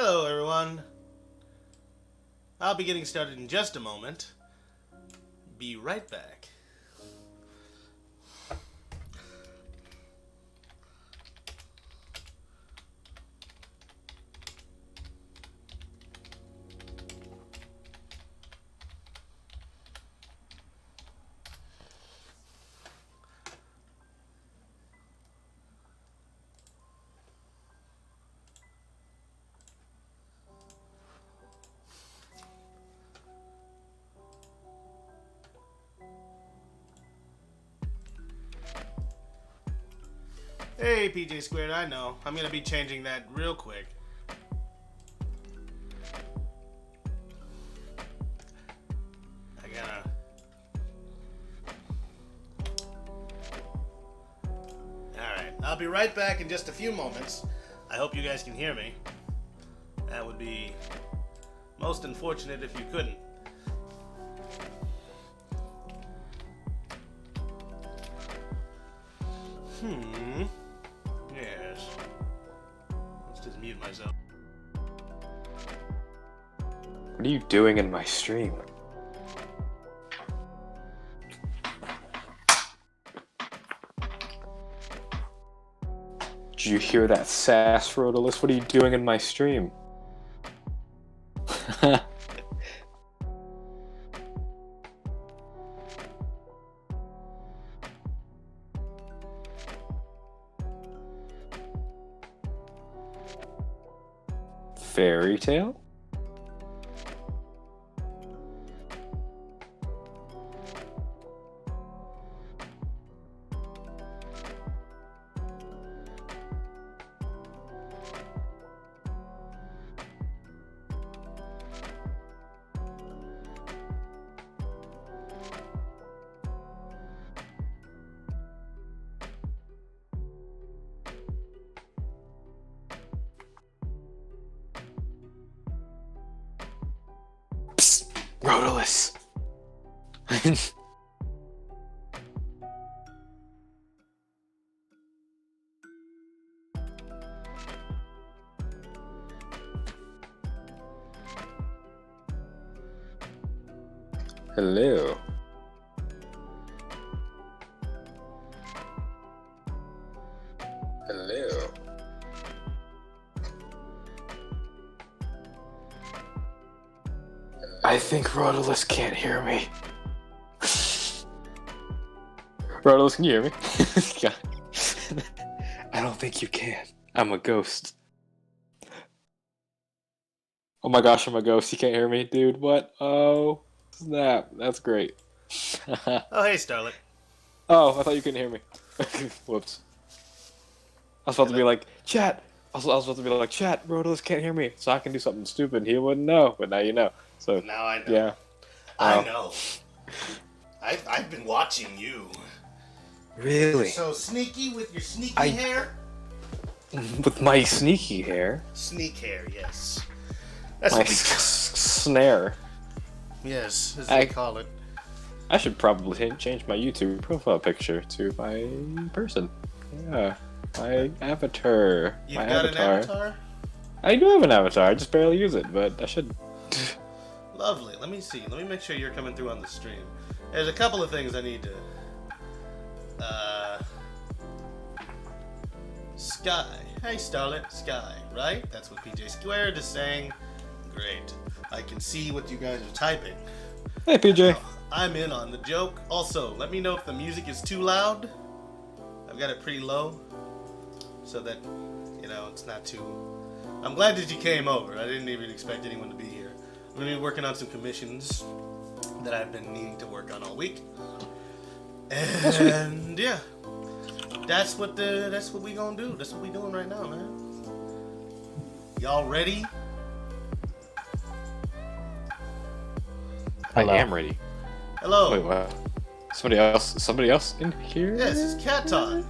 Hello, everyone. I'll be getting started in just a moment. Be right back. Hey, PJ Squared, I know. I'm gonna be changing that real quick. I gotta... Alright, I'll be right back in just a few moments. I hope you guys can hear me. That would be most unfortunate if you couldn't. Yes. Let's just mute myself. What are you doing in my stream? Did you hear that sass, Rotalice? What are you doing in my stream? Fairy tale? Rotalice. Hello. Hello. I think Rotalice can't hear me. Rotalice, can you hear me? God. I don't think you can. I'm a ghost. Oh my gosh, I'm a ghost. You can't hear me? Dude, what? Oh, snap. That's great. Oh, hey, Starlet. Oh, I thought you couldn't hear me. Whoops. I was about to be like, chat. I was about to be like, chat, Rotalice can't hear me. So I can do something stupid. He wouldn't know, but now you know. So Now I know. Yeah. I know. I've been watching you. Really? You're so sneaky with your sneaky hair. With my sneaky hair? Sneak hair, yes. That's My what we snare. Yes, as they call it. I should probably change my YouTube profile picture to my person. Yeah. My avatar. You've my got avatar. an avatar? I do have an avatar, I just barely use it, but I should. Lovely. Let me see. Let me make sure you're coming through on the stream. There's a couple of things I need to... Sky. Hey, Starlet. Sky, right? That's what PJ Squared is saying. Great. I can see what you guys are typing. Hey, PJ. I'm in on the joke. Also, let me know if the music is too loud. I've got it pretty low. So that, it's not too... I'm glad that you came over. I didn't even expect anyone to be here. I'm going to be working on some commissions that I've been needing to work on all week. And yeah, that's what we gonna do. That's what we doing right now, man. Y'all ready? Hello. I am ready. Hello. Wait, what? Somebody else in here? Yes, it's Cat Todd.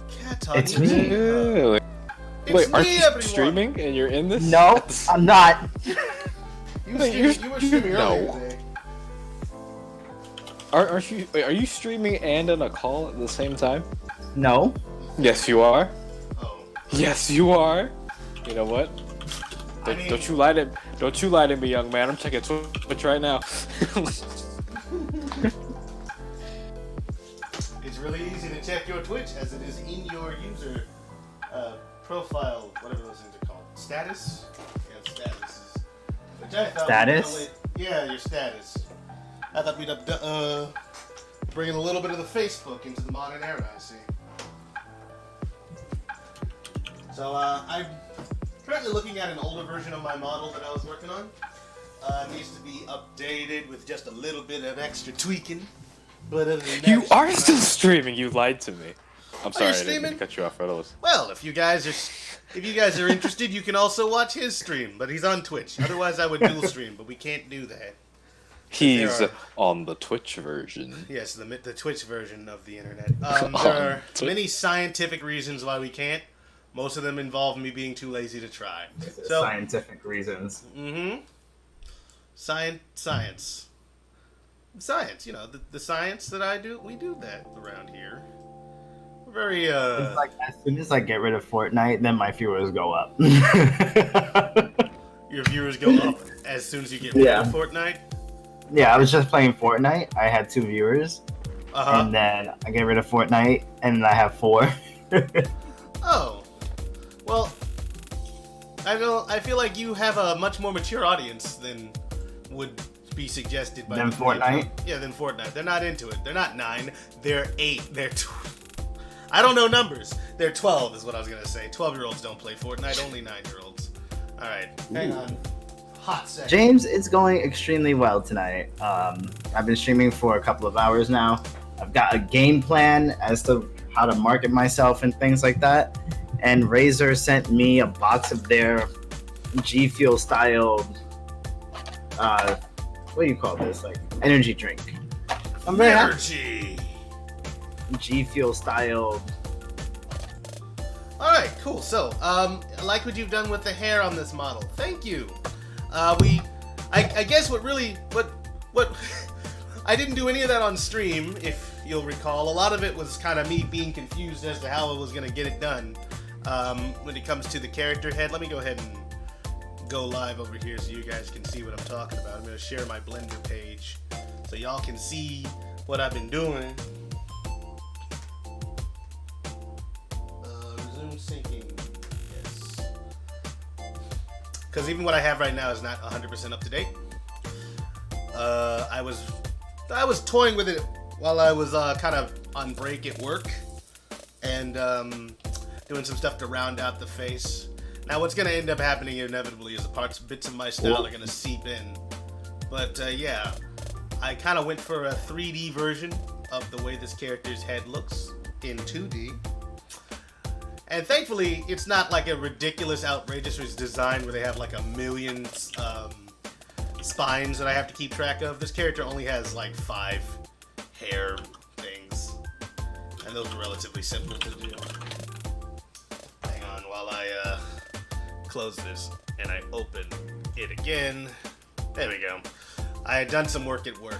Cat Todd. It's me. Really? It's Wait, aren't me, you everyone. streaming and you're in this? No, I'm not. You were streaming earlier No. today. Aren't you? Wait, are you streaming and on a call at the same time? No. Yes, you are. Oh. Yes, you are. You know what? I mean, Don't you lie to me, young man. I'm checking Twitch right now. it's really easy to check your Twitch as it is in your user profile, whatever those things are called. Status? Yeah, statuses. Which I thought Status? Yeah, your status. I thought we'd bring in a little bit of the Facebook into the modern era, I see. So, I'm currently looking at an older version of my model that I was working on. It needs to be updated with just a little bit of extra tweaking. But other than that, You are still streaming. You lied to me. I'm sorry, I didn't mean streaming? to cut you off, Rotalice. Well, if you guys are interested, you can also watch his stream, but he's on Twitch. Otherwise, I would dual stream, but we can't do that. He's There are- on the Twitch version. Yes, the Twitch version of the internet. There are many scientific reasons why we can't. Most of them involve me being too lazy to try. So, Scientific reasons. Science. You know, the science that I do, we do that around here. We're very, It's like as soon as I get rid of Fortnite, then my viewers go up. your viewers go up as soon as you get rid of Fortnite. Yeah, I was just playing Fortnite. I had 2 viewers, Uh-huh. and then I get rid of Fortnite, and I have 4. Oh. Well, I feel like you have a much more mature audience than would be suggested by Than Fortnite? Yeah, than Fortnite. They're not into it. They're not 9. They're 8. I don't know numbers. They're 12 is what I was going to say. 12-year-olds don't play Fortnite, only 9-year-olds. All right. Hang on. Hot second. James, it's going extremely well tonight. I've been streaming for a couple of hours now. I've got a game plan as to how to market myself and things like that. And Razer sent me a box of their G Fuel styled, what do you call this? Like energy drink. I'm very happy. Energy. G Fuel styled. All right, cool. So, I like what you've done with the hair on this model. Thank you. I guess what I didn't do any of that on stream, if you'll recall. A lot of it was kind of me being confused as to how I was going to get it done. When it comes to the character head, let me go ahead and go live over here so you guys can see what I'm talking about. I'm going to share my Blender page so y'all can see what I've been doing. Resume syncing. Yes. Because even what I have right now is not 100% up to date. I was toying with it while I was kind of on break at work and doing some stuff to round out the face. Now what's going to end up happening inevitably is bits of my style are going to seep in. But yeah, I kind of went for a 3D version of the way this character's head looks in 2D. And thankfully, it's not like a ridiculous, outrageous design where they have like a million spines that I have to keep track of. This character only has like 5 hair things. And those are relatively simple to do. Hang on while I close this and I open it again. There we go. I had done some work at work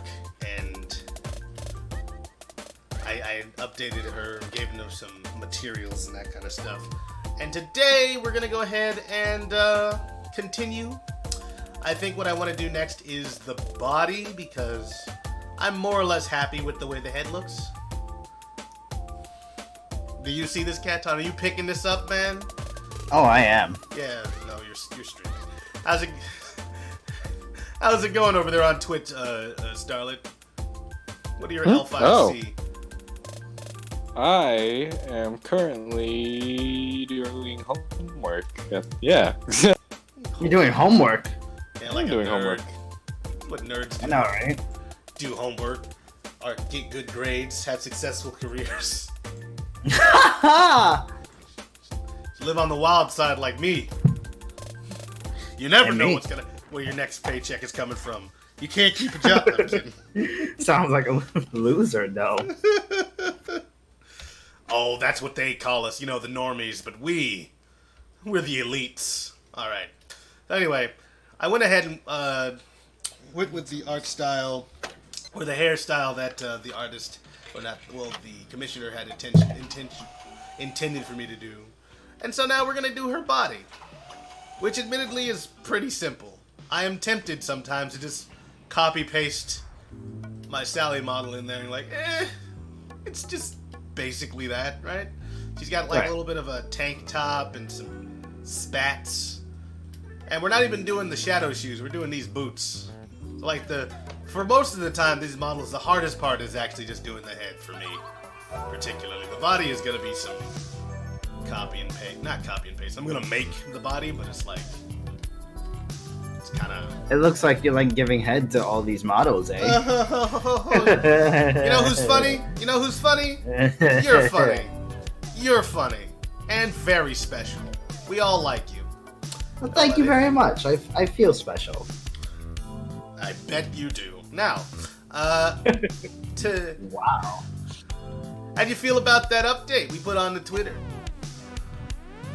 and I updated her and gave her some materials and that kind of stuff. And today we're gonna go ahead and continue. I think what I want to do next is the body because I'm more or less happy with the way the head looks. Do you see this, Katon? Are you picking this up, man? Oh, I am. Yeah, no, you're streaming. How's it going over there on Twitch, Starlet? What are your L5C? Oh. I am currently doing homework. Yeah. You're doing homework. Yeah, like I'm doing a nerd. homework. What nerds do. I know, right? Do homework, or get good grades, have successful careers. Live on the wild side like me. You never And know me. where your next paycheck is coming from. You can't keep a job. I'm kidding. Sounds like a loser, though. Oh, that's what they call us, you know, the normies, but we're the elites. All right. Anyway, I went ahead and went with the art style, or the hairstyle that the artist, the commissioner had intended for me to do. And so now we're going to do her body. which admittedly is pretty simple. I am tempted sometimes to just copy-paste my Sally model in there and like, it's just basically that, right? She's got like a little bit of a tank top and some spats. And we're not even doing the shadow shoes, we're doing these boots. So like for most of the time, these models, the hardest part is actually just doing the head for me, particularly. The body is gonna be some copy and paste, not copy and paste. I'm gonna make the body, but it's like, it's kind of. It looks like you're like giving head to all these models, eh? You know who's funny? You know who's funny? You're funny. You're funny. And very special. We all like you. Well, thank you very much. I feel special. I bet you do. Now, Wow. how'd you feel about that update we put on the Twitter?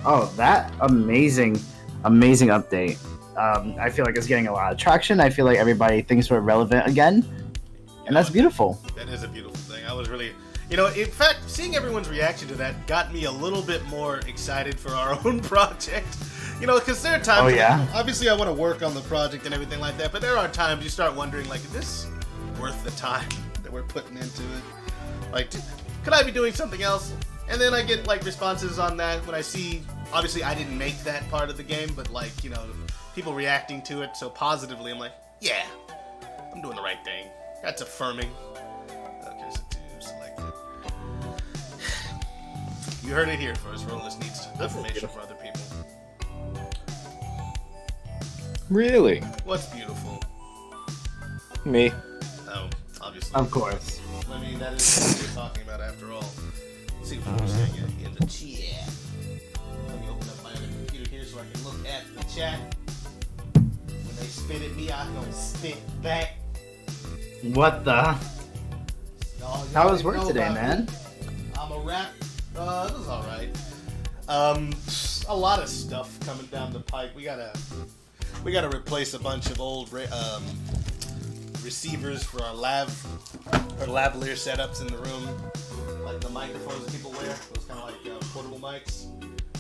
Oh, that amazing update. I feel like it's getting a lot of traction. I feel like everybody thinks we're relevant again. And that's beautiful. That is a beautiful thing. I was really, in fact, seeing everyone's reaction to that got me a little bit more excited for our own project. Because there are times, obviously I want to work on the project and everything like that, but there are times you start wondering, like, is this worth the time that we're putting into it? Like, could I be doing something else? And then I get, like, responses on that when I see, obviously I didn't make that part of the game, but, like, people reacting to it so positively, I'm like, yeah, I'm doing the right thing. That's affirming. Okay, so to select it. You heard it here first. Rotalice needs affirmation for other people. Really? What's beautiful? Me. Oh, obviously. Of course. I mean, that is what we're talking about after all. Let's see what we're saying in the chat. Let me open up my other computer here so I can look at the chat. When they spit at me, I'm gonna spit back. What the? How was work today, man? I'm a rap. It was alright. A lot of stuff coming down the pike. We gotta replace a bunch of old receivers for our lavalier setups in the room, like the microphones that people wear, those kind of like portable mics.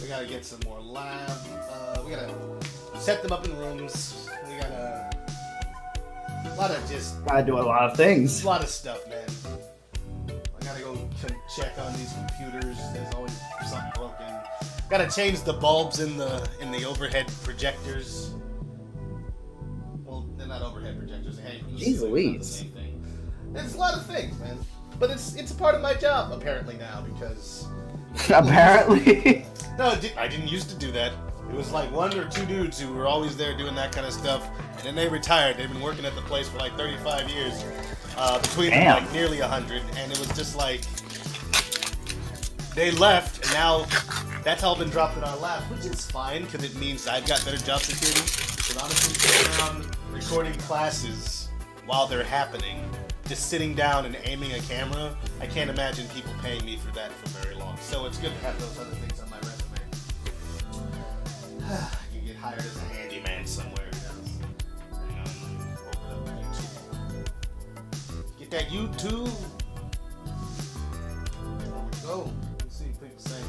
We gotta get some more we gotta set them up in rooms. We gotta Gotta do a lot of things. a lot of stuff, man. I gotta go check on these computers. There's always something broken. Gotta change the bulbs in the overhead projectors. Well, they're not overhead projectors. They hang from the Jeez ceiling. Louise. It's not the same thing. There's a lot of things, man. But it's a part of my job apparently now because. Apparently. No, I didn't used to do that. It was like one or two dudes who were always there doing that kind of stuff, and then they retired. They've been working at the place for like 35 years, between them like nearly 100, and it was just like they left, and now that's all been dropped in our lap, which is fine because it means I've got better job security. Because honestly, sitting around recording classes while they're happening, just sitting down and aiming a camera, I can't imagine people paying me for that for very long. So it's good to have those other things on my resume. I can get hired as a handyman somewhere. Hang on, let me open up YouTube. Get that YouTube. There we go. Let's see what people say.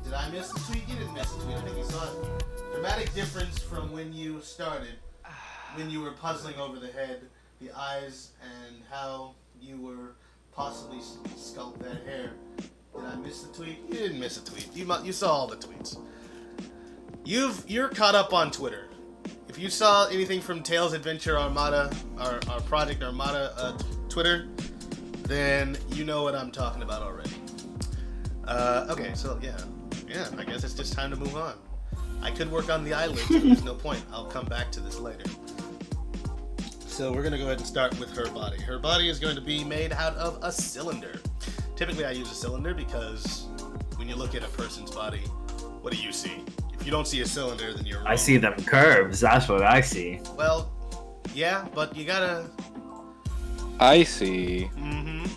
Did I miss a tweet? You didn't miss a tweet. I think you saw it. Dramatic difference from when you started, when you were puzzling over the head, the eyes, and how you were possibly sculpt that hair. Did I miss the tweet? You didn't miss a tweet. You saw all the tweets. You're caught up on Twitter. If you saw anything from Tales Adventure Armada, our Project Armada Twitter, then you know what I'm talking about already. Okay, so yeah, I guess it's just time to move on. I could work on the eyelids, but there's no point. I'll come back to this later. So we're gonna go ahead and start with her body. Her body is going to be made out of a cylinder. Typically I use a cylinder because when you look at a person's body, what do you see? If you don't see a cylinder, then you're wrong. I see them curves. That's what I see. Well, yeah, but you gotta... I see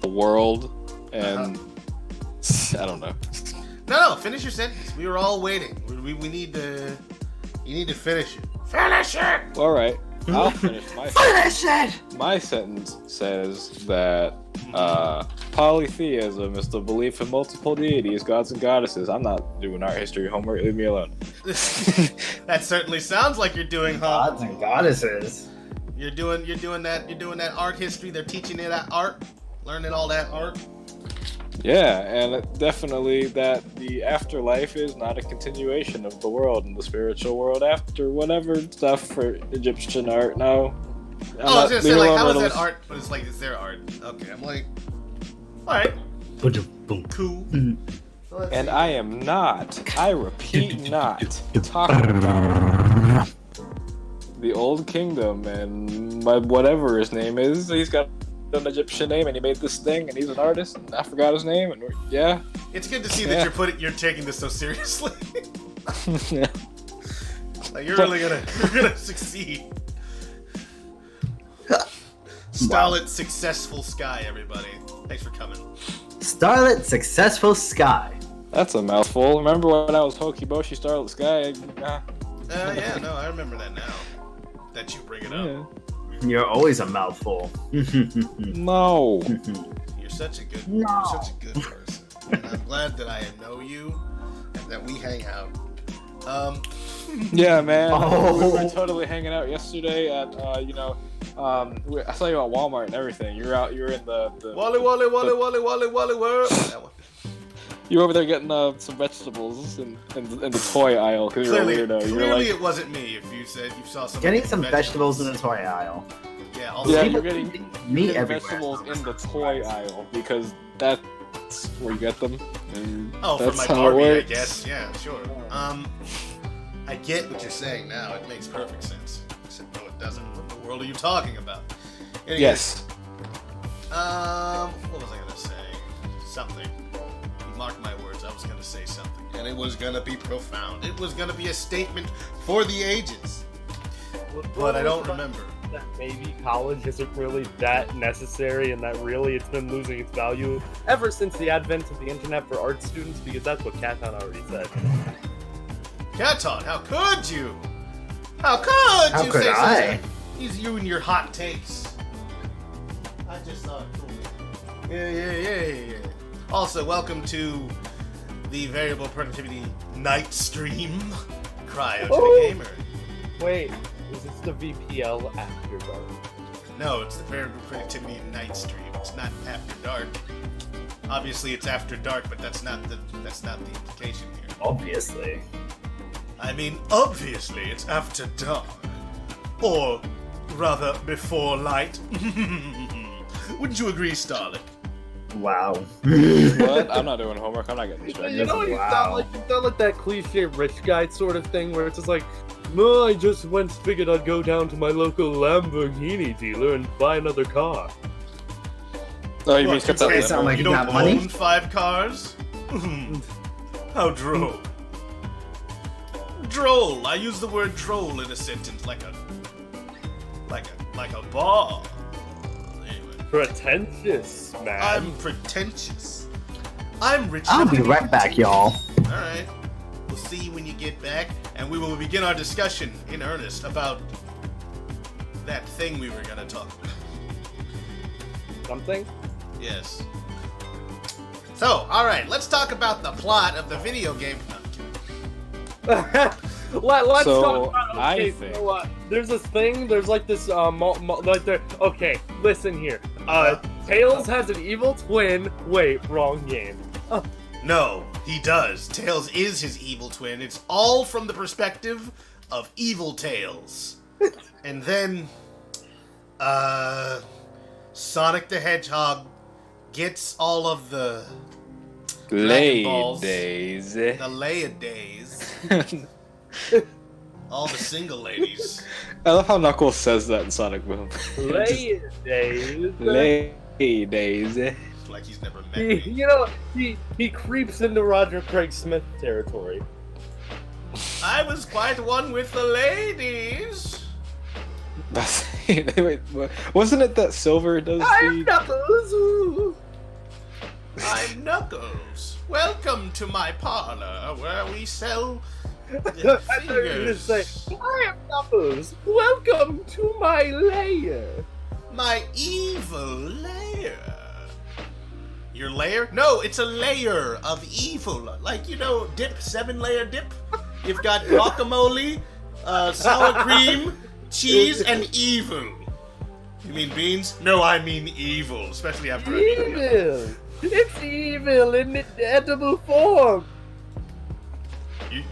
the world and I don't know. No, finish your sentence. We were all waiting. We need to... You need to finish it. Finish it! All right, I'll finish my Finish it! My sentence says that Polytheism is the belief in multiple deities, gods and goddesses. I'm not doing art history homework. Leave me alone. That certainly sounds like you're doing, huh? Gods and goddesses. You're doing that art history. They're teaching you that art, learning all that art. Yeah, and definitely that the afterlife is not a continuation of the world and the spiritual world after whatever stuff for Egyptian art. No. I was gonna say, like, how is that art? But it's like, it's their art. Okay, I'm like, all right, cool. So And I am not, I repeat, not talking about the Old Kingdom and whatever his name is. He's got an Egyptian name and he made this thing and he's an artist and I forgot his name and yeah. It's good to see that you're taking this so seriously. Like, you're gonna succeed. Starlit Successful Sky, everybody. Thanks for coming. Starlit Successful Sky. That's a mouthful. Remember when I was Hokiboshi Starlit Sky? Yeah, no, I remember that now. That you bring it up. You're always a mouthful. No. You're such a good person. And I'm glad that I know you and that we hang out. Yeah, man. Oh. We were totally hanging out yesterday at, I saw you at Walmart and everything. You're in the Wally world. That one. You were over there getting some vegetables in the toy aisle because you're a weirdo. Clearly it wasn't me if you said you saw some Getting some vegetables in the toy aisle. Yeah, also, Yeah, People you're getting meat everywhere. vegetables in the toy aisle because that's where you get them. And for that's my how Barbie, it I works. guess. Yeah, sure. I get what you're saying now. It makes perfect sense. Except no, it doesn't. What in the world are you talking about? Anyways, Yes. What was I gonna say? Something. You marked my words. I was gonna say something, and it was gonna be profound. It was gonna be a statement for the ages. But I don't remember. That maybe college isn't really that necessary, and that really it's been losing its value ever since the advent of the internet for art students, because that's what Katon already said. Katon, how could you? How could How you could say I? such a... He's you and your hot takes. I just thought it cool. Yeah. Also, welcome to the Variable Productivity Night Stream. Cryo to the Gamer. Wait, is this the VPL after dark? No, it's the Variable Productivity Night Stream. It's not after dark. Obviously, it's after dark, but that's not the implication here. Obviously. I mean, obviously, it's after dark. Or, rather, before light. Wouldn't you agree, Starlet? Wow. What? I'm not doing homework. I'm not getting distracted. You know, you Wow. sound like that cliche rich guy sort of thing, where it's just like, no, I just figured I'd go down to my local Lamborghini dealer and buy another car. Oh, you mean What, skip you that? sound like you you don't got money? own 5 cars? How droll. Droll. I use the word droll in a sentence like a bar. Anyway, Pretentious, man. I'm pretentious. I'm rich. I'll enough be to right back, y'all. Alright. We'll see you when you get back, and we will begin our discussion in earnest about that thing we were gonna talk about. Something? Yes. So, alright, let's talk about the plot of the video game. Let's So, talk about. I Okay, think- so, there's this thing. There's like this. Like there. Okay, listen here. Tails has an evil twin. Wait, wrong game. No, he does. Tails is his evil twin. It's all from the perspective of evil Tails. And then, Sonic the Hedgehog gets all of the balls. Ladies. the Leia days, all the single ladies. I love how Knuckles says that in Sonic Boom. Lay days. Ladies. Like he's never met me. You know, he creeps into Roger Craig Smith territory. I was quite one with the ladies. Wait, wasn't it that Silver does I'm the... Knuckles. Ooh. I'm Knuckles. Welcome to my parlor where we sell I thought you were gonna say, I am Knuckles. Welcome to my lair. my evil lair. Your layer? No, it's a layer of evil. Like, you know, dip, 7-layer dip. You've got guacamole, sour cream, cheese, and evil. You mean beans? No, I mean evil, especially after I eat it. Evil! It's evil in edible form!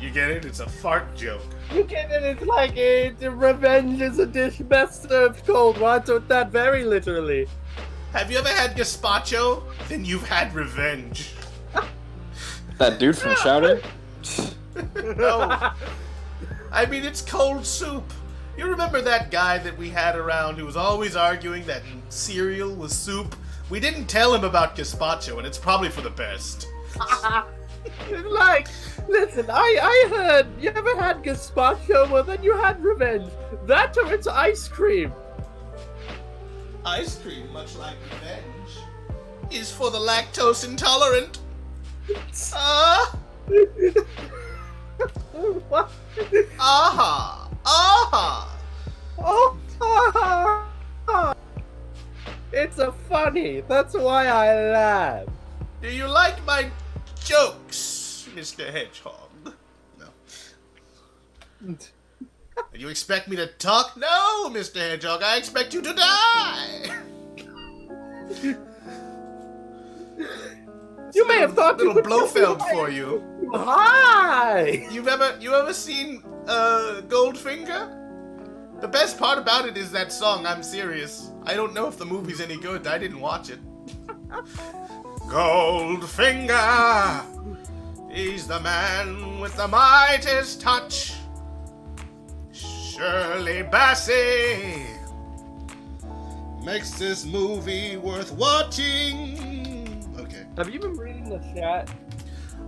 You get it? It's a fart joke. You get it? It's like revenge is a dish best served cold. Well, I took that very literally. Have you ever had gazpacho? Then you've had revenge. That dude from Chowder? No. I mean, it's cold soup. You remember that guy that we had around who was always arguing that cereal was soup? We didn't tell him about gazpacho, and it's probably for the best. Like, listen, I heard you ever had gazpacho, well then you had revenge. That or it's ice cream. Ice cream, much like revenge, is for the lactose intolerant. What? Aha! Aha! Oh, it's a funny. That's why I laugh. Do you like my jokes, Mr. Hedgehog? No. You expect me to talk? No, Mr. Hedgehog, I expect you to die! You may have thought you little could Blofeld for you. Hi! You ever seen Goldfinger? The best part about it is that song, I'm serious. I don't know if the movie's any good, I didn't watch it. Goldfinger, he's the man with the Midas touch. Shirley Bassey makes this movie worth watching. Okay. Have you been reading the chat?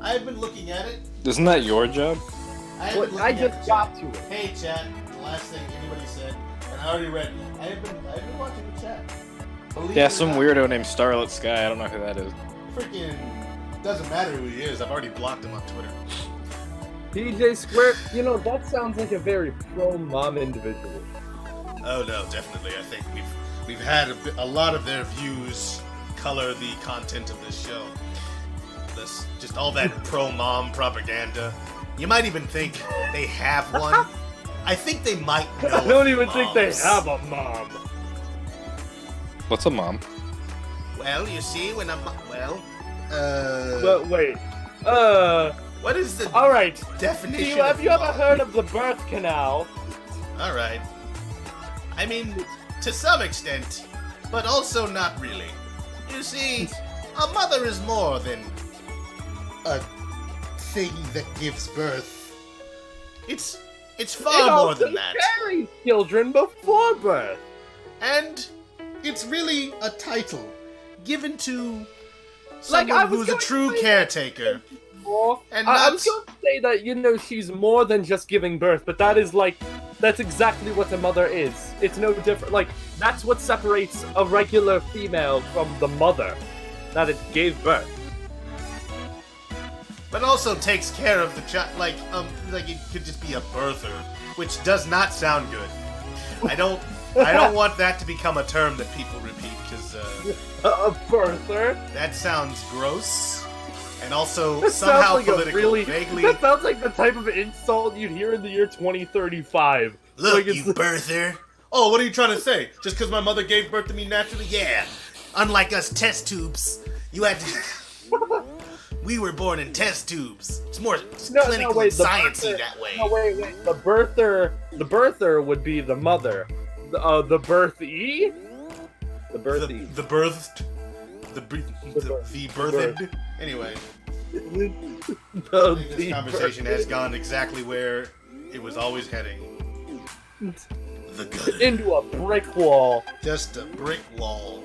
I've been looking at it. Isn't that your job? I just got to it. Hey, chat. The last thing anybody said, and I already read. I've been watching the chat. Believe Yeah, it or some not, weirdo named Starlit Sky. I don't know who that is. Freaking doesn't matter who he is. I've already blocked him on Twitter. PJ Square, you know, that sounds like a very pro-mom individual. Oh no, definitely. I think we've had a lot of their views color the content of this show. This just all that pro-mom propaganda. You might even think they have one. I think they might know. I don't even think they moms. have a mom. What's a mom? Well, you see, when I'm But wait, what is the all right. definition? Have of you ever mom? heard of the birth canal? All right. I mean, to some extent, but also not really. You see, a mother is more than a thing that gives birth. It's far more than that. Carries children before birth. And it's really a title given to Like, someone I was who's a going to true say- caretaker. And I not was going to say that, you know, she's more than just giving birth, but that's exactly what a mother is. It's no different. Like, that's what separates a regular female from the mother, that it gave birth. but also takes care of the child. Like it could just be a birther, which does not sound good. I don't want that to become a term that people repeat because A birther? that sounds gross and also That somehow sounds like political. Vaguely, That sounds like the type of insult you'd hear in the year 2035. look, Like, you birther. Oh, what are you trying to say? Just because my mother gave birth to me naturally? Yeah. Unlike us test tubes, you had to. We were born in test tubes. It's more clinical and sciencey that way. No, wait. The birther would be the mother. The birthee? The birthee. The birthed. The birthed. Anyway, I think this conversation has gone exactly where it was always heading. The gutter. Into a brick wall. Just a brick wall.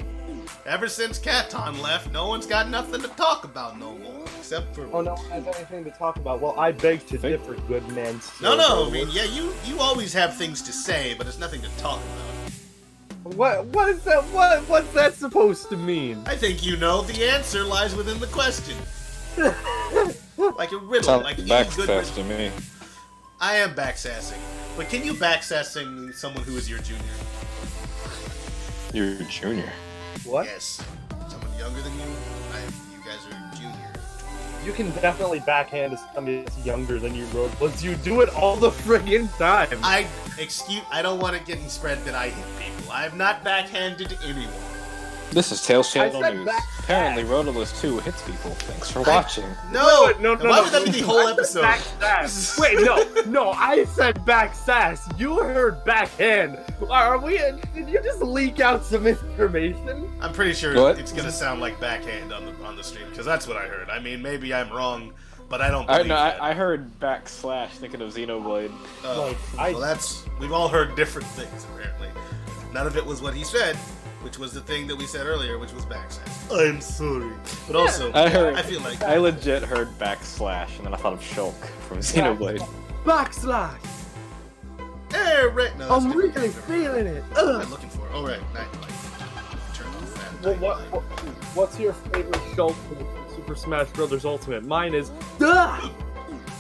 Ever since Katon left, no one's got nothing to talk about no more. Except for... Oh, no one has anything to talk about. Well, I beg to differ, good man. No, I mean, yeah, you always have things to say, but it's nothing to talk about. What is that? What's that supposed to mean? I think you know the answer lies within the question. Like a riddle, Sounds like backsass to me. I am backsassing. But can you backsassing someone who is your junior? You're a junior. What? Yes. Someone younger than you. You guys are junior. You can definitely backhand somebody that's younger than you, Rotalice. You do it all the friggin' time. I don't want it getting spread that I hit people. I have not backhanded anyone. This is Tails Channel said News. back- Apparently, Rotalice 2 hits people. Thanks for watching. No! No, Why would that be the whole I said episode? back sass. Wait, no, I said back sass. You heard backhand. Are we? Did you just leak out some information? I'm pretty sure What? it's gonna sound like backhand on the stream because that's what I heard. I mean, maybe I'm wrong, but I don't believe that. I heard backslash thinking of Xenoblade. We've all heard different things apparently. None of it was what he said, which was the thing that we said earlier, which was backslash. I'm sorry, but also I feel like I legit heard backslash, and then I thought of Shulk from Xenoblade. Backslash. right. No, I'm that's really different. feeling it. What am I looking for? Oh right, night light. Turn on the fan. Well, what's your favorite Shulk from Super Smash Bros. Ultimate? Mine is duh!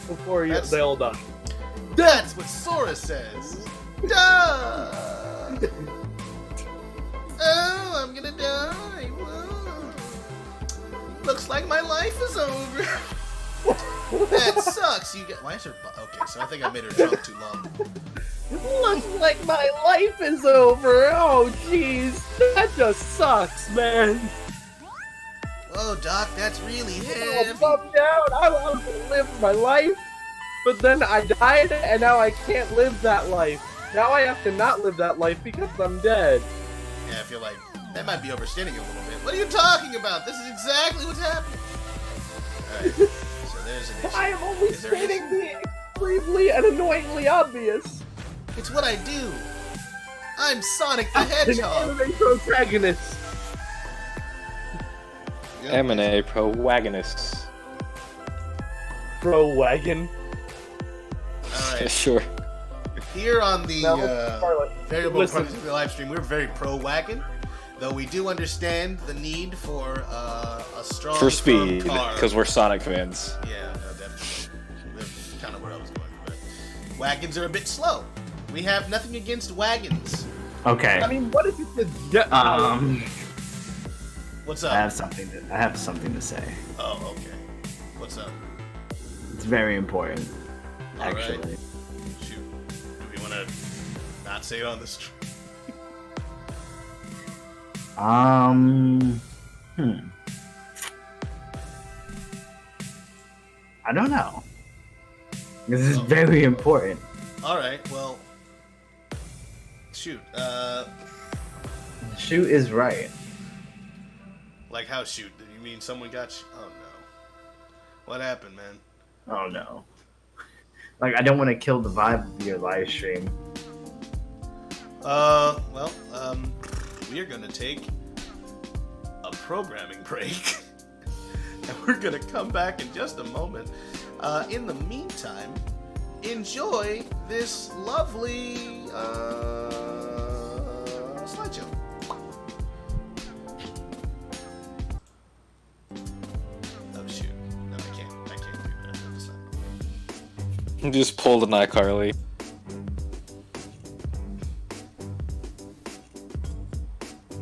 Before they all die. That's what Sora says. Duh! Oh, I'm gonna die. Whoa. Looks like my life is over. That sucks. You get. Why is her? Okay, so I think I made her jump too long. Looks like my life is over. Oh, jeez, that just sucks, man. Whoa, Doc, that's really I'm heavy. bummed out. I want to live my life, but then I died, and now I can't live that life. Now I have to not live that life because I'm dead. Yeah, I feel like that might be overstating it a little bit. What are you talking about? This is exactly what's happening. Alright, so there's an issue. I am only Is there an stating issue? the extremely and annoyingly obvious. It's what I do. I'm Sonic the An Hedgehog. anime protagonist. Yep. M&A Pro-Wagonists. Bro wagon. Alright, Sure. here on the Charlotte, variable listen. parts of the live stream, we're very pro-wagon, though we do understand the need for a strong For firm speed, car. because we're Sonic fans. Yeah, no, definitely. That's kind of where I was going, but wagons are a bit slow. We have nothing against wagons. Okay. I mean, what if you could get What's I up? have something to say. Oh, okay. What's up? It's very important, All right. actually. Shoot. Do we want to not say it on the stream? I don't know. This is very important. All right. Well, shoot. Shoot is right. Like how shoot? Do you mean someone got? Oh no. What happened, man? Oh no. Like, I don't want to kill the vibe of your live stream. Well, we are gonna take a programming break, and we're gonna come back in just a moment. In the meantime, enjoy this lovely slideshow. Oh shoot! No, I can't. I can't do that. That's not- Just pulled an iCarly.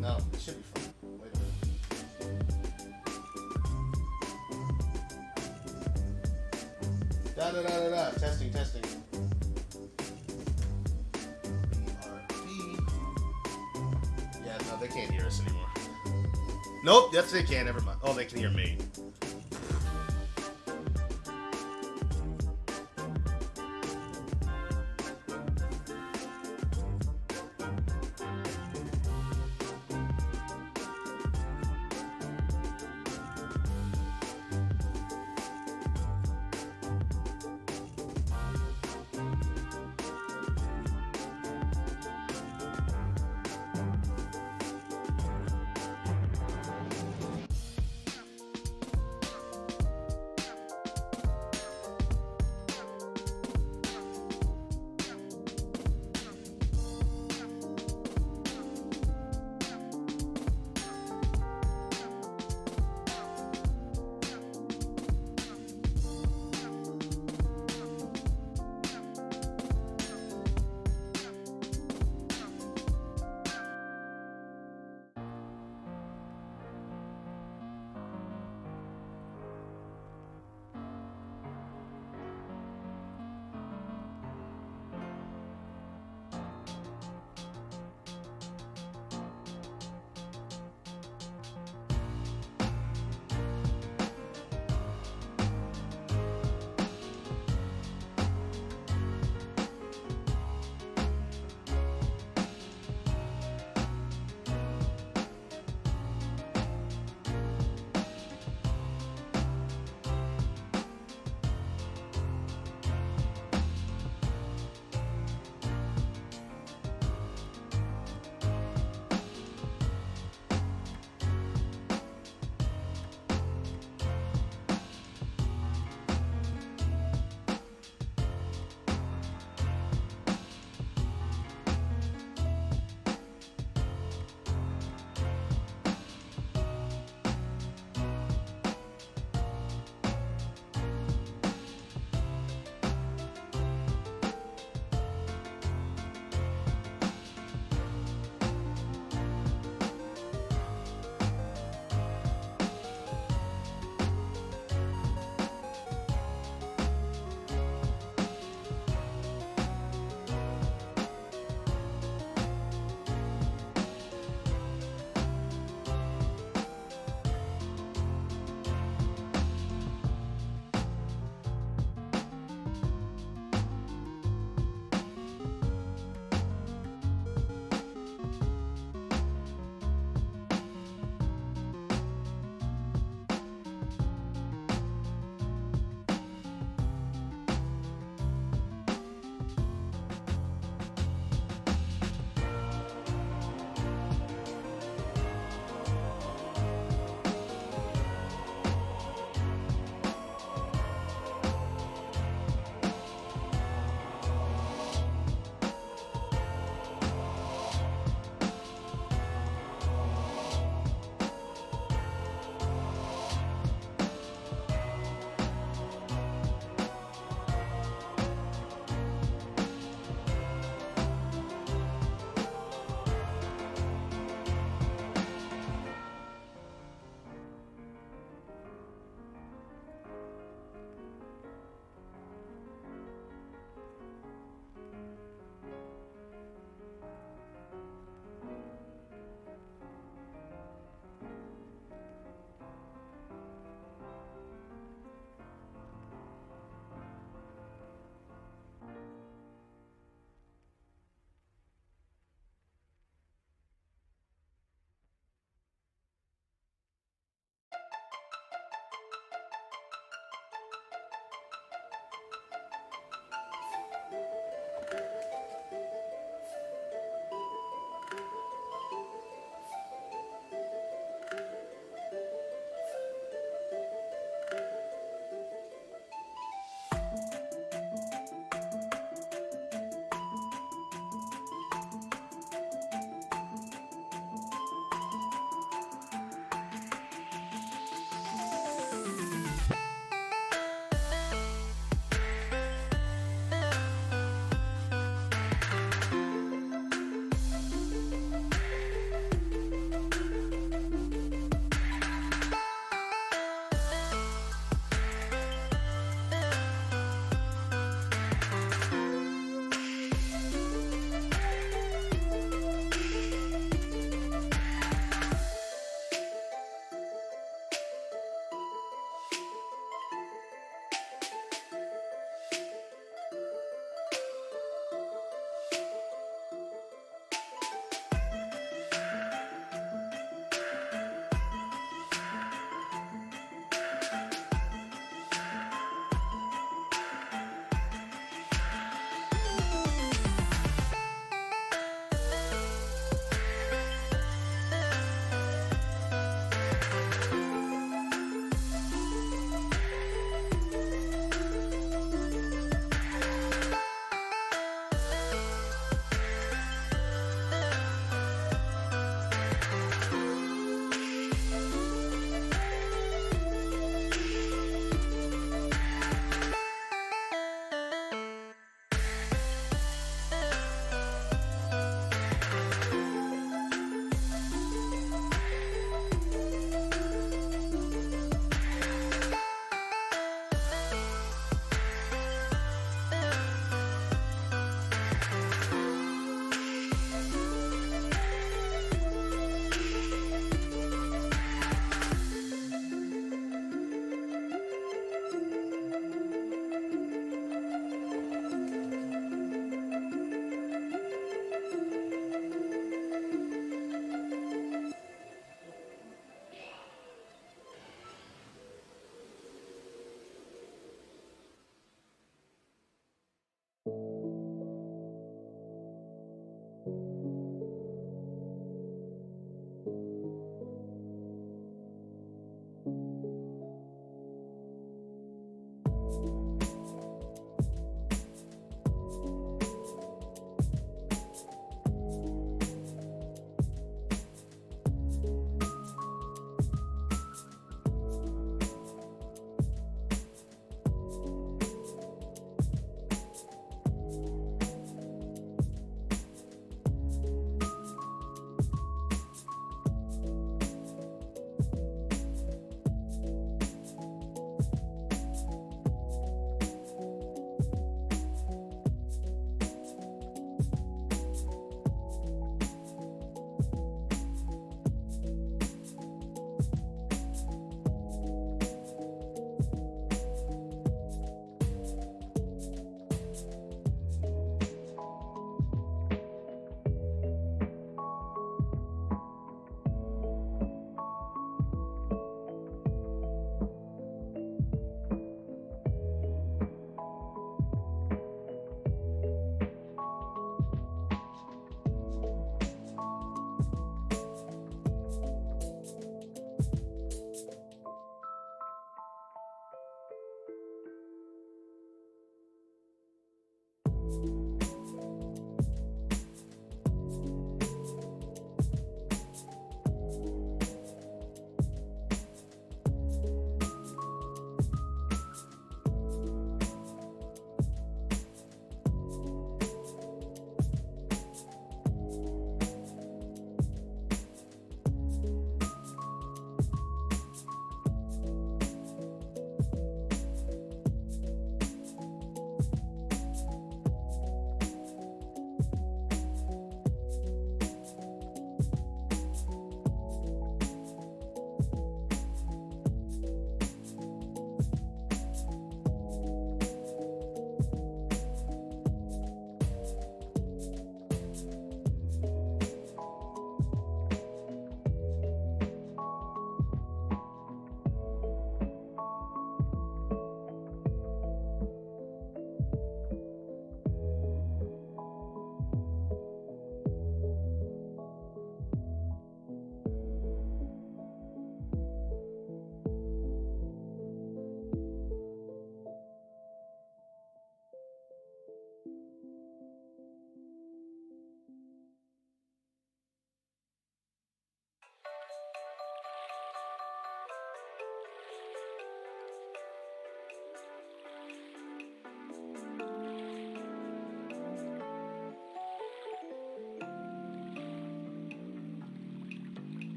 No, it should be fun. Wait a minute. Da da da da da. Testing, testing. BRB. Yeah, no, they can't hear us anymore. Nope, yes they can. Never mind. Oh, they can hear me.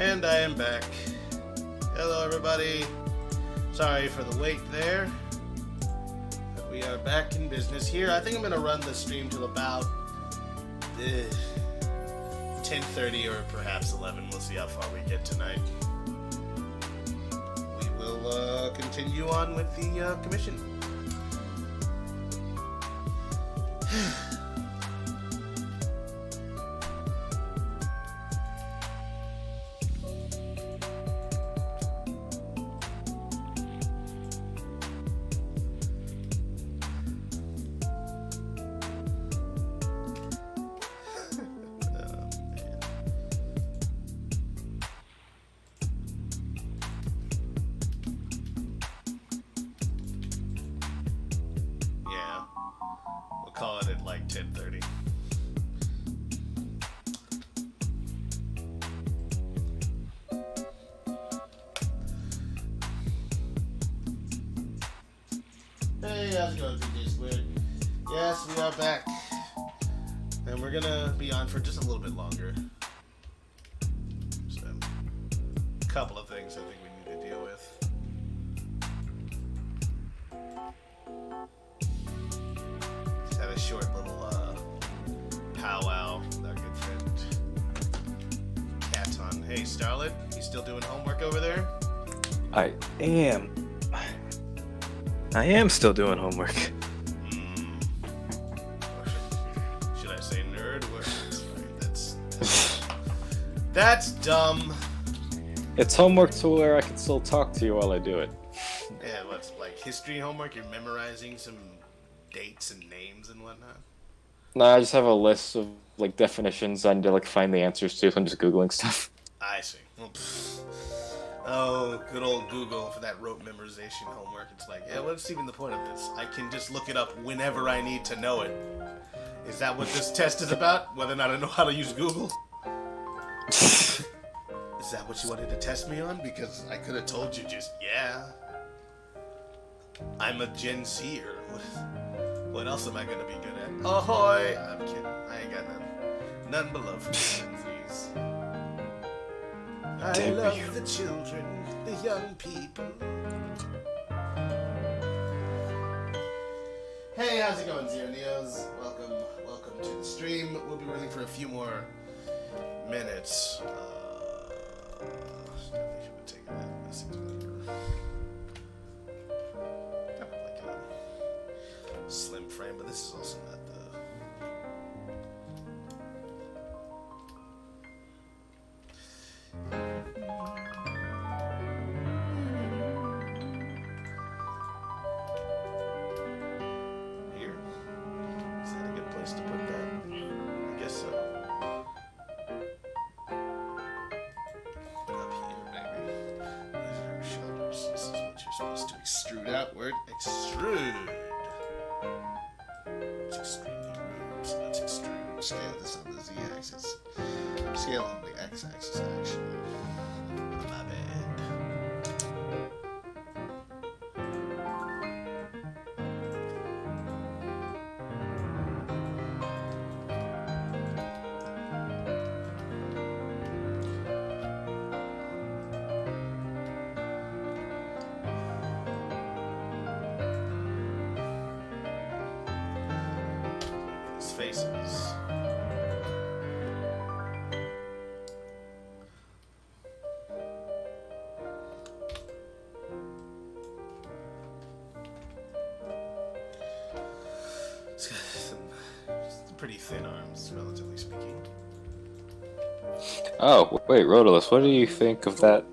And I am back. Hello, everybody. Sorry for the wait there. But we are back in business here. I think I'm going to run the stream till about 10:30 or perhaps 11. We'll see how far we get tonight. We will continue on with the commission. Call it at like 10:30. Hey, how's it going, PJ Squared? Yes, we are back. And we're gonna be on for just a little bit longer. So, a couple of things I think we need to deal with. Had a short little powwow with our good friend Katon. Hey, Starlet, you still doing homework over there? I am still doing homework. Should I say nerd? Sorry, that's dumb. It's homework to where I can still talk to you while I do it. Yeah, what's like history homework? You're memorizing some dates and names and whatnot? No, I just have a list of like definitions I need to like find the answers to, so I'm just Googling stuff. I see. Well, oh, good old Google for that rote memorization homework. It's like, yeah, what's even the point of this? I can just look it up whenever I need to know it. Is that what this test is about? Whether or not I know how to use Google? Is that what you wanted to test me on? Because I could have told you just, yeah. I'm a Gen Zer. What else am I gonna be good at? Ahoy! I'm kidding. I ain't got none but love for Gen Zs. I love the children, the young people. Hey, how's it going, Zero Neos? Welcome to the stream. We'll be running for a few more minutes. Definitely should have taken that message later. Kind of like a slim frame, but this is also not the. Here? Is that a good place to put that? I guess so. Up here, baby. These are our shoulders. This is what you're supposed to extrude outward. Extrude! It's extremely rude, so let's extrude. Scale this on the z-axis. Scale on the x-axis, actually. My bad. These faces. It's got some pretty thin arms, relatively speaking. Oh, wait, Rotalice, what do you think of that?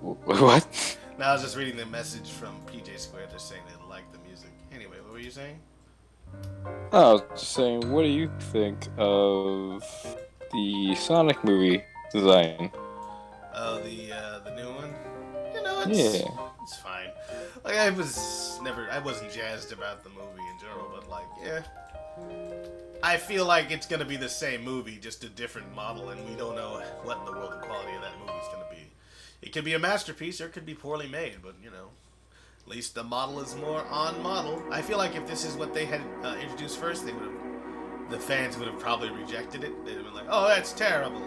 What? Now I was just reading the message from PJ Square. They're saying they like the music. Anyway, what were you saying? Oh, I was just saying, what do you think of the Sonic movie design? Oh, the new one. You know, it's fine. Like I wasn't jazzed about the movie in general, but like, yeah, I feel like it's gonna be the same movie, just a different model, and we don't know what in the world the quality of that movie is gonna be. It could be a masterpiece, or it could be poorly made, but you know, at least the model is more on model. I feel like if this is what they had introduced first, the fans would have probably rejected it. They'd have been like, "Oh, that's terrible."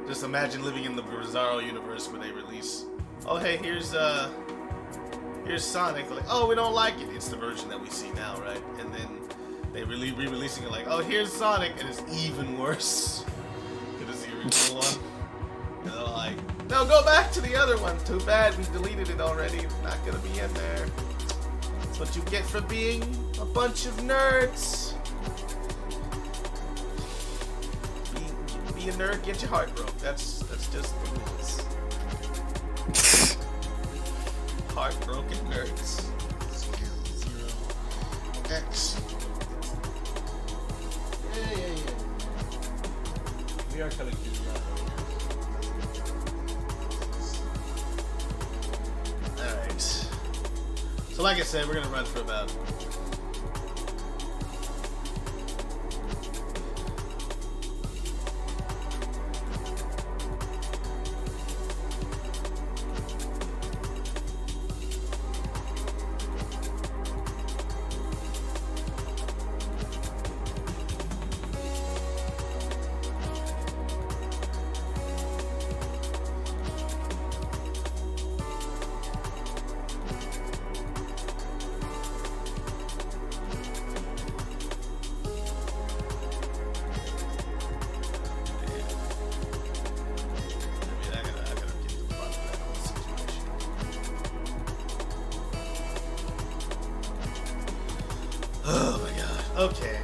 Just imagine living in the Bizarro universe where they release, oh hey, here's Sonic. They're like, oh, we don't like it. It's the version that we see now, right? And then they re-releasing it like, oh, here's Sonic, and it's even worse. It is the original one. And they're like, no, go back to the other one. Too bad, we deleted it already. It's not gonna be in there. That's what you get for being a bunch of nerds. Be a nerd, get your heart broke. That's just the rules. Heartbroken nerds. 0X. Yeah. We are kind of cute. Alright. So like I said, we're gonna run for about okay.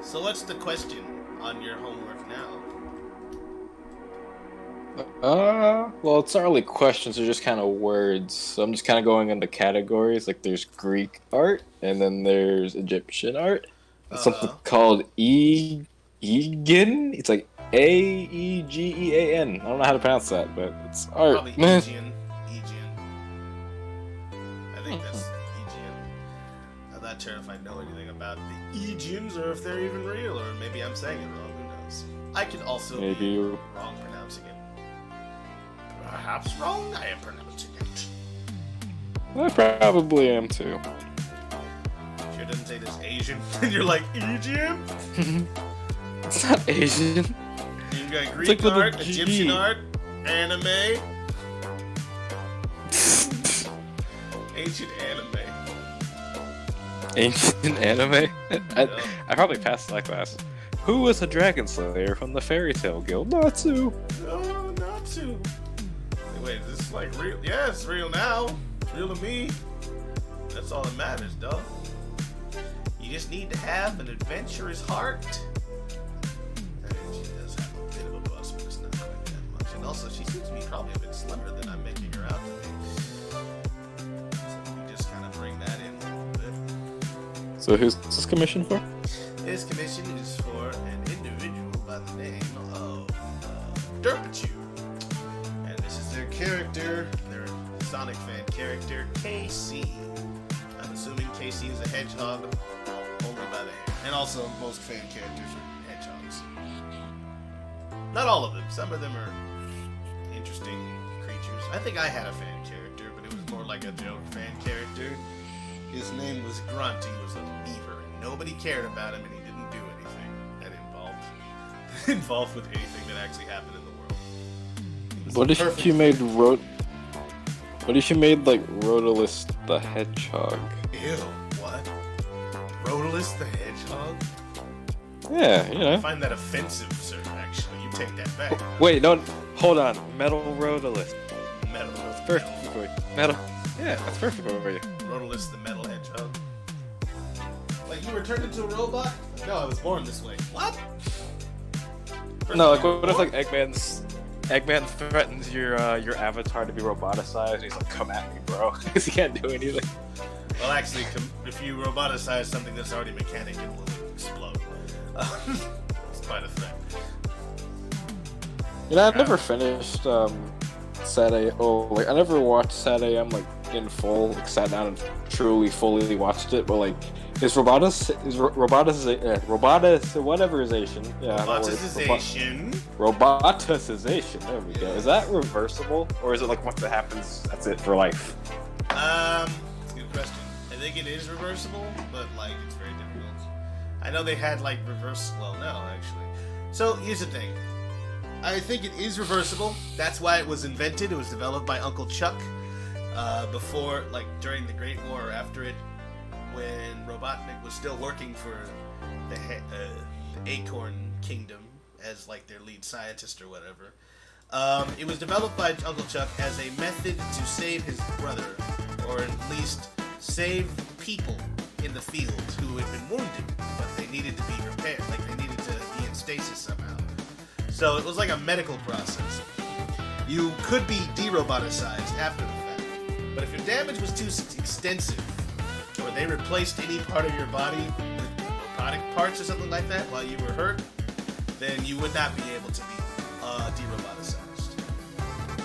So what's the question on your homework now? Well, it's not really questions, they're just kind of words. So I'm just kind of going into categories. Like there's Greek art, and then there's Egyptian art. It's something called Aegean. It's like Aegean. I don't know how to pronounce that, but it's art. Probably Aegean. I think that's Aegean. I'm not sure if I know anything about the Aegeans or if they're even real, or maybe I'm saying it wrong. Who knows? I could also be wrong pronouncing it. Perhaps wrong. I am pronouncing it. I probably am too. Sure doesn't say this Asian, and you're like Aegean. It's not Asian. You got Greek art, Egyptian art, anime. Ancient anime. Ancient anime? I probably passed that class. Who was a dragon slayer from the Fairy Tale Guild? Natsu. No, Natsu. Wait, is this like real? Yeah, it's real now. It's real to me. That's all that matters, dog. You just need to have an adventurous heart. She does have a bit of a bust, but it's not quite that much. And also, she seems to be probably a bit slimmer than I'm making her out to be. So we just kind of bring that in a little bit. So who's this commission for? This commission is for an individual by the name of Derpichu. And this is their character, their Sonic fan character, KC. I'm assuming KC is a hedgehog only by the hair. And also, most fan characters are hedgehogs. Not all of them. Some of them are interesting creatures. I think I had a fan character, but it was more like a joke fan character. His name was Grunt. He was a beaver. Nobody cared about him, and he didn't do anything that involved with anything that actually happened in the world. What if you made What if you made like Rotalice the Hedgehog? Ew, what? Rotalice the Hedgehog? Yeah, you know. I find that offensive, sir, actually. You take that back. Wait, no, hold on. Metal Rotalice. Metal. That's perfect for you. Metal. Yeah, that's perfect for you. Rotalice the Metal Hedgehog. Like, you were turned into a robot? No, I was born this way. What? No, like what if like Eggman threatens your avatar to be roboticized and he's like, come at me, bro. Because he can't do anything. Well, actually, if you roboticize something that's already mechanic, it will explode. It's quite a thing. You know, I've never finished Sad AM. Oh, like I never watched Sad AM like in full. Like sat down and truly, fully watched it. But like, roboticization? Yeah, roboticization. There we go. Is that reversible, or is it like once it happens, that's it for life? Good question. I think it is reversible, but like it's very difficult. I know they had like reverse. Well, no, actually. So here's the thing. I think it is reversible. That's why it was invented. It was developed by Uncle Chuck before, like during the Great War or after it, when Robotnik was still working for the Acorn Kingdom as like their lead scientist or whatever. It was developed by Uncle Chuck as a method to save his brother, or at least save people in the field who had been wounded, but they needed to be repaired, like they needed to be in stasis somehow. So it was like a medical process. You could be de-roboticized after the fact, but if your damage was too extensive, or they replaced any part of your body with robotic parts or something like that while you were hurt, then you would not be able to be de-roboticized.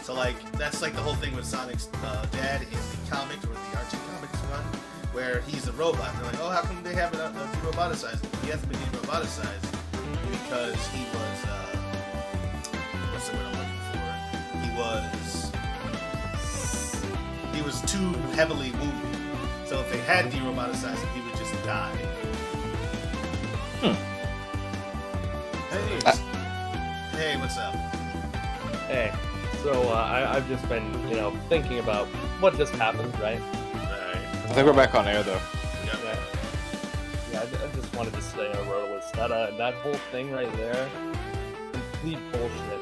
So like, that's like the whole thing with Sonic's dad in the comics, or the Archie comics run, where he's a robot. And they're like, oh, how come they haven't de-roboticized him? He hasn't been de-roboticized because he was, what's the word I'm looking for? He was too heavily wounded. So if they had de-roboticized him, he would just die. Hey, what's up? Hey, so I've just been, thinking about what just happened, right? I think we're back on air though. Yeah, I just wanted to say, Rotalice, that whole thing right there, complete bullshit.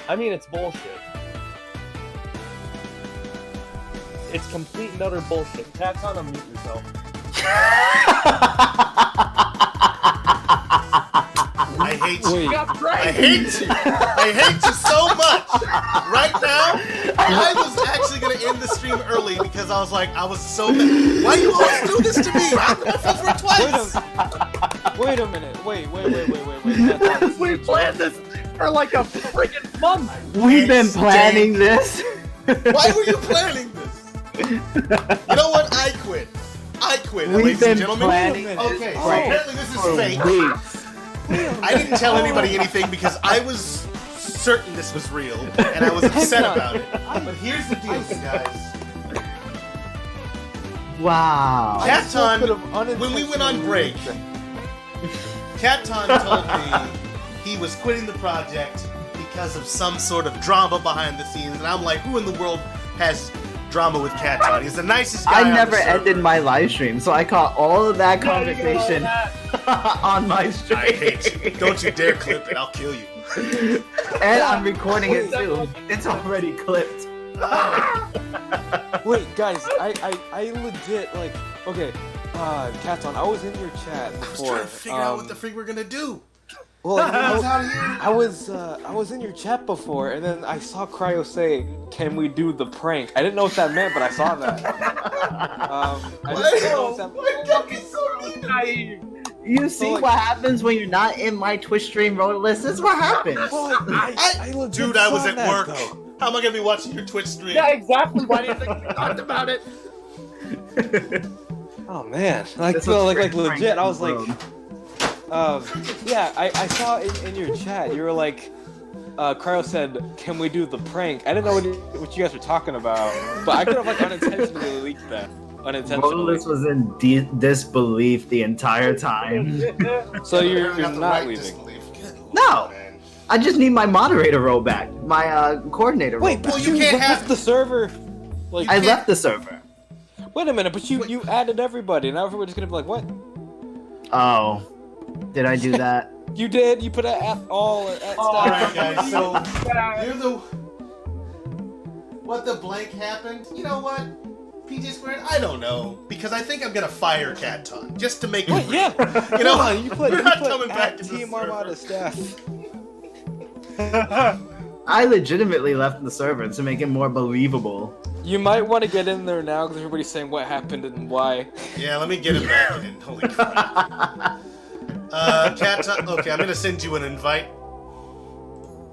I mean, it's bullshit. It's complete and utter bullshit. Cat's on, unmute yourself. I hate you. You got right. I hate you. I hate you so much. Right now, I was actually going to end the stream early because I was so mad. Why you always do this to me? How come I fell for it twice? Wait a minute. Wait. We planned this for like a freaking month. We've been planning this. Why were you planning this? You know what? I quit. Ladies and gentlemen. Okay, so apparently this is fake. I didn't tell anybody anything because I was certain this was real, and I was upset about it. But here's the deal, guys. Wow. Capton, when we went on break, Capton told me he was quitting the project because of some sort of drama behind the scenes, and I'm like, who in the world has drama with Capton? He's the nicest guy. I never ended my live stream, so I caught all of that conversation on my stream. I hate you. Don't you dare clip it. I'll kill you. And I'm recording it too. It's already clipped. Wait, guys, I legit like. Okay, Katon, I was in your chat before. I was trying to figure out what the freak we're gonna do. Well, I was in your chat before, and then I saw Cryo say, "Can we do the prank?" I didn't know what that meant, but I saw that. I didn't know what that meant. You see what happens when you're not in my Twitch stream, Rotalice? This is what happens. Dude, I was at work. Though. How am I gonna be watching your Twitch stream? Yeah, exactly. Why do you think we talked about it? Oh man, like legit. I was like. Yeah, I saw in your chat, you were like, Cryo said, "Can we do the prank?" I didn't know what you guys were talking about, but I could have like unintentionally leaked that. Rotalice was in disbelief the entire time. So you're not leaving? No! I just need my moderator role back. My coordinator role back. Well, you can't have the server. Like, I left the server. Wait a minute, but you added everybody, and now everybody's gonna be like, what? Oh. Did I do that? You did. You put an all at Alright, guys. So you're the. What the blank happened? You know what? PJ Squared? I don't know, because I think I'm gonna fire Capton just to make it. Yeah. You know, you put we're not coming back to Team the Armada staff. I legitimately left the server to make it more believable. You might want to get in there now because everybody's saying what happened and why. Yeah, let me get him back in. Holy crap. Cat, okay, I'm gonna send you an invite.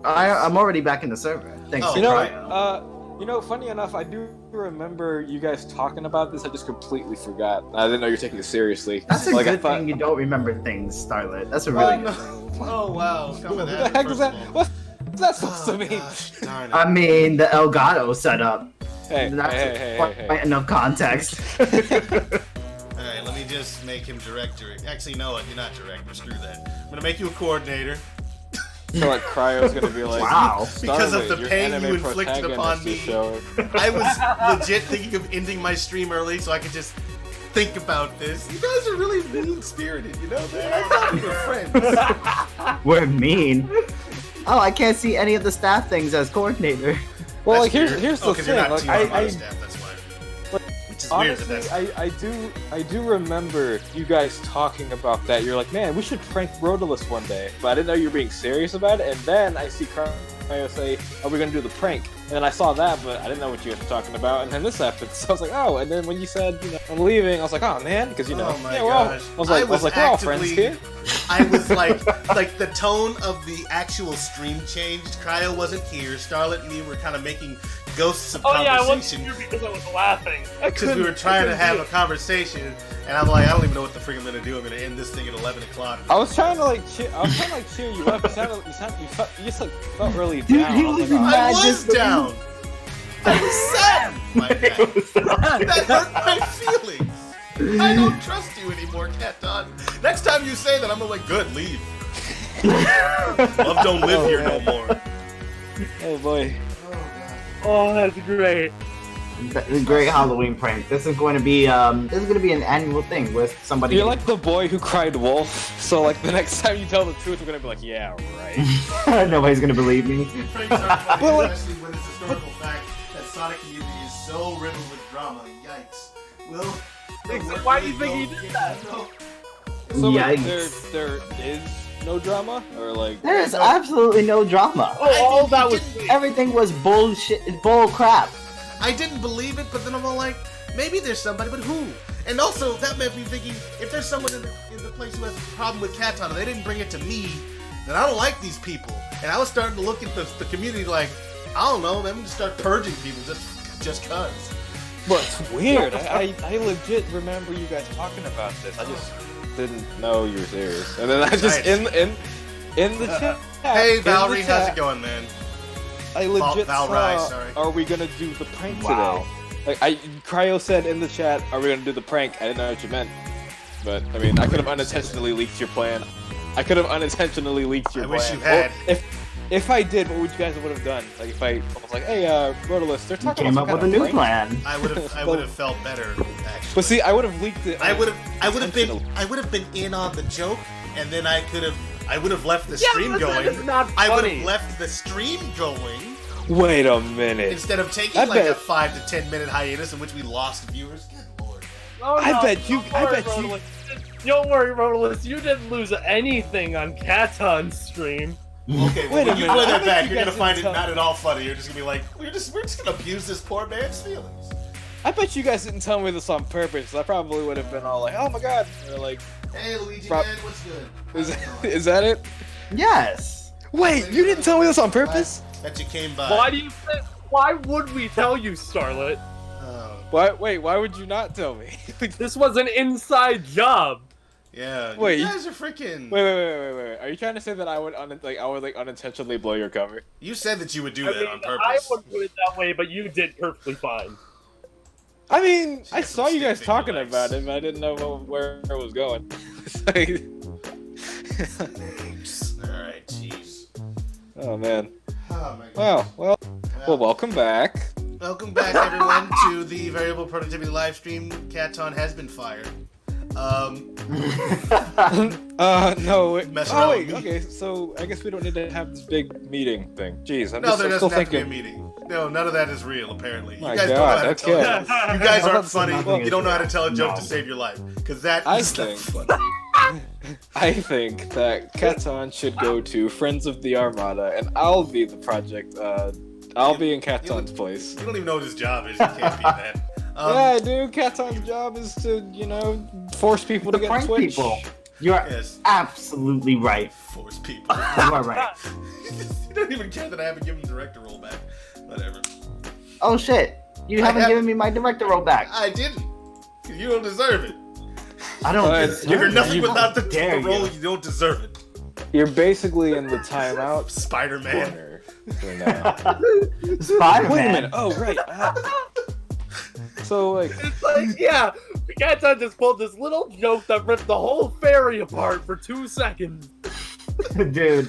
I'm already back in the server. Thanks Oh, to You know, Cryo. funny enough, I do remember you guys talking about this. I just completely forgot. I didn't know you're taking it seriously. That's a Like, I good thought- thing you don't remember things, Starlet. That's a really good thing. Oh wow, come What at the that. heck is that? What's that supposed to mean? Gosh, darn it. I mean, the Elgato setup. Hey, That's hey. quite enough context. Alright, let me just make him director. Actually, no, you're not director. Screw that. I'm gonna make you a coordinator. So like Cryo's gonna be like, Wow. Because of Starlight, the your pain you anime inflicted upon protagonist me. is showing. I was legit thinking of ending my stream early so I could just think about this. You guys are really mean-spirited, you know, man? I thought we were friends. We're mean. Oh, I can't see any of the staff things as coordinator. Well, That's like weird. here's the 'cause thing. you're not Like team on my I staff, that's why. Which is weird that honestly, that's... I do remember you guys talking about that. You're like, man, we should prank Rotalice one day. But I didn't know you were being serious about it. And then I see Cryo say, are we gonna do the prank? And then I saw that, but I didn't know what you guys were talking about. And then this happened, so I was like, oh. And then when you said, you know, I'm leaving, I was like, oh man, because you know, Oh my yeah, we're all, gosh. I was like, we're all friends actively- here. I was like the tone of the actual stream changed. Cryo wasn't here. Starlet and me were kind of making ghosts of Oh yeah, I wasn't conversation here because I was laughing. because we were trying to have a conversation, and I'm like, I don't even know what the freak I'm gonna do. I'm gonna end this thing at 11 o'clock. I was trying to like cheer you up. You just like felt really Dude, down. he I was was like, oh. mad. I was just- down. I was sad. My bad. That hurt my feelings. I don't trust you anymore, Caton. Next time you say that, I'm gonna like, good, leave. Love don't live here no more. Oh boy. Oh, that's great. The great Halloween prank. This is going to be an annual thing with somebody. You're like the boy who cried wolf. So like the next time you tell the truth, we're gonna be like, yeah, right. Nobody's gonna believe me. Pranks are funny, Well, like- especially when it's historical fact that Sonic community is so riddled with drama. Yikes. Will. Why do you think he did that? So like, Yikes. there is no drama, or like There is absolutely no drama. Oh, all that was Everything was bullshit, bull crap. I didn't believe it, but then I'm all like, maybe there's somebody, but who? And also, that made me thinking, if there's someone in the place who has a problem with Caton and they didn't bring it to me, then I don't like these people. And I was starting to look at the community like, I don't know, maybe just start purging people just cuz. But it's weird. I legit remember you guys talking about this. I just didn't know you were serious. And then I just Nice. in the chat. Hey, in the Valerie, how's chat, it going, man? I legit Val saw, Rice, sorry. are we gonna do the prank Wow. today? Like Cryo said in the chat, are we gonna do the prank? I didn't know what you meant. But I mean, I could have unintentionally leaked your plan. I could have unintentionally leaked your I plan. wish you had. Well, if I did, what would you guys would have done? Like if I was like, hey, Rotalice, they're You talking came about up some with a kind new of prank. plan. I would have felt better, actually. But see, I would have leaked it. I would have been in on the joke, and then I would have left the stream but that going. is not I would funny. have left the stream going Wait a minute. instead of taking I like a bet- 5 to 10 minute hiatus in which we lost viewers. Good lord. Oh, I no, bet you- don't I worry, bet you- Rotalice. Don't worry, Rotalice. You didn't lose anything on Caton's stream. Okay, well, Wait a when you minute, play I that bet back, you you're gonna guys find it didn't tell- not at all funny. You're just gonna be like, we're just gonna abuse this poor man's feelings. I bet you guys didn't tell me this on purpose. I probably would have been all like, "Oh my god!" Or like, Hey, Luigi, Prob- man, what's good? "Is How's it going? is that it?" Yes. Wait, you didn't tell me this on purpose? That you came by. Why do you think? Why would we tell you, Starlet? Oh, Why? Wait, why would you not tell me? This was an inside job. yeah. Wait, you guys are freaking. Wait. Are you trying to say that I would unintentionally blow your cover? You said that you would do I that mean, on I purpose. wouldn't do it that way, but you did perfectly fine. I mean, I has saw some you guys stick talking figure about legs. it, but I didn't know where it was going. It's like- Alright, jeez. oh man. Oh my god. Well, welcome back. Welcome back, everyone, to the Variable Productivity live stream. Caton has been fired. No. Wait. Mess Oh around wait. with me. Okay, so I guess we don't need to have this big meeting thing. Jeez, I'm No, just there I'm still doesn't have to be a thinking. meeting. No, none of that is real, apparently. My you guys God, don't know how to tell okay. a joke. You guys aren't funny. Nothing You is don't know how to real. tell a joke No. to save your life. Because that I is not think- funny. I think that Katon should go to Friends of the Armada, and I'll be the project. I'll be in Katon's place. You don't even know what his job is. You can't be that. Yeah, dude. Katon's job is to, force people to get prank Twitch. people. You are Yes. absolutely right. Force people. You are right. You don't even care that I haven't given the director role back. Whatever. Oh shit! You haven't given me my director role back. I didn't. You don't deserve it. I don't. Deserve You're it. nothing without the dare role. you. You don't deserve it. You're basically in the timeout Spider-Man. corner for now. Spider-Man. Wait a minute. Oh, right. So, like, It's like, yeah, Katon just pulled this little joke that ripped the whole fairy apart for 2 seconds. Dude,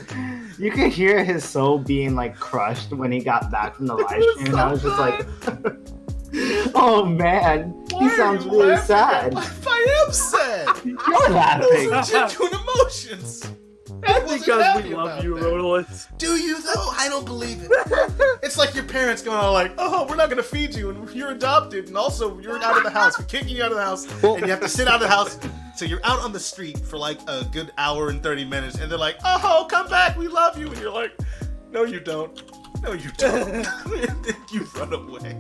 you could hear his soul being like crushed when he got back from the live stream. And I was just like, oh man, he sounds really sad. I am sad. You're laughing. Those are genuine emotions. I That's wasn't because happy we love about you, that. Rotalice. Do you though? I don't believe it. It's like your parents going on like, oh, we're not gonna feed you, and you're adopted, and also you're out of the house. We're kicking you out of the house, and you have to sit out of the house. So you're out on the street for like a good hour and 30 minutes, and they're like, oh, come back, we love you, and you're like, no, you don't. No, you don't. And then you run away.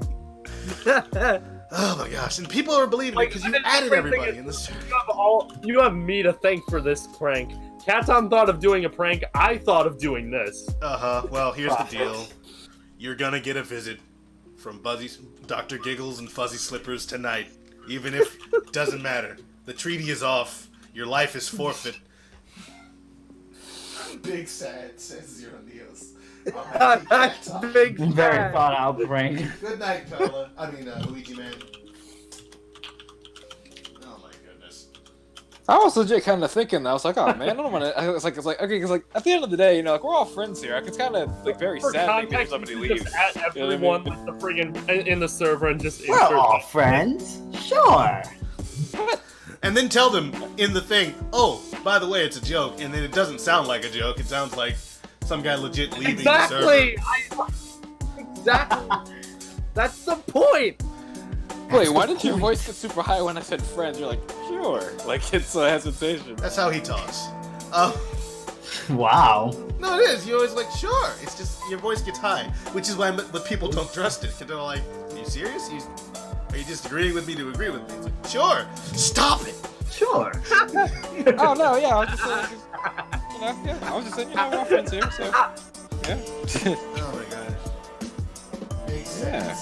Oh my gosh! And people are believing it because you added everybody in this. You have me to thank for this prank. Katon thought of doing a prank. I thought of doing this. Well, here's the deal. You're gonna get a visit from Dr. Giggles and Fuzzy Slippers tonight. Even if it doesn't matter. The treaty is off. Your life is forfeit. Big sad, says Zero Neos. That's big. Very thought out prank. Good night, Carla. Luigi man. Oh my goodness. I was legit kind of thinking that. I was like, oh man, I don't want to. It's like, okay, because like at the end of the day, like we're all friends here. Like, it's kind of like very For sad that context, somebody you leaves. just add everyone like the friggin' in the server and just We're insert all them. friends. Sure. And then tell them in the thing, oh, by the way, it's a joke. And then it doesn't sound like a joke. It sounds like some guy legit leaving the server. Exactly. That's the point. Wait, why did your voice get super high when I said friends? You're like, sure. Like it's a hesitation. That's how he talks. Wow. No, it is. You're always like, sure. It's just your voice gets high, which is why but people don't trust it. Because they're like, are you serious? Are you just agreeing with me to agree with me? It's like, sure. Stop it. Sure. Oh no, yeah, I was just saying, I was just saying, we're all friends here, so yeah. Oh my gosh. Big sad.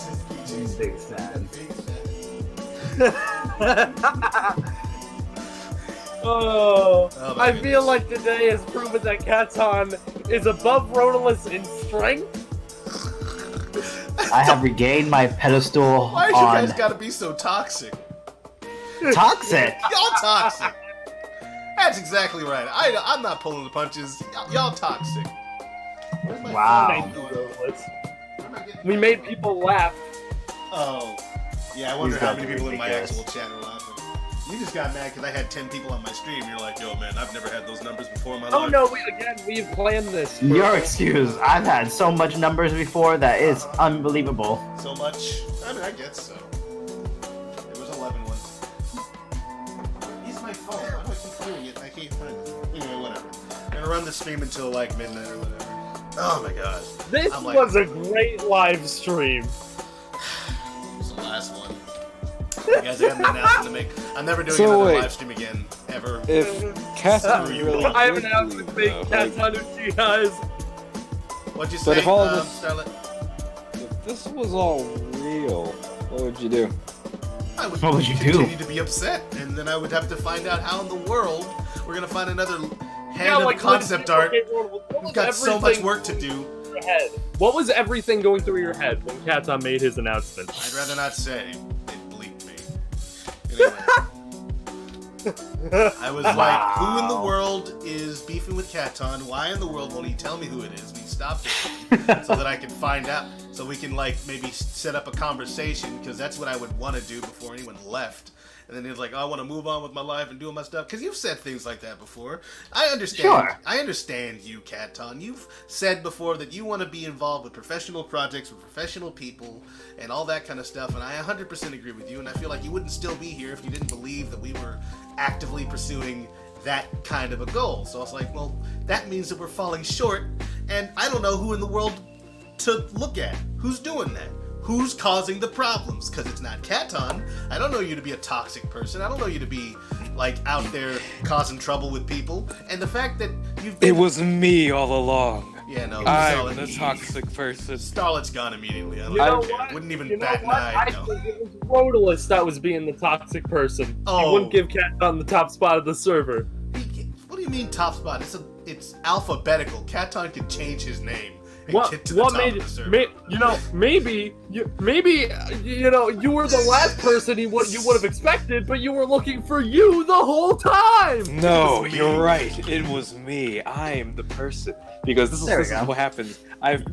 Big sad. Big Oh, Oh, my I goodness. feel like today has proven that Katon is above Rotalice in strength. I have regained my pedestal Why you on guys gotta be so toxic? toxic. Y'all toxic. That's exactly right. I'm not pulling the punches. Y'all toxic. Where's my Wow. phone? Thank you, Rotalice. Where am I getting We my- made people laugh. Oh. Yeah, I wonder These how guys many are people in my ridiculous. actual chat are laughing. You just got mad because I had 10 people on my stream. You're like, yo, man, I've never had those numbers before in my Oh life. no, we've planned this. for- Your excuse. I've had so much numbers before that is unbelievable. So much. I mean, I guess so. It was 11 once. Use my phone. Why do I keep doing it? I can't find it. Anyway, whatever. I'm gonna run the stream until like midnight or whatever. Oh my gosh. This I'm like- was a great live stream. It was the last one. You guys have an announcement to make. I'm never doing So another wait. live stream again, ever. If Katon Screw you. really I have did announced leave, the big though, like, Katon Uchi guys. What'd you But say, if all of this- Starlet? if this was all real, what would you do? I would What would you do? continue to be upset, and then I would have to find out how in the world we're gonna find another hand of concept art. We've got so much work to do. What was everything going through your head when Katon made his announcement? I'd rather not say. It bleeped me. Anyway. I was like, who in the world is beefing with Katon? Why in the world won't he tell me who it is? We stopped it so that I can find out. So we can like maybe set up a conversation, because that's what I would want to do before anyone left. And then he was like, oh, I want to move on with my life and doing my stuff. Because you've said things like that before. I understand. Sure. I understand you, Katon. You've said before that you want to be involved with professional projects with professional people and all that kind of stuff. And I 100% agree with you. And I feel like you wouldn't still be here if you didn't believe that we were actively pursuing that kind of a goal. So I was like, well, that means that we're falling short, and I don't know who in the world to look at. Who's doing that? Who's causing the problems? Because it's not Katon. I don't know you to be a toxic person. I don't know you to be, like, out there causing trouble with people. And the fact that you've been... It was me all along. Yeah, no. I'm the toxic person. Starlet's gone immediately. I You know don't care. what? Wouldn't even You know bat an what? eye. I No. think it was Rotalice that was being the toxic person. Oh. He wouldn't give Katon the top spot of the server. What do you mean top spot? It's alphabetical. Katon can change his name and get to the What top made of the server. maybe you were the last person you would have expected, but you were looking for you the whole time. No, you're right. It was me. I'm the person. Because this is what happens. I've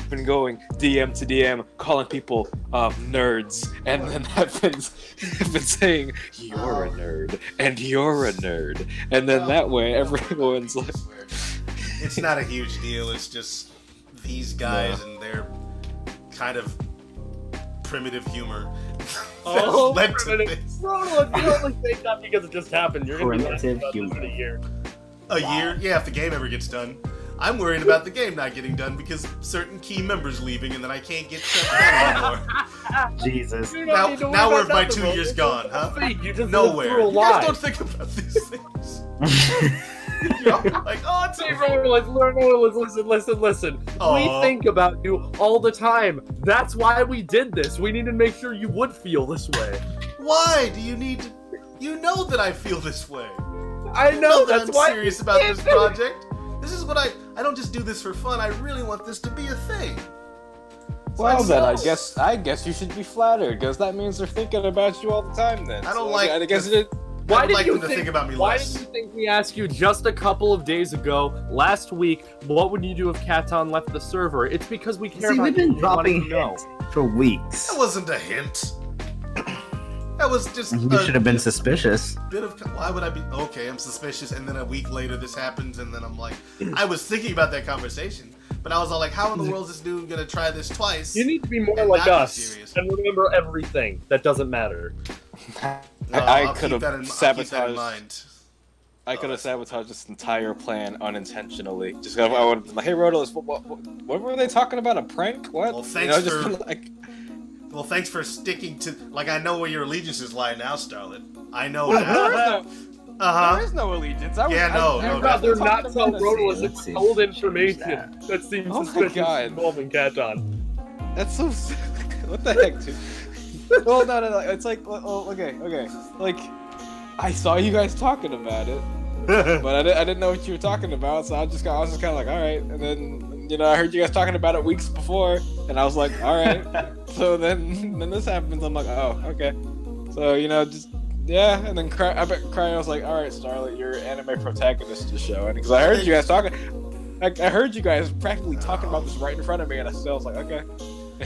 been going DM to DM, calling people nerds, and then I've been saying, you're a nerd, and you're a nerd. And then that way, everyone's like... It's not a huge deal. It's just these guys and their kind of primitive humor. Oh, led to primitive. this. Rotalice, you only say that because it just happened. You're gonna be laughing about this in a year. A year? Yeah, if the game ever gets done. I'm worried about the game not getting done because certain key members leaving and then I can't get shut down anymore. Jesus. You don't need to worry Now we're about my nothing, 2 years Rotalice. gone, huh? You just Nowhere. lived through a You guys lie. don't think about these things. You're like, oh, it's Hey, over. Rotalice, listen. Aw. We think about you all the time. That's why we did this. We need to make sure you would feel this way. Why do you need to... You know that I feel this way. I You know, that that's I'm why serious about this project. This is what I don't just do this for fun. I really want this to be a thing. So Well then, so- I guess you should be flattered, because that means they're thinking about you all the time then. I don't So, like I guess the- it... I would like them to think about me Why less. did you think we asked you just a couple of days ago, last week, what would you do if Katon left the server? It's because we care See, about we've been you. We wanted dropping to know. hints for weeks. That wasn't a hint. That was just You should have been suspicious. bit of... Why would I be... Okay, I'm suspicious, and then a week later this happens, and then I'm like... I was thinking about that conversation, but I was all like, how in the world is this dude gonna try this twice? You need to be more And like not be us serious. and remember everything. That doesn't matter. No, I I'll could keep have that in sabotaged. mind. I could have sabotaged this entire plan unintentionally. Just I would have been like, "Hey, Rotalice, what were they talking about? A prank? What?" Well, thanks just for- been like, Well, thanks for sticking to... Like, I know where your allegiances lie now, Starlet. I know there that. is no, Uh-huh. there is no allegiance. I was, Yeah, no, I, no, I'd rather talking not about tell it. Rotalice Let's see. old Let's information that seems Oh my suspicious God. involving Katon. That's so. What the heck, dude? Well, no. It's like, okay. Like, I saw you guys talking about it, but I didn't know what you were talking about, so I was just kind of like, all right. And then, I heard you guys talking about it weeks before, and I was like, all right. So then this happens. I'm like, oh, okay. So just. Yeah, and then I bet Cryo was like, all right, Starlet, you're anime protagonist to show. And because I heard you guys talking, I heard you guys practically talking about this right in front of me, and I still was like, okay.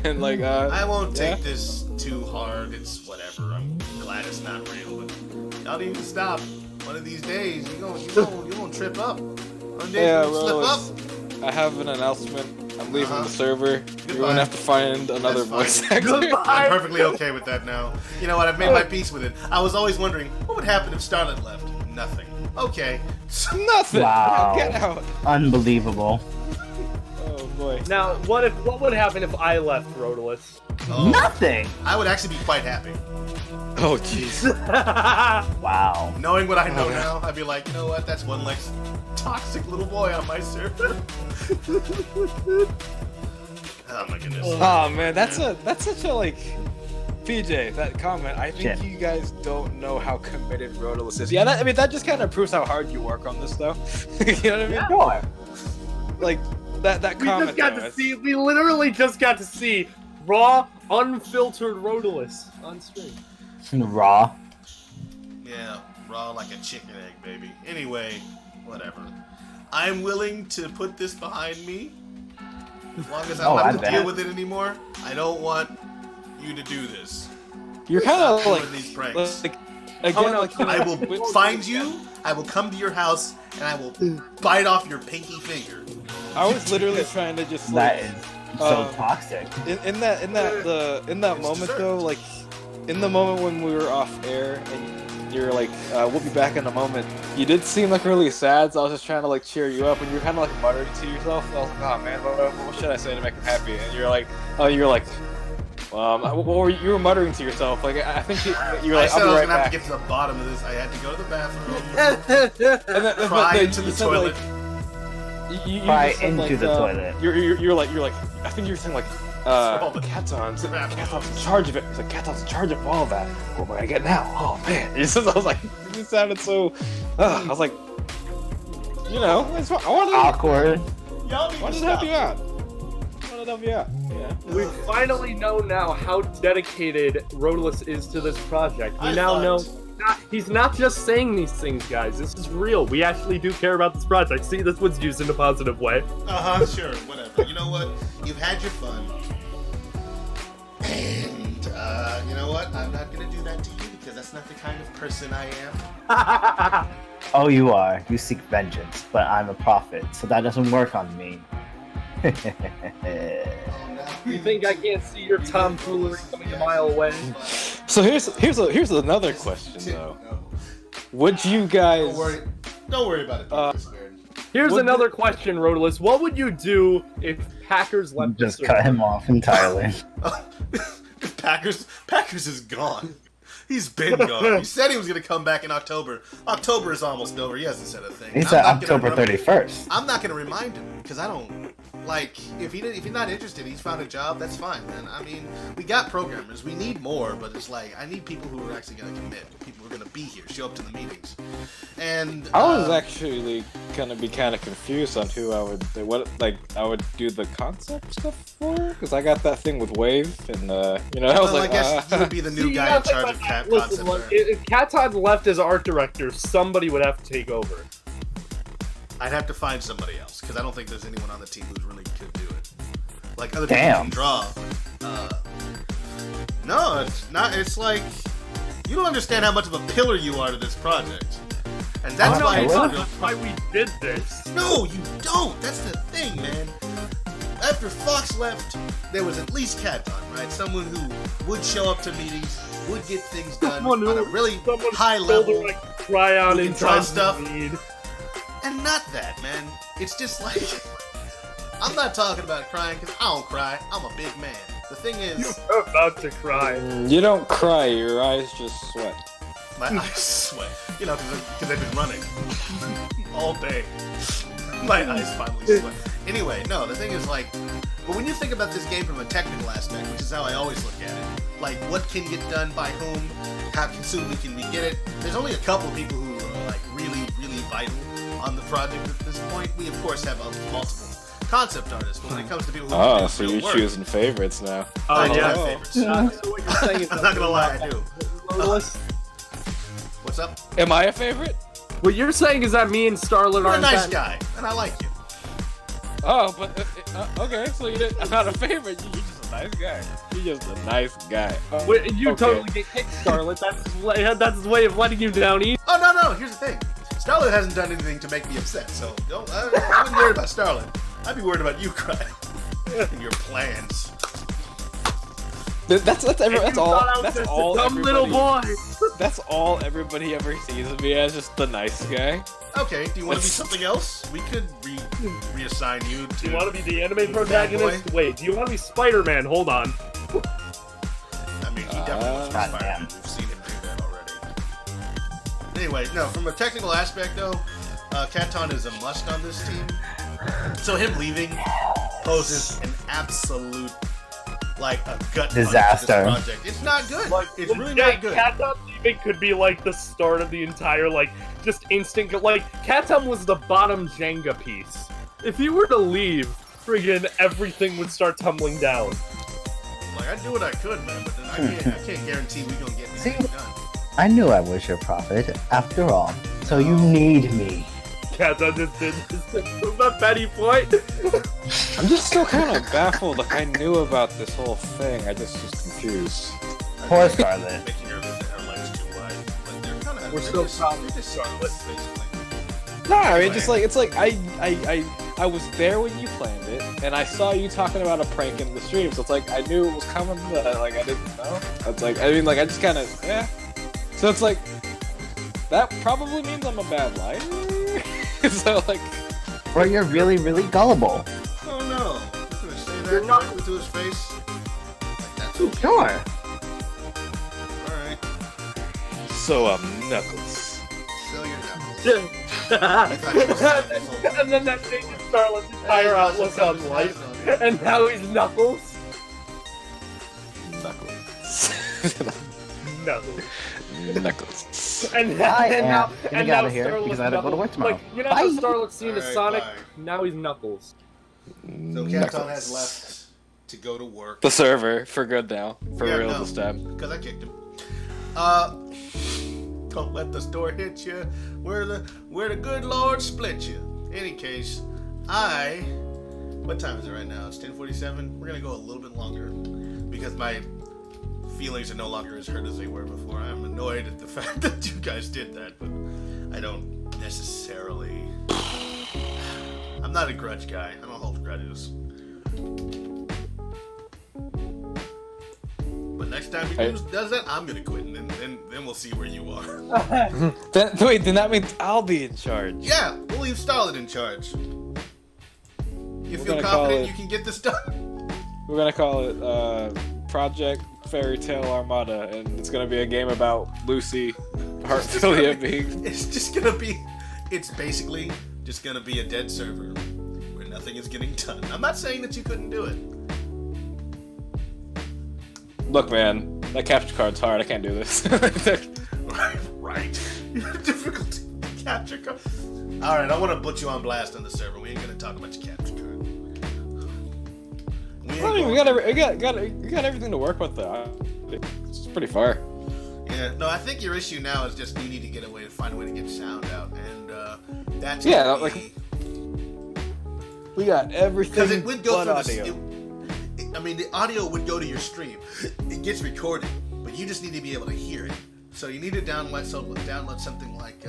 And like, I won't yeah. take this too hard. It's whatever. I'm glad it's not real, but y'all need to stop. One of these days, you're gonna trip up. One day Yeah, you're gonna well, slip up. I have an announcement. I'm leaving Uh-huh. the server. You're Goodbye. going to have to find another That's voice fine. actor. I'm perfectly okay with that now. You know what? I've made my peace with it. I was always wondering what would happen if Starlet left. Nothing. Okay. Nothing. Wow. Get out. Unbelievable. Oh boy. Now, what would happen if I left Rotalice? Oh, Nothing. I would actually be quite happy. Oh jeez. Wow. Knowing what I know Oh, yeah. now, I'd be like, you know what? That's one less toxic little boy on my server. Oh my goodness. Oh man, that's such a like. PJ, that comment. I think Shit. you guys don't know how committed Rotalice is. Yeah, that just kind of proves how hard you work on this, though. You know what I mean? Sure. Like that We comment. just got though, to it's- see. We literally just got to see raw, unfiltered Rotalice on stream. Raw. Yeah, raw like a chicken egg, baby. Anyway, whatever. I'm willing to put this behind me. As long as I don't Oh, have I to bet. deal with it anymore. I don't want you to do this. You're kind of Stop like doing these pranks. again, like I will find you, I will come to your house, and I will bite off your pinky finger. I was literally trying to just That like is so toxic. in that moment It's though, like in the moment when we were off air and you're like, we'll be back in a moment. You did seem like really sad, so I was just trying to like cheer you up, and you were kind of like muttering to yourself. And I was like, oh man, what should I say to make him happy? And you're like, you were muttering to yourself. Like I think you were like, I said I'll I be was right gonna have back. to get to the bottom of this. I had to go to the bathroom, And then, cry then into you the said, toilet. like, you Cry just said, into like, the toilet. You're like, I think you were saying like, the Katon's in charge of it. He's like, Katon's in charge of all of that. What am I gonna get now? Oh man! I was like, you sounded so. I was like, you know, I wanted Awkward. Y'all need to to help stop. you out. I wanted to help you out. Yeah. We finally know now how dedicated Rotalice is to this project. We I now know thought- he's not just saying these things, guys. This is real. We actually do care about this project. See, this was used in a positive way. Sure, whatever. You know what? You've had your fun. And, you know what? I'm not gonna do that to you because that's not the kind of person I am. Oh, you are. You seek vengeance, but I'm a prophet, so that doesn't work on me. You think I can't see your tomfoolery coming a mile away? So here's another question though. Would you guys? Don't worry about it. Scared. Here's Would another question, Rotalice. What would you do if Packers left the Just server? cut him off entirely. Packers is gone. He's been gone. He said he was gonna come back in October. October is almost over. He hasn't said a thing. He I'm said not gonna October 31st. I'm not gonna remind him because I don't like if he's not interested. He's found a job. That's fine, man. I mean, we got programmers. We need more, but it's like I need people who are actually gonna commit. People who are gonna be here, show up to the meetings. And I was actually gonna be kind of confused on who I would do the concept stuff for, because I got that thing with Wave, and I was well, like, I guess you would be the new See, guy in you gotta charge think of about cat that. Listen, concept. look, art. if Katon left as art director, somebody would have to take over. I'd have to find somebody else because I don't think there's anyone on the team who really could do it. Like other people Damn. can draw. No, it's not. It's like you don't understand how much of a pillar you are to this project, and that's Oh, why no, it's really? real That's why we did this. No, you don't. That's the thing, man. After Fox left, there was at least Katon, right? Someone who would show up to meetings, would get things done on a really high level, Cry on who in can draw time stuff. of need. and not that, man. It's just like I'm not talking about crying because I don't cry. I'm a big man. The thing is, You're about to cry. you don't cry, your eyes just sweat. my eyes sweat. You know, because I've been running all day. My eyes finally sweat. Anyway, no, the thing is like, but when you think about this game from a technical aspect, which is how I always look at it, like what can get done by whom, how soon can we get it, there's only a couple of people who are like really, really vital on the project at this point. We of course have multiple concept artists, but when it comes to people who Oh, do so real you're work, choosing favorites now. I do yeah. have favorites. So what you're saying is I'm not gonna lie, I do. Rotalice, What's up? Am I a favorite? what you're saying is that me and Starlet You're a aren't nice that- guy, and I like you. Oh, but okay, so I'm not a favorite. You're just a nice guy. You're just a nice guy. Wait, you Okay. totally get kicked, Starlet. That's his way of letting you down easy. Oh no! Here's the thing. Starlet hasn't done anything to make me upset, so I wouldn't worry about Starlet. I'd be worried about you crying and your plans. That's all. Dumb little boy. That's all everybody ever sees of me as, just the nice guy. Okay, do you want to be something else? We could reassign you to. Do you want to be the anime protagonist? Wait, do you want to be Spider-Man? Hold on. I mean, he definitely wants to be goddamn. Spider-Man. We've seen him do that already. Anyway, no, from a technical aspect though, Katon is a must on this team. So him leaving poses an absolute, like, a gut punch to Disaster. this project. It's not good. It's really not good. Katom leaving could be like the start of the entire, like, just instant. Like, Katom was the bottom Jenga piece. If you were to leave, friggin' everything would start tumbling down. Like, I do what I could, man, but then I can't guarantee we're gonna get anything done. I knew I was your prophet, after all. So you need me. Katom just did this. Not petty point. I'm just still kind of baffled. Like, I knew about this whole thing. I just was confused. Poor Scarlet. Making her legs too wide, but they're kind of. We're still proud of Scarlet. basically. No, I mean, just like it's like I was there when you planned it, and I saw you talking about a prank in the stream. So it's like I knew it was coming, but like I didn't know. It's like I mean, like I just kind of yeah. So it's like that probably means I'm a bad liar. So like, Or you're really, really gullible. Oh no! I'm gonna say You're that not- directly to his face. Like, that's okay. Sure. Alright. so Knuckles. Sell your knuckles. And then that changes Starlet's entire outlook on life. And now he's Knuckles. Knuckles. Knuckles. Knuckles. And I and am now, gonna and get now out of here Starlet's because I gotta go to work tomorrow. Like, you know Bye. how Starlet's seen as Alright, Sonic? bye. Now he's Knuckles. So Captain has left to go to work. The server for good now. For Yeah, real no. this time. Because I kicked him. Don't let the store hit you. Where the good Lord split you. Any case, what time is it right now? It's 10:47. We're gonna go a little bit longer because my feelings are no longer as hurt as they were before. I'm annoyed at the fact that you guys did that, but I don't necessarily. I'm not a grudge guy. I don't hold grudges. But next time he does that, I'm gonna quit, and then we'll see where you are. Wait, then that means I'll be in charge. Yeah, we'll leave Starlet in charge. You feel gonna call confident it- you can get this done? We're gonna call it Project Fairy Tale Armada, and it's gonna be a game about Lucy, Heartfilia being. It's basically just gonna be a dead server where nothing is getting done. I'm not saying that you couldn't do it. Look, man, that capture card's hard. I can't do this. Right. Difficulty capture card. All right, I want to put you on blast on the server. We ain't gonna talk about your capture card. We got everything to work with though. It's pretty far. Yeah, no, I think your issue now is just you need to get a way to find a way to get sound out, and that's Yeah, gonna like- be- We got everything. because it would go but through audio. I mean, the audio would go to your stream. It gets recorded, but you just need to be able to hear it. So you need to download something like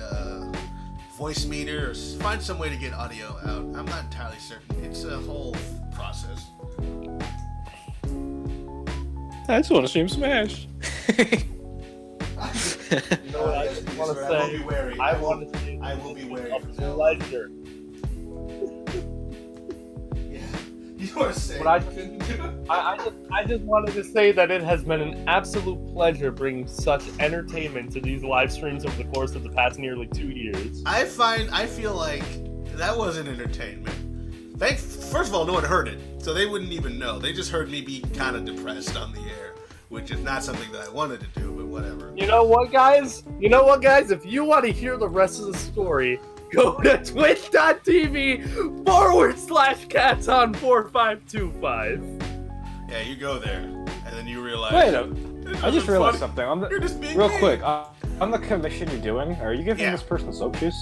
Voice Meter, or find some way to get audio out. I'm not entirely certain. It's a whole process. I just want to stream Smash. You know what I just want to I will say? be wary. I want to say I will be wary. of the ledger. Yeah, you are saying. What I just wanted to say that it has been an absolute pleasure bringing such entertainment to these live streams over the course of the past nearly 2 years. I feel like that wasn't entertainment. First of all, no one heard it, so they wouldn't even know. They just heard me be kind of depressed on the air, which is not something that I wanted to do, but whatever. You know what, guys? If you want to hear the rest of the story, go to twitch.tv/cats on4525. Yeah, you go there, and then you realize. Wait, I just It's realized funny. something. You're just being Real mean. quick, on the commission you're doing, are you giving Yeah. this person soap juice?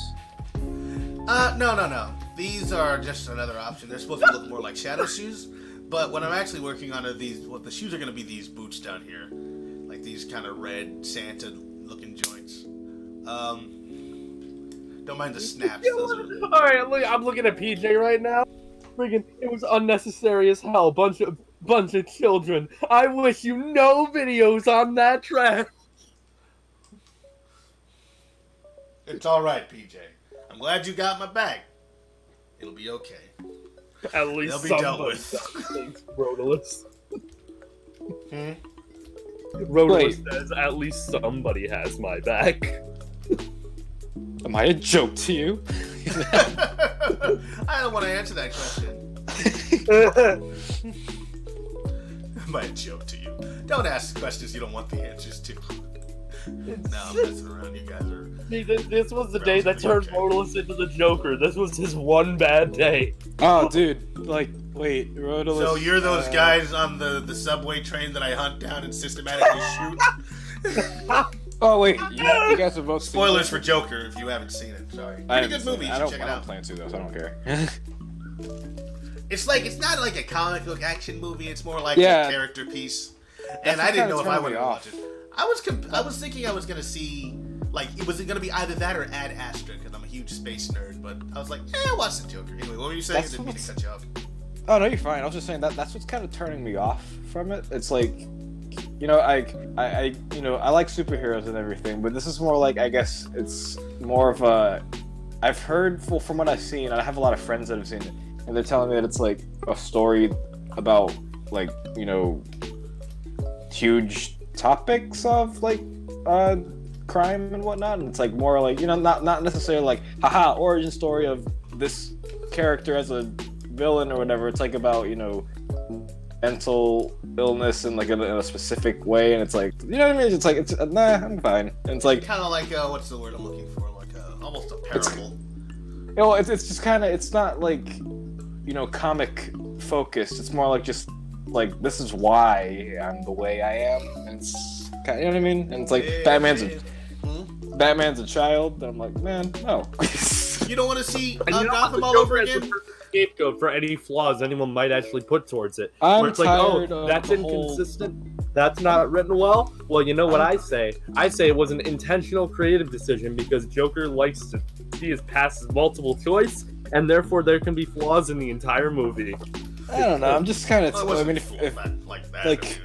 No. These are just another option. They're supposed to look more like shadow shoes, but what I'm actually working on are these. What the shoes are going to be these boots down here, like these kind of red Santa-looking joints. Don't mind the snaps. Those are. Alright, look, I'm looking at PJ right now. Friggin', it was unnecessary as hell. Bunch of children. I wish you no videos on that track. It's all right, PJ. I'm glad you got my back. It'll be okay. At least They'll be dealt somebody with. thinks Rotalice. Hmm? Rotalice says, at least somebody has my back. Am I a joke to you? I don't want to answer that question. Am I a joke to you? Don't ask questions you don't want the answers to. No, I'm messing around. You guys are. See, this was the day that turned Rotalice into the Joker. This was his one bad day. Oh, dude. Like, wait, Rotalice. So you're those guys on the subway train that I hunt down and systematically shoot? Oh, wait. You guys have both seen Spoilers it? for Joker if you haven't seen it. Sorry. I Pretty haven't good seen movie. it. You I should don't, check it I don't out. plan to, though, so I don't care. It's not like a comic book action movie. It's more like Yeah. a character piece. And what I didn't kinda know if I turned would me watch off. it. I was thinking I was gonna see it was gonna be either that or Ad Astra because I'm a huge space nerd. But I was like, I'll watch the Joker. Anyway, what were you saying? I That's didn't mean to what's- cut you off. Oh, no, you're fine. I was just saying that's what's kind of turning me off from it. It's like, you know, I like superheroes and everything, but this is more like, I guess it's more of a. I've heard, well, from what I've seen, and I have a lot of friends that have seen it, and they're telling me that it's like a story about like, you know, huge topics of like crime and whatnot, and it's like more like, you know, not necessarily like haha origin story of this character as a villain or whatever. It's like about, you know, mental illness in like in a specific way, and it's like, you know what I mean? It's like, it's nah, I'm fine. And it's like kind of like what's the word I'm looking for? Like almost a parable. You know, it's just kind of, it's not like, you know, comic focused. It's more like just like, this is why I'm the way I am, and it's kind of, you know what I mean? And it's like Batman's a child, and I'm like, man, no. You don't want to see And you know what? Gotham The all Joker over is the again? perfect scapegoat for any flaws anyone might actually put towards it. I'm Where it's like, tired oh, of that's the whole- inconsistent. That's not written well. Well, you know what I say? I say it was an intentional creative decision because Joker likes to see his past as multiple choice, and therefore there can be flaws in the entire movie. I don't know. I'm just kind of. I I wasn't mean, fooled like that. like,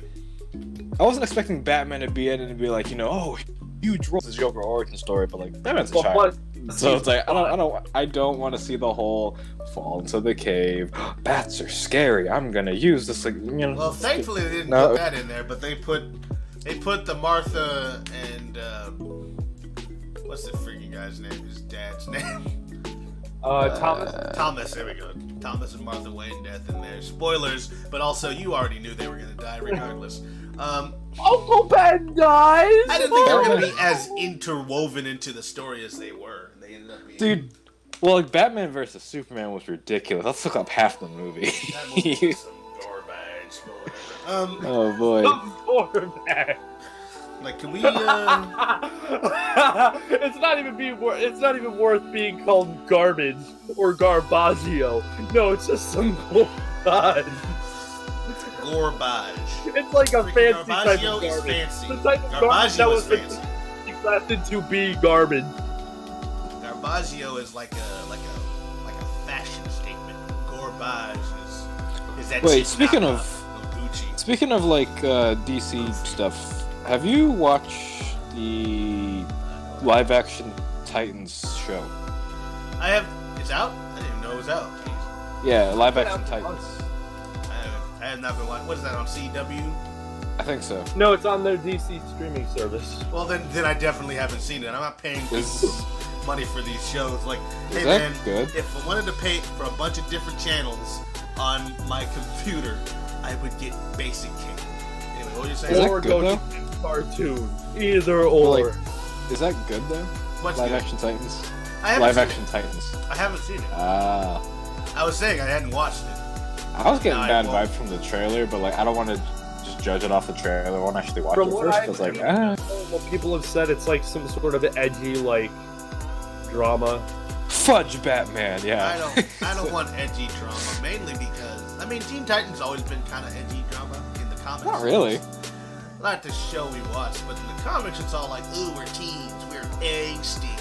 I wasn't expecting Batman to be in it and be like, you know, oh, huge role in the Joker origin story, but like, Batman's a Well, child. So it's like, I don't want to see the whole fall into the cave. Bats are scary. I'm gonna use this, like, you know. Well, thankfully they didn't No. put that in there, but they put the Martha and what's the freaking guy's name? His dad's name. Thomas. Thomas. There we go. Thomas and Martha Wayne death in there. Spoilers, but also you already knew they were gonna die regardless. Uncle Ben dies. I didn't think they were gonna be as interwoven into the story as they were. They ended up being. Dude, well, like, Batman versus Superman was ridiculous. That took up half the movie. That movie was some garbage. But whatever. Oh boy. Poor man. Like, can we? It's not even worth being called garbage or garbaggio. No, it's just some garbage. Garbage. It's like a Freaking fancy type Garbaggio of is garbage. fancy. The type of garbage that Garbaggio was is fancy. crafted to be garbage. Garbaggio is like a fashion statement. Garbage is that. Wait, cheap speaking knockoff of- Gucci. Speaking of like DC stuff, have you watched the live action Titans show? I have. It's out. I didn't even know it was out. Jeez. Yeah, live action Titans. I have not been watching. What is that on CW? I think so. No, it's on their DC streaming service. Well, then I definitely haven't seen it. I'm not paying Is money for these shows. Like, hey that man, good? if I wanted to pay for a bunch of different channels on my computer, I would get Basic King. Anyway, what were you saying? Is that Or good, go though? to cartoon. Either or. Like, is that good though? What's Live good? action Titans. I haven't Live seen action Titans. it. I haven't seen it. Ah. I was saying I hadn't watched it. I was getting No, I bad won't. vibes from the trailer, but like, I don't want to just judge it off the trailer. I want to actually watch From it what first. I Because like, ah. Well, people have said it's like some sort of edgy, like, drama. Fudge Batman, yeah. I don't want edgy drama, mainly because I mean Teen Titans always been kind of edgy drama in the comics. Not really. Not the show we watch, but in the comics it's all like, ooh, we're teens, we're angsty,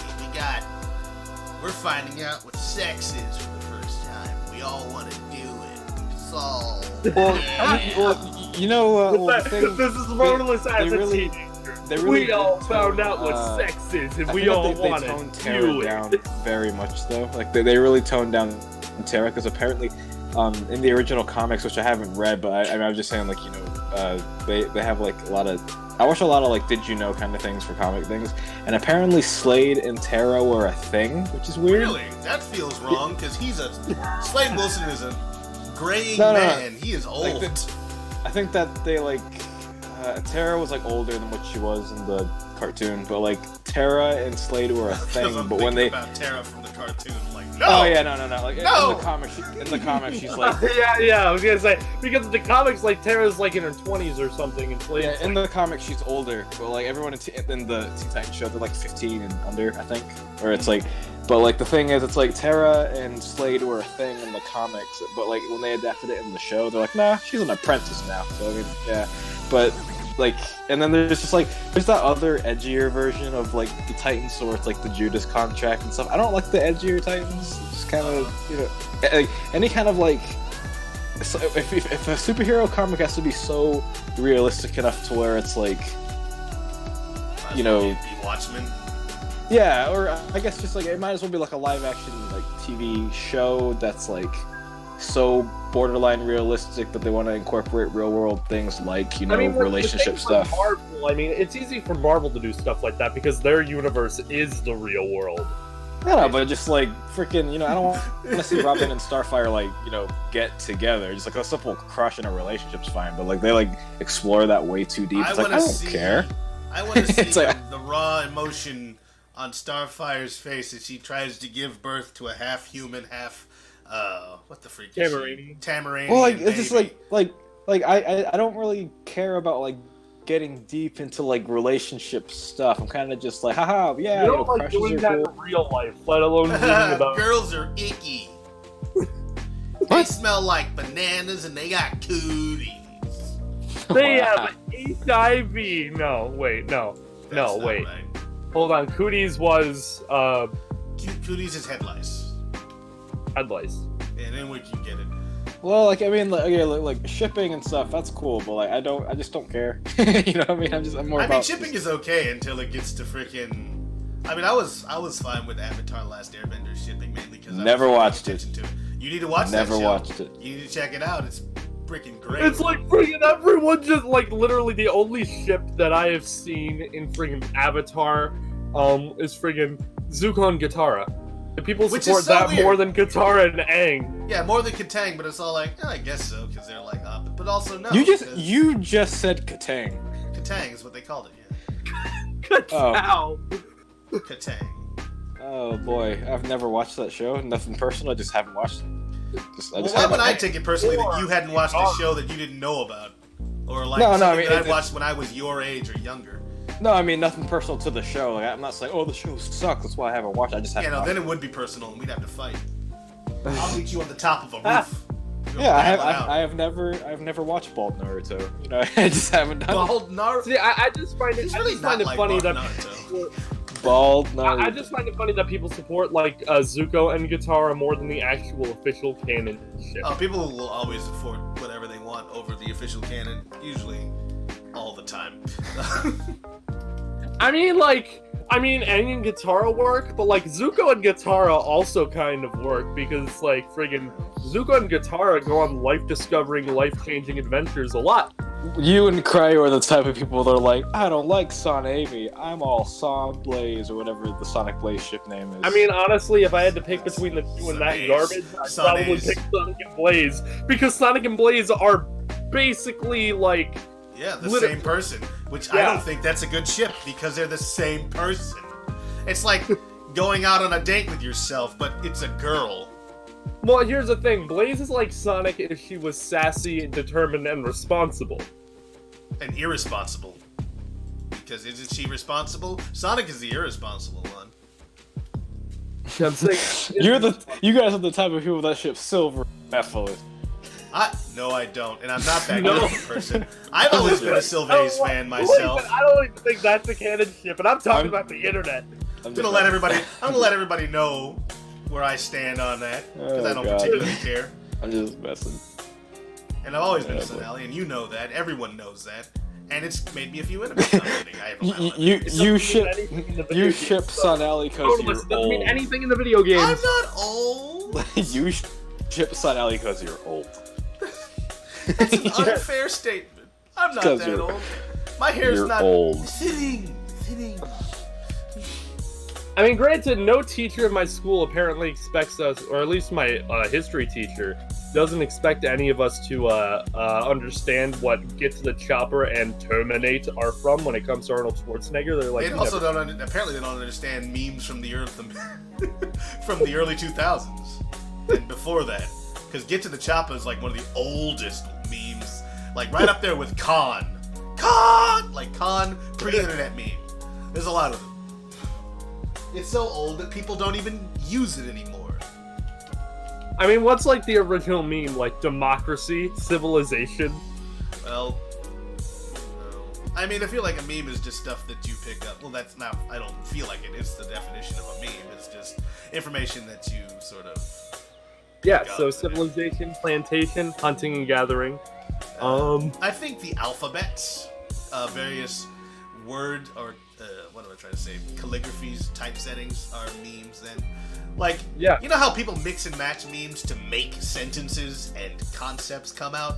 we're finding out what sex is for the first time. We all want to do it. It's all. Well, yeah. well, you know, well, the thing, This is Rotalice as a really- teenager. they really We all did found tone, out what sex is, and I we think all that they want toned to Tara do down it. very much, though. Like they really toned down Tara because apparently, in the original comics, which I haven't read, but I was just saying, like, you know, they have like a lot of. I watch a lot of like did you know kind of things for comic things, and apparently Slade and Tara were a thing, which is weird. Really? That feels wrong because Slade Wilson is a graying No. man. He is old. Like I think that they like Tara was like older than what she was in the cartoon, but like Tara and Slade were a Because thing. I'm But when thinking they about Tara from the cartoon, like, no. oh yeah, no, like No! in the comics, she's like yeah, I was gonna say, because in the comics, like, Tara's like in her 20s or something, and Slade's yeah, in like, the comics she's older, but like everyone in the Teen Titans show they're like 15 and under, I think, or it's like. But like the thing is, it's like Tara and Slade were a thing in the comics, but like when they adapted it in the show, they're like, nah, she's an apprentice now. So I mean, yeah, but like, and then there's just like there's that other edgier version of like the Titans, so it's like the Judas contract and stuff. I don't like the edgier Titans. It's just kind of, you know, like any kind of like So if a superhero comic has to be so realistic enough to where it's like, you know, be Watchmen. yeah, or I guess just like it might as well be like a live action like TV show that's like so borderline realistic that they want to incorporate real world things like, you know, like, relationship stuff. Marvel, I mean, it's easy for Marvel to do stuff like that because their universe is the real world. I don't know, but just like freaking, you know, I don't want to see Robin and Starfire like, you know, get together. Just like a simple crush in a relationship's fine, but like they like explore that way too deep. It's like I don't care. I want to see It's like- the raw emotion on Starfire's face as she tries to give birth to a half human, half what the freak is she? Tamaranian. Well, like it's baby. just like I don't really care about like getting deep into like relationship stuff. I'm kind of just like, haha, yeah, You you know, don't like crushes doing are that cool. in real life, let alone reading about. Girls are icky. They smell like bananas and they got cooties. They Wow. have HIV. No, wait, no, That's no, not wait. right. Hold on. Cooties was Cooties is head lice. head lice. And then where'd you get it? Well, like I mean, like, okay, like shipping and stuff, that's cool, but like I just don't care. You know what I mean? I'm more I mean, about shipping is okay until it gets to freaking. I mean, I was fine with Avatar: Last Airbender shipping mainly because Never watched it. to it. You need to watch Never that show. watched it. You need to check it out. It's freaking great. It's like friggin' everyone just like literally the only ship that I have seen in friggin' Avatar, is friggin' Zuko and Katara. And people Which is support so that weird. more than Katara and Aang. Yeah, more than Katang, but it's all like, I guess so, because they're like up. But also no. You because just said Katang. Katang is what they called it. Katao. Yeah, Katang. Oh boy, I've never watched that show. Nothing personal. I just haven't watched it. I Well, just why haven't. would I take it personally that you hadn't watched a show that you didn't know about, or like No, I something mean, that I watched when I was your age or younger? No, I mean nothing personal to the show. Like I'm not saying, oh, the show sucks. That's why I haven't watched it. I just Yeah, haven't. no, watched then it would be personal, and we'd have to fight. I'll meet you on the top of a roof. We'll Yeah, battle it I've never watched Bald Naruto. You know, I just haven't done out. Bald Naruto. See, I just find it. He's I really just find not it like funny Bald that Naruto. people, Bald Naruto. I just find it funny that people support like Zuko and Katara more than the actual official canon ship. Oh, people will always support whatever they want over the official canon, usually all the time. I mean, Aang and Katara work, but like Zuko and Katara also kind of work because like friggin' Zuko and Katara go on life-discovering, life-changing adventures a lot. You and Cryo are the type of people that are like, I don't like Son Amy. I'm all Son Blaze or whatever the Sonic Blaze ship name is. I mean, honestly, if I had to pick between the two and that Sonic. garbage, I'd probably Sonic. pick Sonic and Blaze because Sonic and Blaze are basically like. Yeah, the Liter- same person. Which I Yeah. don't think that's a good ship because they're the same person. It's like going out on a date with yourself, but it's a girl. Well, here's the thing: Blaze is like Sonic if she was sassy, determined, and responsible. And irresponsible. Because isn't she responsible? Sonic is the irresponsible one. I'm saying you guys are the type of people that ship Silver Methyl. No, I don't, and I'm not that No. good of a person. I've always been a Sylvace fan Wait, myself. but I don't even think that's a canon ship, and I'm talking I'm- about the internet. I'm gonna let everybody know where I stand on that because I Oh, don't God. particularly care. I'm just messing. And I've always been Yeah, a boy. Sonali, and you know that. Everyone knows that. And it's made me a few enemies. I'm kidding. I have a lot of You enemies. you mean ship anything in the video you game, ship so- Son Alley because Total you're doesn't old. mean anything in the video games. I'm not old. You ship Son Alley because you're old. That's an unfair statement. I'm not 'Cause that you're- old. My hair's you're not old. thinning. I mean, granted, no teacher in my school apparently expects us, or at least my history teacher, doesn't expect any of us to understand what Get to the Chopper and Terminate are from when it comes to Arnold Schwarzenegger. They're like, They also apparently they don't understand memes from the early 2000s and before that, because Get to the Chopper is like one of the oldest memes, like right up there with Khan, like Khan pre-internet meme. There's a lot of them. It's so old that people don't even use it anymore. I mean, what's like the original meme? Like democracy, civilization. Well, no. I mean, I feel like a meme is just stuff that you pick up. Well, that's not. I don't feel like it. It's the definition of a meme. It's just information that you sort of Yeah, God, so man. civilization, plantation, hunting and gathering. I think the alphabets, various word or what am I trying to say? Calligraphies, typesettings are memes. Then, like, Yeah. you know how people mix and match memes to make sentences and concepts come out,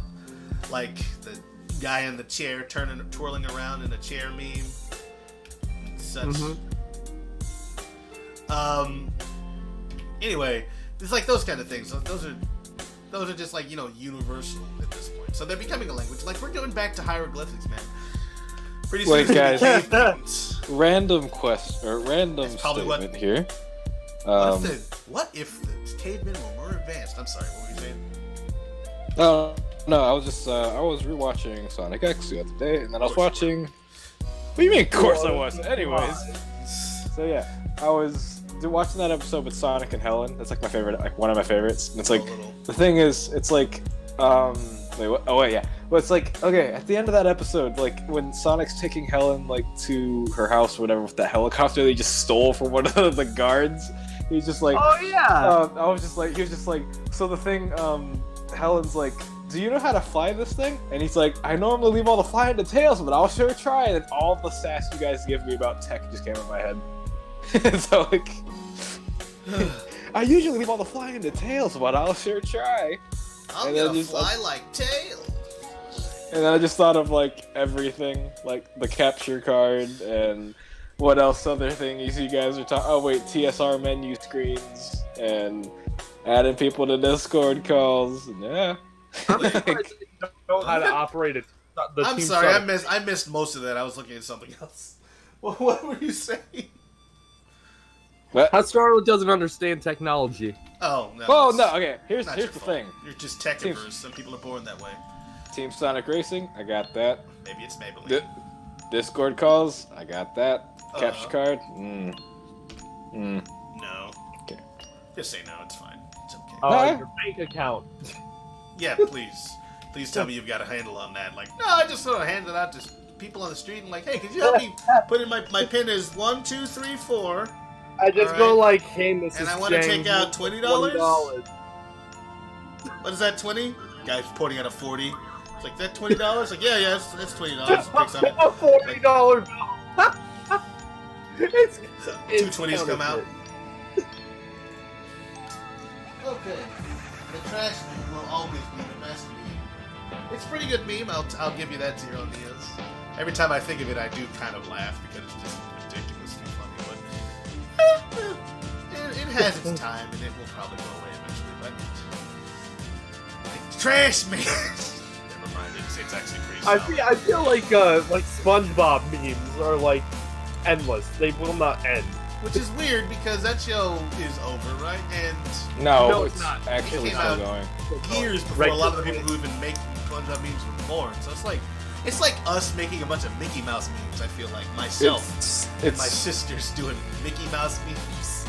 like the guy in the chair twirling around in a chair meme. And such. Anyway, it's like those kind of things. Those are just like, you know, universal at this point. So they're becoming a language. Like, we're going back to hieroglyphics, man. Pretty soon Wait, it's gonna guys. be cave paintings. Random statement probably here. What if the cavemen were more advanced? I'm sorry, what were you saying? Oh no, I was just I was rewatching Sonic X the other day, and then I was watching. What do you mean? Of course I was. Anyways, so yeah, I was watching that episode with Sonic and Helen. That's like my favorite, like one of my favorites. And it's like the thing is, it's like wait, what? Oh wait, yeah. But it's like, okay, at the end of that episode, like when Sonic's taking Helen like to her house or whatever with that helicopter they just stole from one of the guards. He's just like, Oh yeah. I was just like, he was just like, so the thing, Helen's like, do you know how to fly this thing? And he's like, I normally leave all the flying details, but I'll sure try. And all the sass you guys give me about tech just came in my head. So like, I usually leave all the flying details, but I'll sure try. I'm gonna fly like Tails. And then I just thought of like everything, like the capture card and what else other things you guys are talking. Oh wait, TSR menu screens and adding people to Discord calls. Yeah. I'm surprised they don't know how to operate it. I'm sorry, I missed most of that. I was looking at something else. What were you saying? How Starlo doesn't understand technology. Oh no. Oh no. Okay. Here's Not the your fault. thing. You're just tech averse. Some people are born that way. Team Sonic Racing. I got that. Maybe it's Maybelline. Discord calls. I got that. Capture Uh-huh. card. No. Okay. Just say no. It's fine. It's okay. Your bank account. Yeah, please. Please tell me you've got a handle on that. Like, no, I just sort of hand it out to people on the street and like, hey, could you help me put in my pin is 1, 2, 3, 4. I just All go right. like, hey, Mrs. And I want to Jang, take out $20. $20. What is that, 20? Guy's pointing at a 40. It's like, that $20? Like, yeah, that's $20. Picks up A $40 bill. It's two 20s come out. Okay. The trash meme will always be the best meme. It's a pretty good meme. I'll give you that 0 Neos. Every time I think of it, I do kind of laugh because it's just ridiculously funny. But it has its time, and it will probably go away eventually. But like, trash man. Never mind. It's actually pretty solid. I feel like SpongeBob memes are like endless. They will not end. Which is weird because that show is over, right? And No, it's it's not. actually It came still out going. years before a lot of the people who even make SpongeBob memes were born. So it's like us making a bunch of Mickey Mouse memes. I feel like myself and my sisters doing Mickey Mouse memes.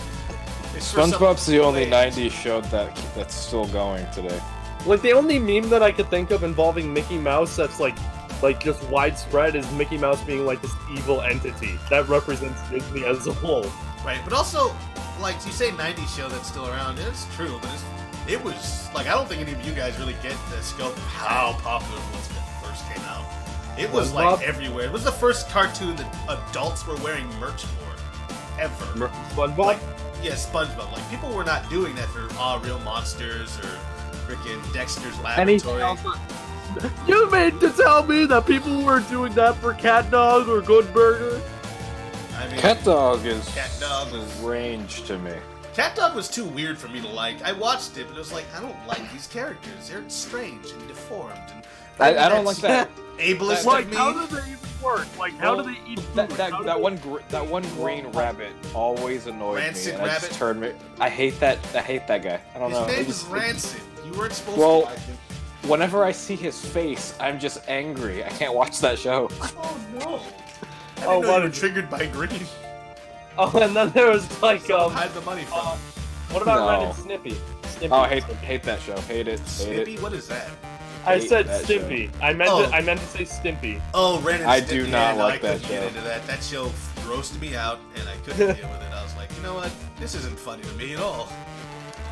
It's for SpongeBob's some the only age. 90s show that's still going today. Like the only meme that I could think of involving Mickey Mouse that's like just widespread is Mickey Mouse being like this evil entity that represents Disney as a whole. Right, but also, like you say, 90s show that's still around. It's true, but it was like I don't think any of you guys really get the scope of how popular it was when it first came out. It was like SpongeBob? everywhere. It was the first cartoon that adults were wearing merch for, ever. SpongeBob? Like, yeah, SpongeBob. Like, people were not doing that for Real Monsters or freaking Dexter's Anything Laboratory. else? You mean to tell me that people were doing that for Cat Dog or Good Burger? I mean, Cat Dog is range to me. Cat Dog was too weird for me to like. I watched it, but it was like, I don't like these characters. They're strange and deformed. And I don't like that. ableist Like, of me. how do they even work? Like, how do they eat food? That one green rabbit always annoyed Rancid me. And rabbit? Just turned me. I hate that guy. I don't His know. name It is just- Rancid. You weren't supposed Well- to like him. Whenever I see his face, I'm just angry. I can't watch that show. Oh no. I Oh, didn't know what you were is- triggered by green. Oh, and then there was like, Hide the money from him. what about No. Ren and Snippy? Snippy. Oh, I hate that show. Hate it. Snippy? What is that? I hate said that Stimpy. show. I meant Oh. I meant to say Stimpy. Oh, Ren and I Stimpy. do not Yeah, no, like I that couldn't get show. into that. That show roasted me out, and I couldn't deal with it. I was like, you know what? This isn't funny to me at all.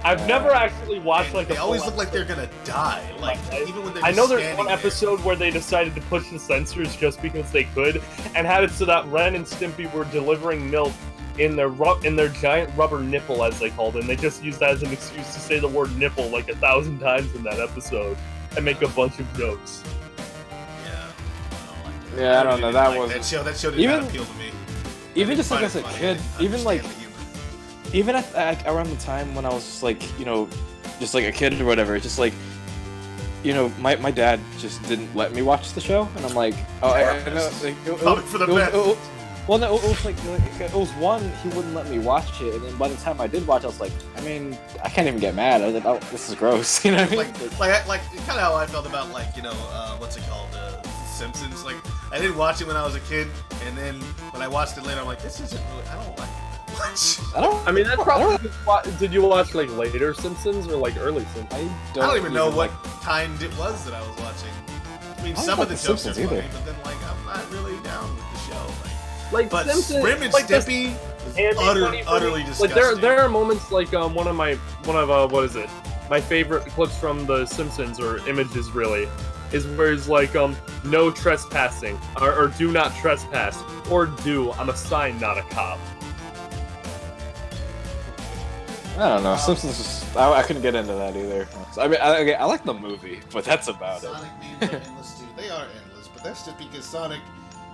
I've never actually watched like. They always look like they're gonna die. Like even when they're. I know just there's standing one episode where they decided to push the censors just because they could, and had it so that Ren and Stimpy were delivering milk in their giant rubber nipple, as they called it. And they just used that as an excuse to say the word nipple like 1,000 times in that episode and make a bunch of jokes. Yeah, I don't know. That was that show did not appeal to me. Even just like as a kid, even like. Even at around the time when I was just like, you know, just like a kid or whatever, it's just like, you know, my dad just didn't let me watch the show, and I'm like, oh, I know, like, probably for the best. Well, no, it was like it was one, he wouldn't let me watch it, and then by the time I did watch, I was like, I mean, I can't even get mad. I was like, oh, this is gross, you know what I mean? Like kind of how I felt about like, you know, what's it called, Simpsons. Like, I didn't watch it when I was a kid, and then when I watched it later, I'm like, this isn't really, I don't like it. I mean, that's probably. Did you watch like later Simpsons or like early Simpsons? I don't even know what kind it was that I was watching. I mean, some of the jokes are funny, but then like I'm not really down with the show. But Simpsons, Rim and Stimpy is utterly disgusting. Like there are moments like one of what is it? My favorite clips from The Simpsons, or images really, is where he's like no trespassing or do not trespass, or do, I'm a sign, not a cop. I don't know. Simpsons just I couldn't get into that either. I mean, I like the movie, but that's about it. Sonic memes are endless too. They are endless, but that's just because Sonic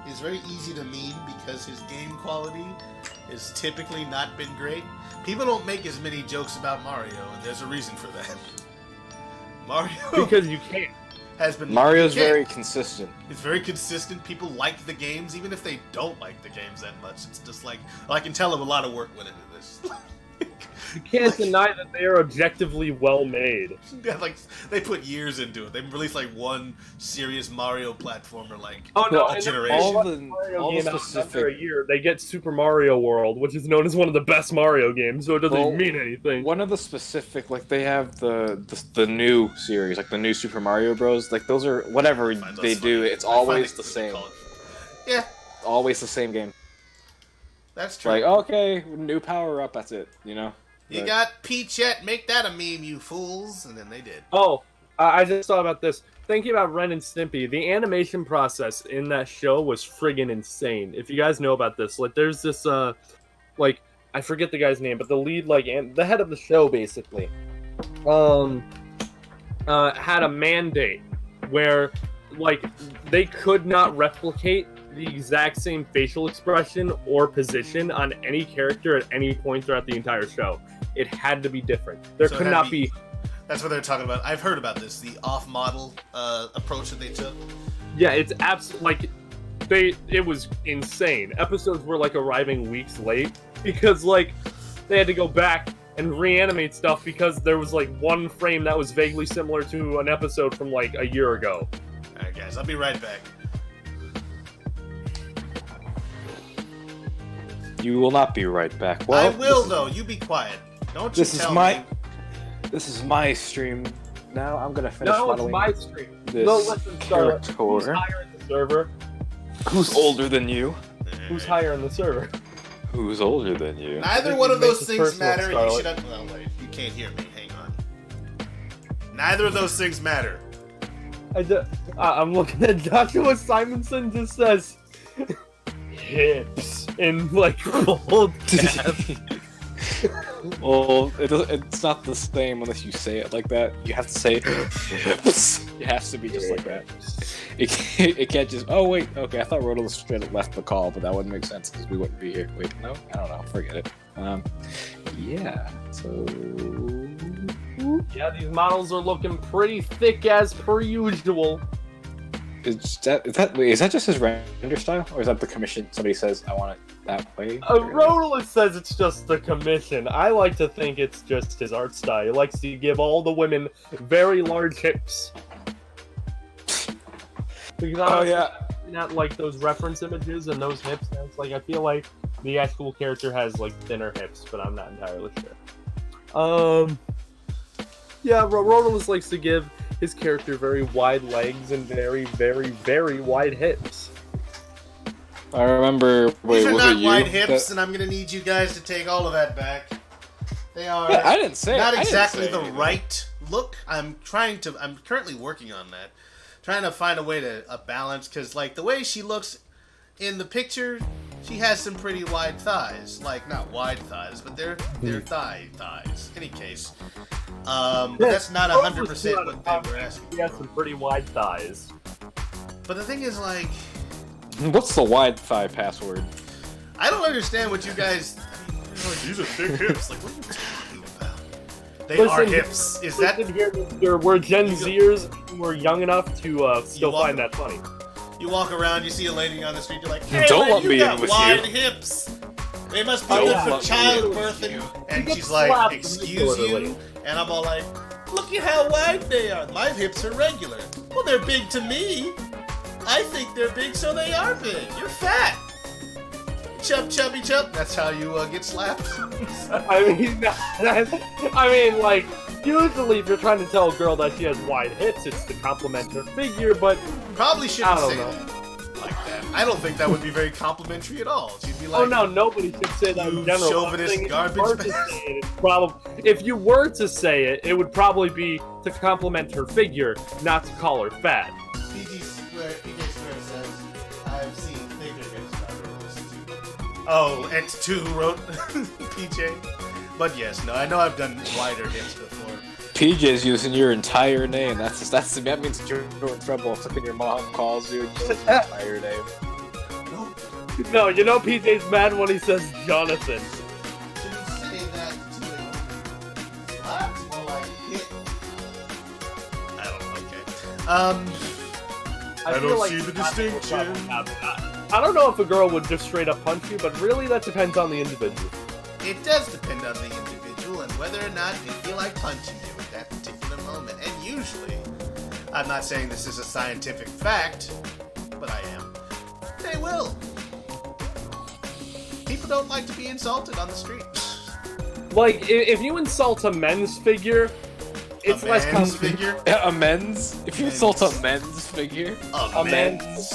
is very easy to meme because his game quality has typically not been great. People don't make as many jokes about Mario, and there's a reason for that. Mario because you can't. Has been Mario's very consistent. It's very consistent. People like the games, even if they don't like the games that much. It's just like, well, I can tell a lot of work went into this. You can't deny that they are objectively well made. Yeah, like they put years into it. They released like one serious Mario platformer, like a generation. All the specific after a year, they get Super Mario World, which is known as one of the best Mario games, so it doesn't mean anything. One of the specific, like they have the new series, like the new Super Mario Bros. Like those are whatever they do. It's always the same. Yeah, always the same game. That's true. Like okay, new power up. That's it. You know. You got Peachette, make that a meme, you fools, and then they did. Oh, I just thought about this. Thinking about Ren and Stimpy, the animation process in that show was friggin' insane. If you guys know about this, like, there's this, like, I forget the guy's name, but the lead, like, the head of the show, basically, had a mandate where, like, they could not replicate the exact same facial expression or position on any character at any point throughout the entire show. It had to be different. There could not be. That's what they're talking about. I've heard about this, the off-model approach that they took. Yeah, it's absolutely like it was insane. Episodes were like arriving weeks late because like they had to go back and reanimate stuff because there was like one frame that was vaguely similar to an episode from like a year ago. All right, guys, I'll be right back. You will not be right back. Well, I will though. You be quiet. Don't you tell me. This is my stream. Now I'm gonna finish No, it's modeling my stream. this No, listen, Star. character. Who's higher in the server? Who's older than you? Who's higher in the server? Who's older than you? Neither one of those Make things this matter. personal, You should have. Well, wait. You can't hear me. Hang on. Neither of those things matter. I'm looking at Joshua Simonson. Just says hips in like bold caps. Well, it's not the same unless you say it like that. You have to say hips. It has to be just like that. It can't just. Oh wait, okay. I thought Rotalice straight up left the call, but that wouldn't make sense because we wouldn't be here. Wait, no, I don't know. Forget it. Yeah. So. Yeah, these models are looking pretty thick as per usual. Is that just his render style, or is that the commission? Somebody says I want it that way. Rotalice says it's just the commission. I like to think it's just his art style. He likes to give all the women very large hips. Because not like those reference images and those hips. And it's like I feel like the actual character has like thinner hips, but I'm not entirely sure. Yeah, Rotalice likes to give his character very wide legs and very, very, very wide hips. I remember. These are not wide hips, and I'm gonna need you guys to take all of that back. They are. Yeah, I didn't say not I didn't exactly say the anything. right look. I'm currently working on that, trying to find a way to balance because like the way she looks in the picture, she has some pretty wide thighs. Like not wide thighs, but they're thighs. Any case, but that's not 100% what they were asking. She has some pretty wide thighs. But the thing is, like, What's the wide thigh password? I don't understand what you guys. I mean, you're like, these are thick hips. Like, what are you talking about? They are hips. Is that? We're Gen Zers. We're young enough to still find that funny. You walk around, you see a lady on the street, you're like, hey, Don't man, let you me got in with wide you. hips. They must be Don't good let for me in childbirth. with you. And You she's get like, slapped excuse regularly. you? And I'm all like, look at how wide they are. My hips are regular. Well, they're big to me. I think they're big, so they are big. You're fat. Chub, chubby, chub. That's how you get slapped. I mean, like, usually if you're trying to tell a girl that she has wide hips, it's to compliment her figure, but Probably shouldn't I don't say know. that like that. I don't think that would be very complimentary at all. She'd be like, oh no, nobody should say that in you general. chauvinist I think garbage if you were to say it, it would probably be to compliment her figure, not to call her fat. PG Square says, I've seen thicker hips too. Oh, X2 wrote PJ. But yes, no, I know I've done wider hips before. PJ's using your entire name. That means that you're in trouble. It's like when your mom calls you and you say your entire name. No, you know PJ's mad when he says Jonathan. Should you say that to a slap or like hit? I don't know, okay. I feel don't like see the that's what we're distinction. probably having. I don't know if a girl would just straight up punch you, but really that depends on the individual. It does depend on the individual and whether or not they feel like punching you at that particular moment. And usually, I'm not saying this is a scientific fact, but I am. They will. People don't like to be insulted on the street. Like, if you insult a men's figure, it's A less man's complicated. figure. A men's? If you insult a men's figure? A man's.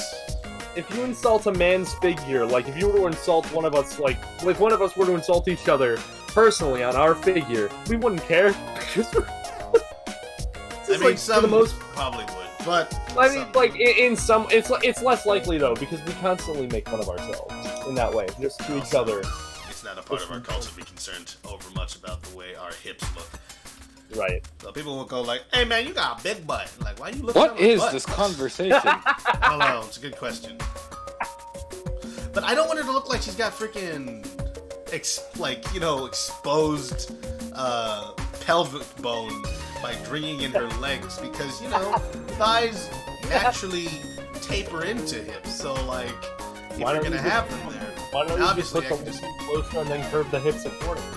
If you insult a man's figure, like if you were to insult one of us, like if one of us were to insult each other personally on our figure, we wouldn't care. I mean, like, some for the most, probably would, but I mean, some- like in some, it's less likely though because we constantly make fun of ourselves in that way, just to each other. It's not a part of our culture to be concerned over much about the way our hips look. Right. So people will go like, "Hey man, you got a big butt." Like, why are you looking at What my is butt? this conversation? I don't know. It's a good question. But I don't want her to look like she's got freaking, exposed pelvic bone by bringing in her legs because thighs naturally taper into hips. So like, if Why you're don't gonna you have just- them there, Why don't you just obviously put I the can just. closer and then curve the hips accordingly?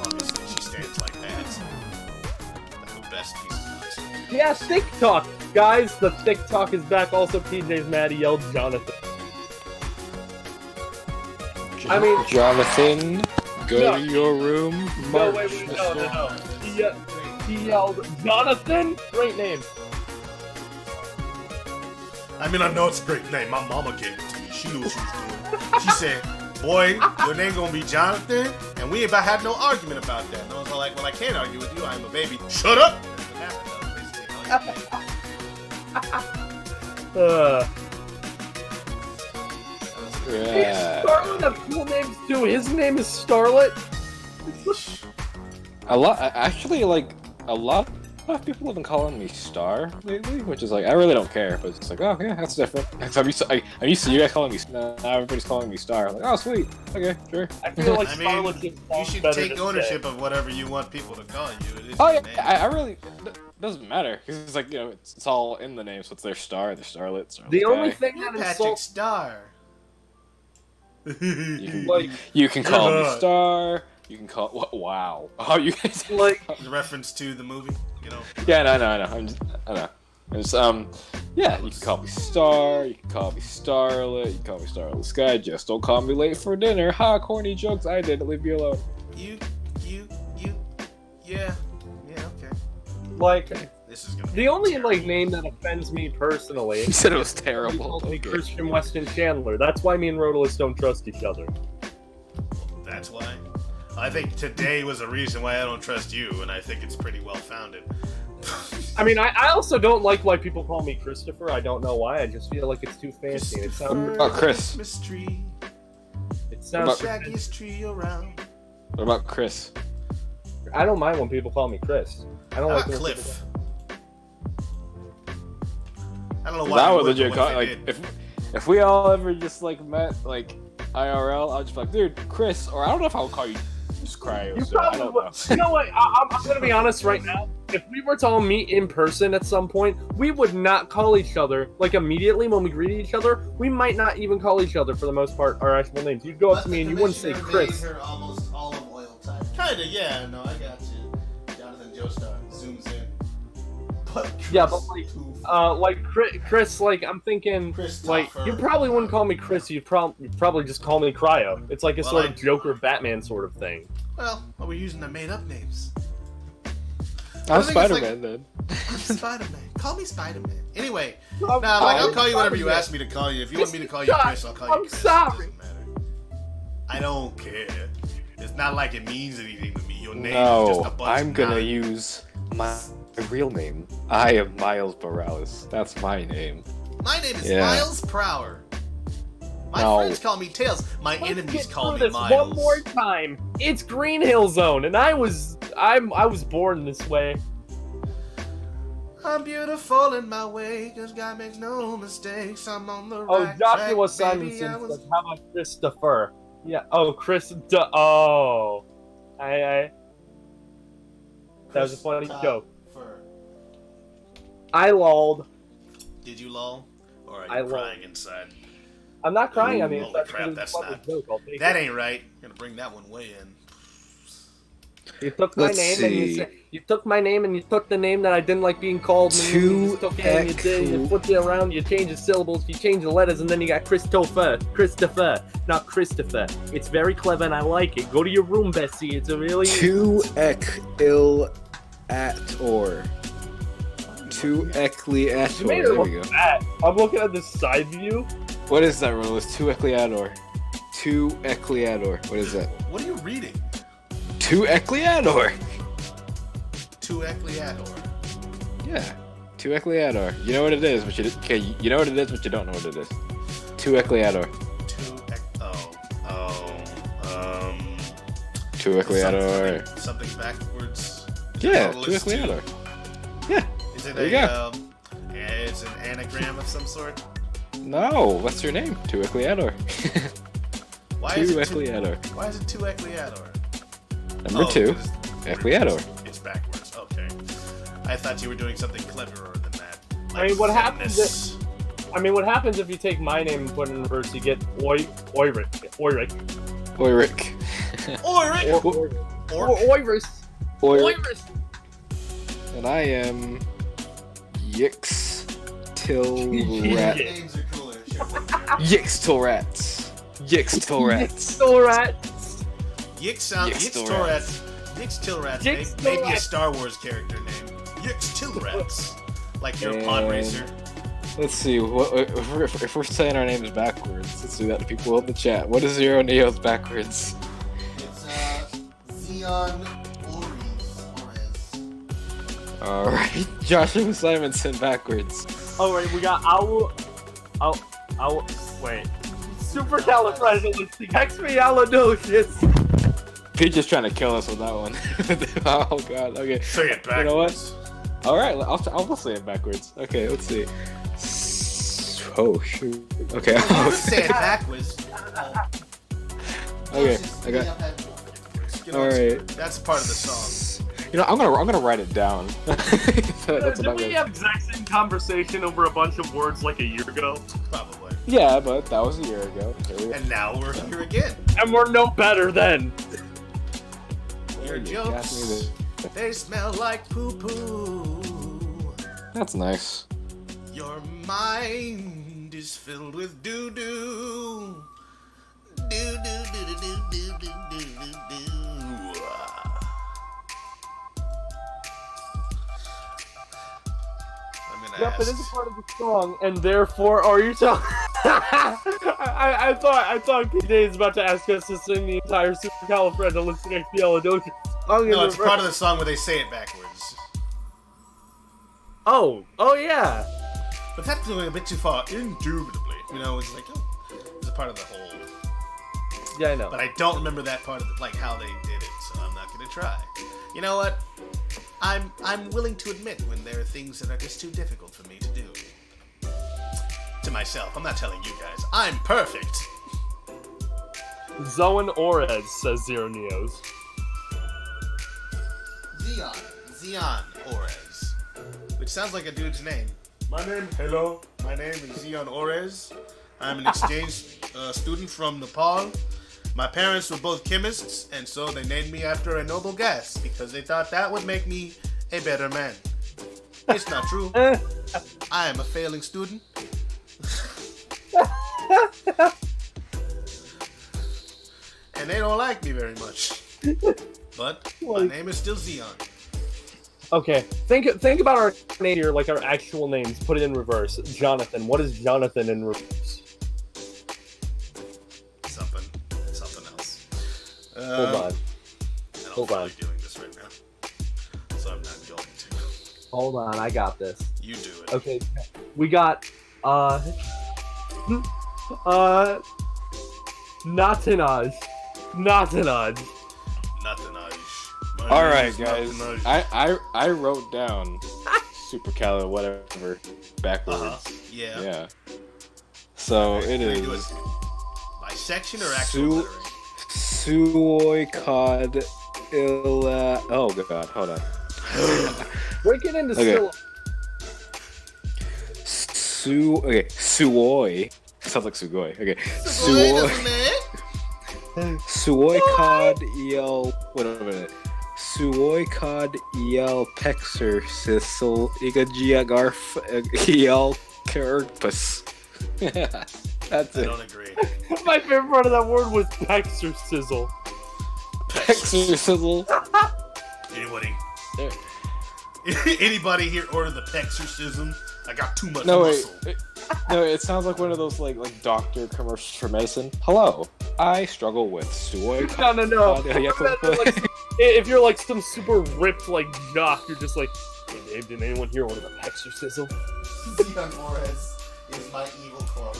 Obviously, she stands like that. That's the best piece of nuts. Yeah, thick talk, guys. The thick talk is back. Also, PJ's mad. He yelled Jonathan. I mean- Jonathan, go No. to your room. No, March. wait, no. He yelled Jonathan. Great name. I mean, I know it's a great name. My mama gave it to me. She knew what she was doing. She said, boy, your name gonna be Jonathan, and we ain't about to have no argument about that. And I was like, well, I can't argue with you. I'm a baby. Shut up! That's what happened, though, basically. Starlet have cool names too. His name is Starlet. A lot of people have been calling me Star lately, which is like, I really don't care, but it's like, oh yeah, that's different. I'm used to you guys calling me, now everybody's calling me Star. I'm like, oh sweet, okay, sure. I feel like I mean, Starlet just you sounds should better take to ownership say. of whatever you want people to call you. It is Oh your yeah, name. I really, doesn't matter, because it's like, it's all in the name, so it's their Star, their Starlet, Starlet The only guy. thing You're that Patrick insults, Star. like, You can call me Yeah. Star, you can call, wow. Oh, you guys, like, The reference to the movie, yeah, no, I know, yeah, you can call me Star, you can call me Starlet, you can call me Starlet Sky, just don't call me late for dinner. Ha, corny jokes, I didn't, leave me alone. yeah, okay. like, This is gonna be The only terrible. like name that offends me personally. He said it was Somebody terrible. called me Okay. Christian Weston Chandler. That's why me and Rotalice don't trust each other. That's why. I think today was a reason why I don't trust you, and I think it's pretty well founded. I mean, I also don't like why people call me Christopher. I don't know why. I just feel like it's too fancy. It sounds. Oh, Chris. Christmas tree, It sounds. shaggiest tree around. What about Chris? I don't mind when people call me Chris. I don't How like about when Cliff? I don't know If why. I we would would, legit but call if they like did. if we all ever just like met like IRL, I'd just be like, dude, Chris, or I don't know if I would call you just Cryo. You So I probably don't would. know. You know what? I'm gonna be honest right now. If we were to all meet in person at some point, we would not call each other like immediately when we greet each other. We might not even call each other for the most part our actual names. You'd go up But to me the and you wouldn't say commissioner Chris. made her almost olive oil type. Kinda, yeah. No, I got you. Jonathan Joestar zooms in. But Chris, Yeah, but like, oof. like Chris, like I'm thinking, Chris like Toffer. you probably wouldn't call me Chris. You'd probably just call me Cryo. It's like a Well, sort of Joker Batman sort of thing. Well, we're using the made-up names. I'm I think it's Spider-Man then. I'm Spider-Man. Call me Spider-Man. Anyway, I'm nah, like I'll call you whatever you Spider-Man. ask me to call you. If you want me to call you Chris, I'll call you I'm Chris. sorry. It doesn't matter. I don't care. It's not like it means anything to me. Your name is No, just a bunch I'm of gonna nonsense. use my real name. I am Miles Morales. That's my name. My name is Yeah. Miles Prower. My No. friends call me Tails. My Let's enemies get call through me this Miles. one more time. It's Green Hill Zone, and I was born this way. I'm beautiful in my way, cause God makes no mistakes. I'm on the Oh, right Joshua track, baby. Simonson I was- says, "How about Christopher?" Yeah. Oh, Oh, I. That was a funny joke. Christopher. I lolled. Did you lull? Or are you I lulled. crying inside? I'm not crying. I mean, Holy that's crap, a that's funny not- joke. I'll take That it. ain't right. You're gonna bring that one way in. You took my Let's name and see. you took my name and you took the name that I didn't like being called. And you just took it and you did. You flipped it around. You changed the syllables. You changed the letters, and then you got Christopher, not Christopher. It's very clever and I like it. Go to your room, Betsy. It's a really Tu ek il at or. Tu ekli at You made or. it There look we go. bad. I'm looking at this side view. What is that, Rolis? Tu ekliador. Tu ekliador. What is that? What are you reading? Tu ekliador. To Ecliador. Yeah. Tu ekliador. You know what it is, but you know what it is, but you don't know what it is. Tu ekliador. Tu ekliador. Something backwards. Yeah, Rotalice tu ekliador. Yeah. Is it There you it's an anagram of some sort? No, what's your name? Tu ekliador. Why Tu is it ekliador. Why is it to Ecliador? Number 2, because ekliador. It's backwards. Okay. I thought you were doing something cleverer than that. I mean, what happens feminist. what happens if you take my name and put it in reverse? You get Oiric. Oirik. Oric. Oiris. Oirik. Oiris. And I am Yix Till Yeah. Rat. Names are cooler. Sure. Yix Till Rats. Yix Till Rats. Rat. Yix Tilrats. Yix Maybe a Tilrats. Star Wars character name. Yix Tilrats. Like you're a pod And- racer. Let's see. If we're saying our names backwards, let's do that to people in the chat. What is Zero Neo's backwards? It's Xeon Ores. Alright. Joshua Simonson backwards. Oh wait, we got owl. Wait. Supercalifragilisticexpialidocious. Pete's just trying to kill us with that one. Oh god. Okay. Say it You know what? backwards. All right, I'll say it backwards. Okay, let's see. Oh shoot. Okay. Say it backwards. Okay, I got. All right. That's part of the song. You know, I'm gonna write it down. That's what Did I'm we gonna- have exact same conversation over a bunch of words like a year ago? Probably. Yeah, but that was a year ago. Here we go. And now we're here again. And we're no better then. Your You got me jokes, there. they smell like poo-poo. That's nice. Your mind is filled with doo-doo. Doo-doo-doo-doo-doo-doo-doo-doo. fast. it is a part of the song, and therefore, are you telling? I thought PJ is about to ask us to sing the entire Supercalifragilisticexpialidocious song in No, it's reverse. part of the song where they say it backwards. Oh yeah. But that's going a bit too far, indubitably. You know, it's like, oh, it's a part of the whole. Yeah, I know. But I don't remember that part of the, like how they did it, so I'm not gonna try. You know what? I'm willing to admit when there are things that are just too difficult for me to do. To myself, I'm not telling you guys. I'm perfect. Zoan Orez, says Zero Neos. Zion Orez, which sounds like a dude's name. My name is Zion Orez. I'm an exchange student from Nepal. My parents were both chemists, and so they named me after a noble gas because they thought that would make me a better man. It's not true. I am a failing student. And they don't like me very much. But my name is still Zion. Okay, think about our name here, like our actual names. Put it in reverse. Jonathan. What is Jonathan in reverse? Something else. Hold on. I don't Hold feel on. like doing this right now, so I'm not going to. Hold on, I got this. You do it. Okay, we got Natanaj. Nothing, All right, guys. I wrote down supercalor whatever backwards. Yeah. Yeah. So it Can I do is it by section or actual lettering? Suoikod illa. Oh god, hold on. Break it into Okay. syllables. Okay, Suoi. Sounds like Sugoi. Okay. Suoi, Suoikod el. Wait a minute. Suoikod el pexer sisel igagiagarf el kerpus. That's I it. don't agree. My favorite part of that word was pecs or sizzle. Pexer sizzle. Anybody? Yeah. Anybody here order the Pexorcism? I got too much No, wait. muscle. No, it sounds like one of those like doctor commercials for medicine. Hello, I struggle with Suoikod. No. Like, If you're like some super ripped like jock, you're just like, hey Dave, did anyone here order the pecs or sizzle? Zion Morez is my evil clone.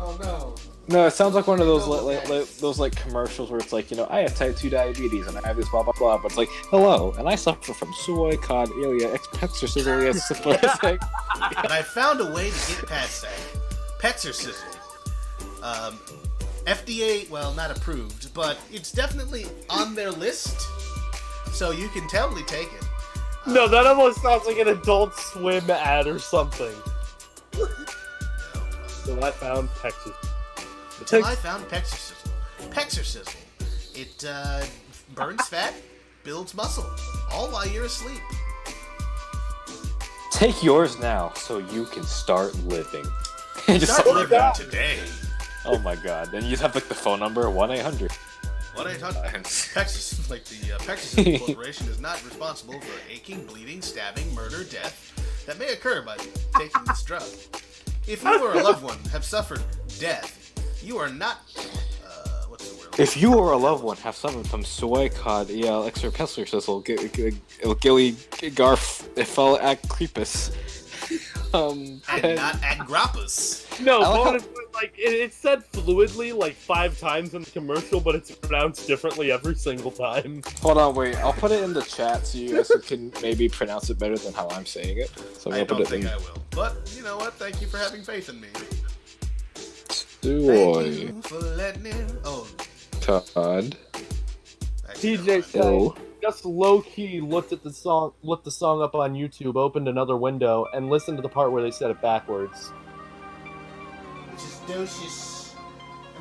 Oh no. no, it sounds like one of those like commercials where it's like, you know, I have type 2 diabetes and I have this blah blah blah, but it's like, hello, and I suffer from Suoikod ilia expexorcism syphilitic. And I found a way to get past that. Pexorcism. FDA, well, not approved, but it's definitely on their list, so you can totally take it. No, that almost sounds like an Adult Swim ad or something. So I found pecs. Until I found Pexorcism. Pexorcism. It burns fat, builds muscle, all while you're asleep. Take yours now so you can start living. Just Start living today. Oh my god. Then you just have like the phone number 1-800. 1-800 Pexorcism, like the Pexorcism Corporation is not responsible for aching, bleeding, stabbing, murder, death that may occur by taking this drug. If you or a loved one have suffered death, you are not. What's the word? If you or a loved one have suffered from Suoikod el exerpessor gilly garf ifel ac creepus. And not Agrappas. No, I like bonus, like it said fluidly like 5 times in the commercial, but it's pronounced differently every single time. Hold on, wait. I'll put it in the chat so you guys can maybe pronounce it better than how I'm saying it. So I I'll don't put it think in. I will. But you know what? Thank you for having faith in me. Thank Suoikod. you for letting it. Oh, Todd. actually, TJ never mind. Oh. just low key looked the song up on YouTube, opened another window, and listened to the part where they said it backwards. Which is docious.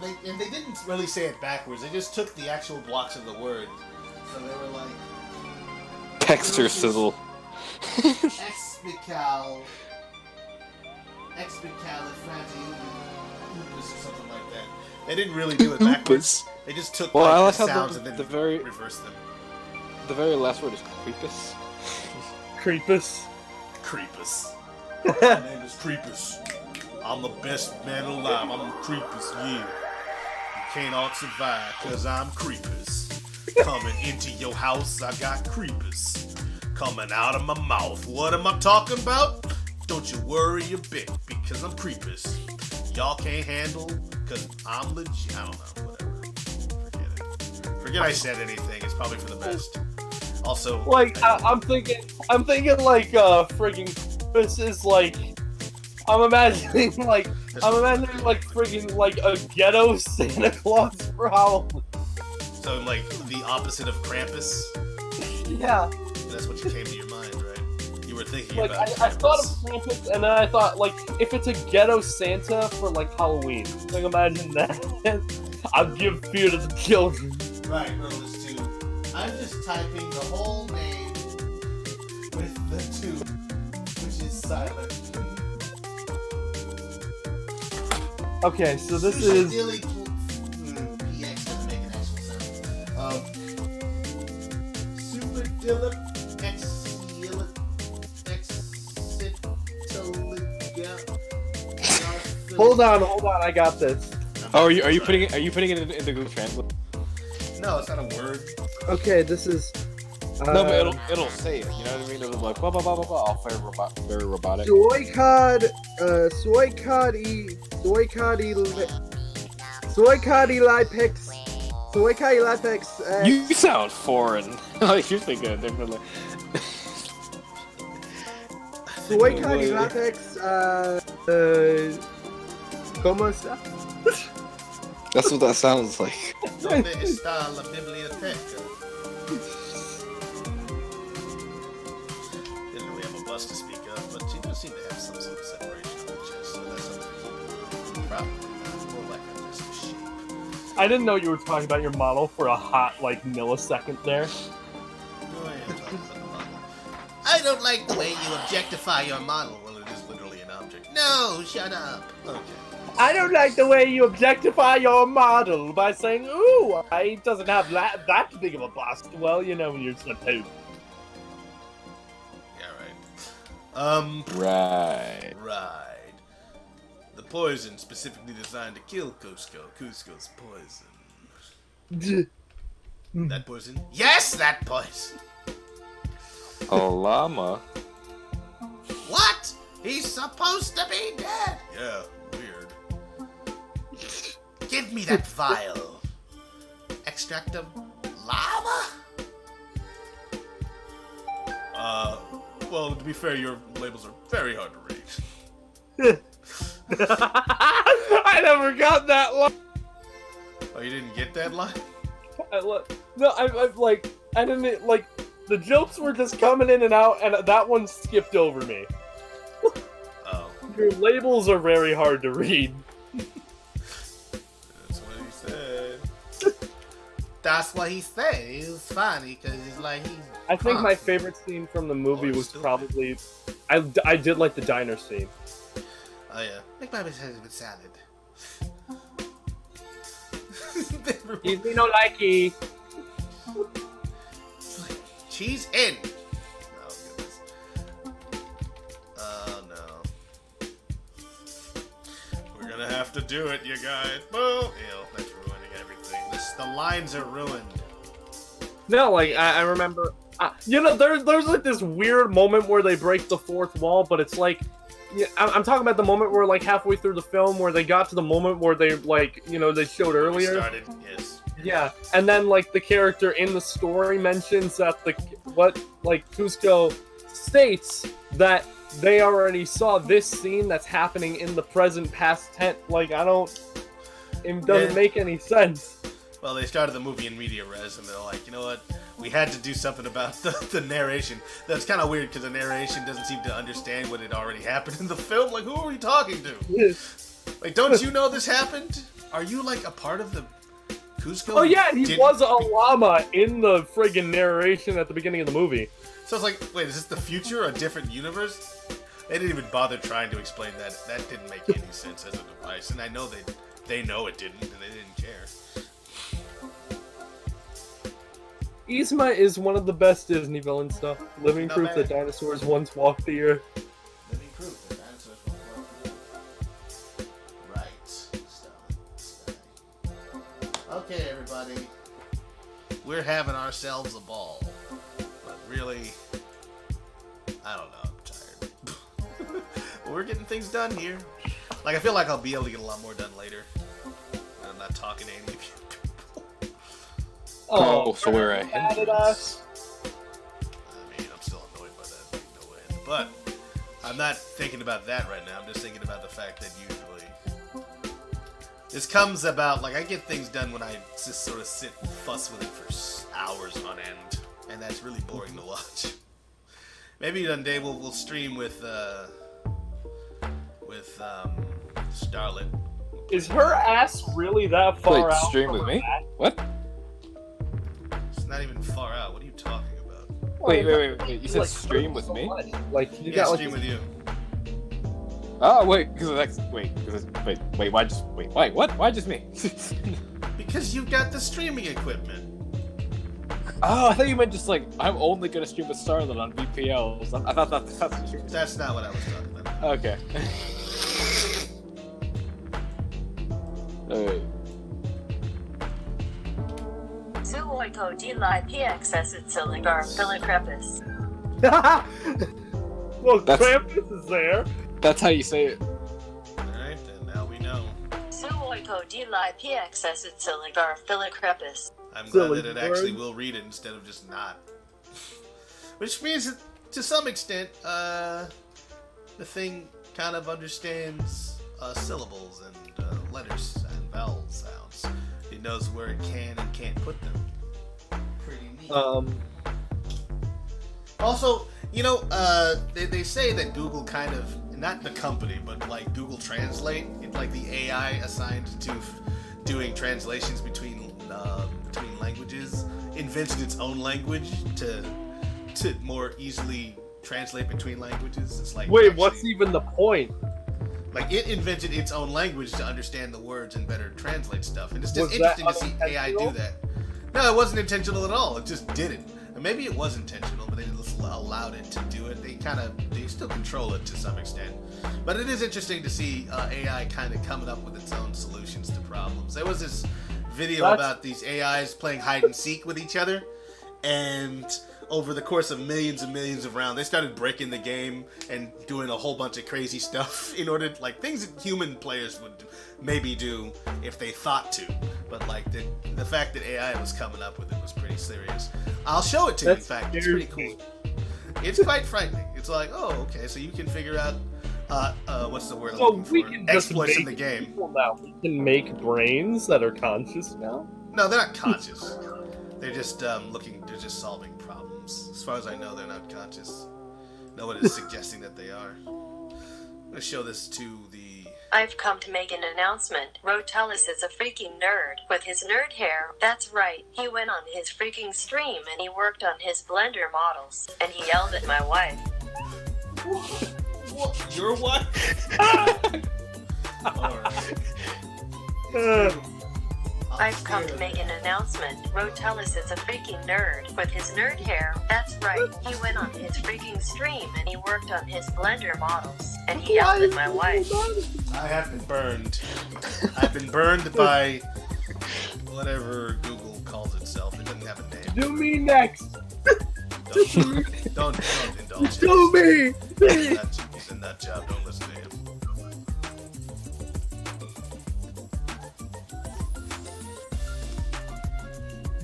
And they didn't really say it backwards. They just took the actual blocks of the word. So they were like Pexter sizzle. or something like that. They didn't really do it backwards. They just took Well, I like like the how sounds and then the very reversed them. the very last word is creepus. Creepus. Creepus. My name is Creepus. I'm the best man alive. I'm Creepus, yeah. You can't all survive, cause I'm Creepus. Coming into your house, I got Creepus. Coming out of my mouth, what am I talking about? Don't you worry a bit, because I'm Creepus. Y'all can't handle, cause I'm legit. I don't know, whatever. Forget it. Forget I said anything, it's probably for the best. Also, Like, I'm thinking like, friggin' this is like, I'm imagining like friggin' like a ghetto Santa Claus for Halloween. so like the opposite of Krampus. Yeah. That's what you came to your mind, right? You were thinking Like, about I thought of Krampus. Krampus, and then I thought, like, if it's a ghetto Santa for, like, Halloween. Like, imagine that. I'll give fear to the children. Right, Rotalice 2. I'm just typing the whole name with the 2, which is silent. Okay, so this is... PX doesn't make an actual sound. Superdilip Hold on, I got this. Oh, are you putting it in the Google Translate? No, it's not a word. Okay, this is... No, but it'll say it. You know what I mean? It'll be like blah blah blah blah blah. All very robotic. Soykadi Lipex. You sound foreign. Like you're thinking differently. Soykadi Lipex. ¿Cómo está? That's what that sounds like. ¿Dónde está la biblioteca? Didn't really have a bust to speak of, but she does seem to have some sort of separation on her chest, so that's something. Probably more like a just a sheep. I didn't know you were talking about your model for a hot, like, millisecond there. No, I am talking about the model. I don't like the way you objectify your model. Well, it is literally an object. No, shut up. Okay. I don't like the way you objectify your model by saying, ooh, it doesn't have that big of a bust. Well, you know, you're supposed to. Yeah, right. Right. Right. The poison specifically designed to kill Cusco. Cusco's poison. That poison? Yes, that poison! A llama. What? He's supposed to be dead! Yeah, weird. Give me that vial. Extract of lava? Well, to be fair, your labels are very hard to read. I never got that line. Oh, you didn't get that line? I didn't, like, the jokes were just coming in and out, and that one skipped over me. Oh. Your labels are very hard to read. That's what he said. That's what he said. It was funny, because he's like, he's... I think my favorite scene from the movie was probably... I did like the diner scene. Oh, yeah. Make my potatoes with salad. He's me no likey. She's in. Oh, goodness. Oh, no. We're gonna have to do it, you guys. Boom! Ew, that's ruining everything. The lines are ruined. No, like, I remember... you know, there's like this weird moment where they break the fourth wall, but it's like... Yeah, I'm talking about the moment where, like, halfway through the film where they got to the moment where they, like, you know, they showed earlier. Started, yes. Yeah, and then, like, the character in the story mentions that Cusco states that they already saw this scene that's happening in the present past tense. Like, it doesn't make any sense. Well, they started the movie in media res, and they're like, you know what? We had to do something about the narration. That's kind of weird, because the narration doesn't seem to understand what had already happened in the film. Like, who are we talking to? Like, don't you know this happened? Are you, like, a part of the Cusco? Oh, yeah, he was a llama in the friggin' narration at the beginning of the movie. So it's like, wait, is this the future or a different universe? They didn't even bother trying to explain that. That didn't make any sense as a device, and I know they know it didn't, and they didn't care. Yzma is one of the best Disney villain stuff. Living proof that dinosaurs once walked the earth. Living proof that we're having ourselves a ball. But really, I don't know. I'm tired. But we're getting things done here. Like, I feel like I'll be able to get a lot more done later. I'm not talking to any of you people. Oh, so we're a mad at hindrance. us. I mean, I'm still annoyed by that thing, no end. But I'm not thinking about that right now. I'm just thinking about the fact that usually this comes about, like, I get things done when I just sort of sit and fuss with it for hours on end, and that's really boring to watch. Maybe one day we'll stream with Starlet. Is her ass really that far Wait, out? stream from with her me? back? What? It's not even far out. What are you talking about? Wait. You said Like, stream with me? Like, you Yeah, got like stream with you. Oh, wait, why? What? Why just me? Because you've got the streaming equipment. Oh, I thought you meant just like, I'm only gonna stream with Starlet on VPLs. I thought that's what you were saying. That's not what I was talking about. Okay. Alright. 苏维口地来 PXS Siligar Philocrepus. Well, That's- Krampus is there. That's how you say it. Alright, then now we know. 苏维口地来 PXS Siligar Philocrepus. I'm glad Silly that it actually word. will read it instead of just not. Which means that, to some extent, the thing kind of understands syllables and letters and vowel sounds. It knows where it can and can't put them. Pretty neat. Also, you know, they say that Google kind of, not the company, but like Google Translate, it's like the AI assigned to doing translations between languages, invented its own language to more easily translate between languages. It's like, Wait, actually- what's even the point? like, it invented its own language to understand the words and better translate stuff, and it's just Was that interesting to see AI do that. No, it wasn't intentional at all. It just did it. And maybe it was intentional, but they just allowed it to do it. They still control it to some extent. But it is interesting to see AI kind of coming up with its own solutions to problems. There was this video about these AIs playing hide and seek with each other, and over the course of millions and millions of rounds, they started breaking the game and doing a whole bunch of crazy stuff in order to, like, things that human players would maybe do if they thought to. But like the fact that AI was coming up with it was pretty serious. I'll show it to you. In That's fact, it's pretty cool. It's quite frightening. It's like, oh, okay, so you can figure out what's the word I'm So looking we for? can just Exploits in make the game. people now. We can make brains that are conscious now. No, they're not conscious. They're just they're just solving problems. As far as I know, they're not conscious. No one is suggesting that they are. I'm gonna show this to the. I've come to make an announcement. Rotalice is a freaking nerd with his nerd hair. That's right. He went on his freaking stream and he worked on his Blender models. And he yelled at my wife. What? Your what? Alright. I've come to make an announcement. Rotalice is a freaking nerd with his nerd hair. That's right. He went on his freaking stream and he worked on his Blender models. And he yelled at my wife. I have been burned. I've been burned by whatever Google calls itself. It doesn't have a name. Do me next. Don't indulge. Do me. He's a nut job. Don't listen to him.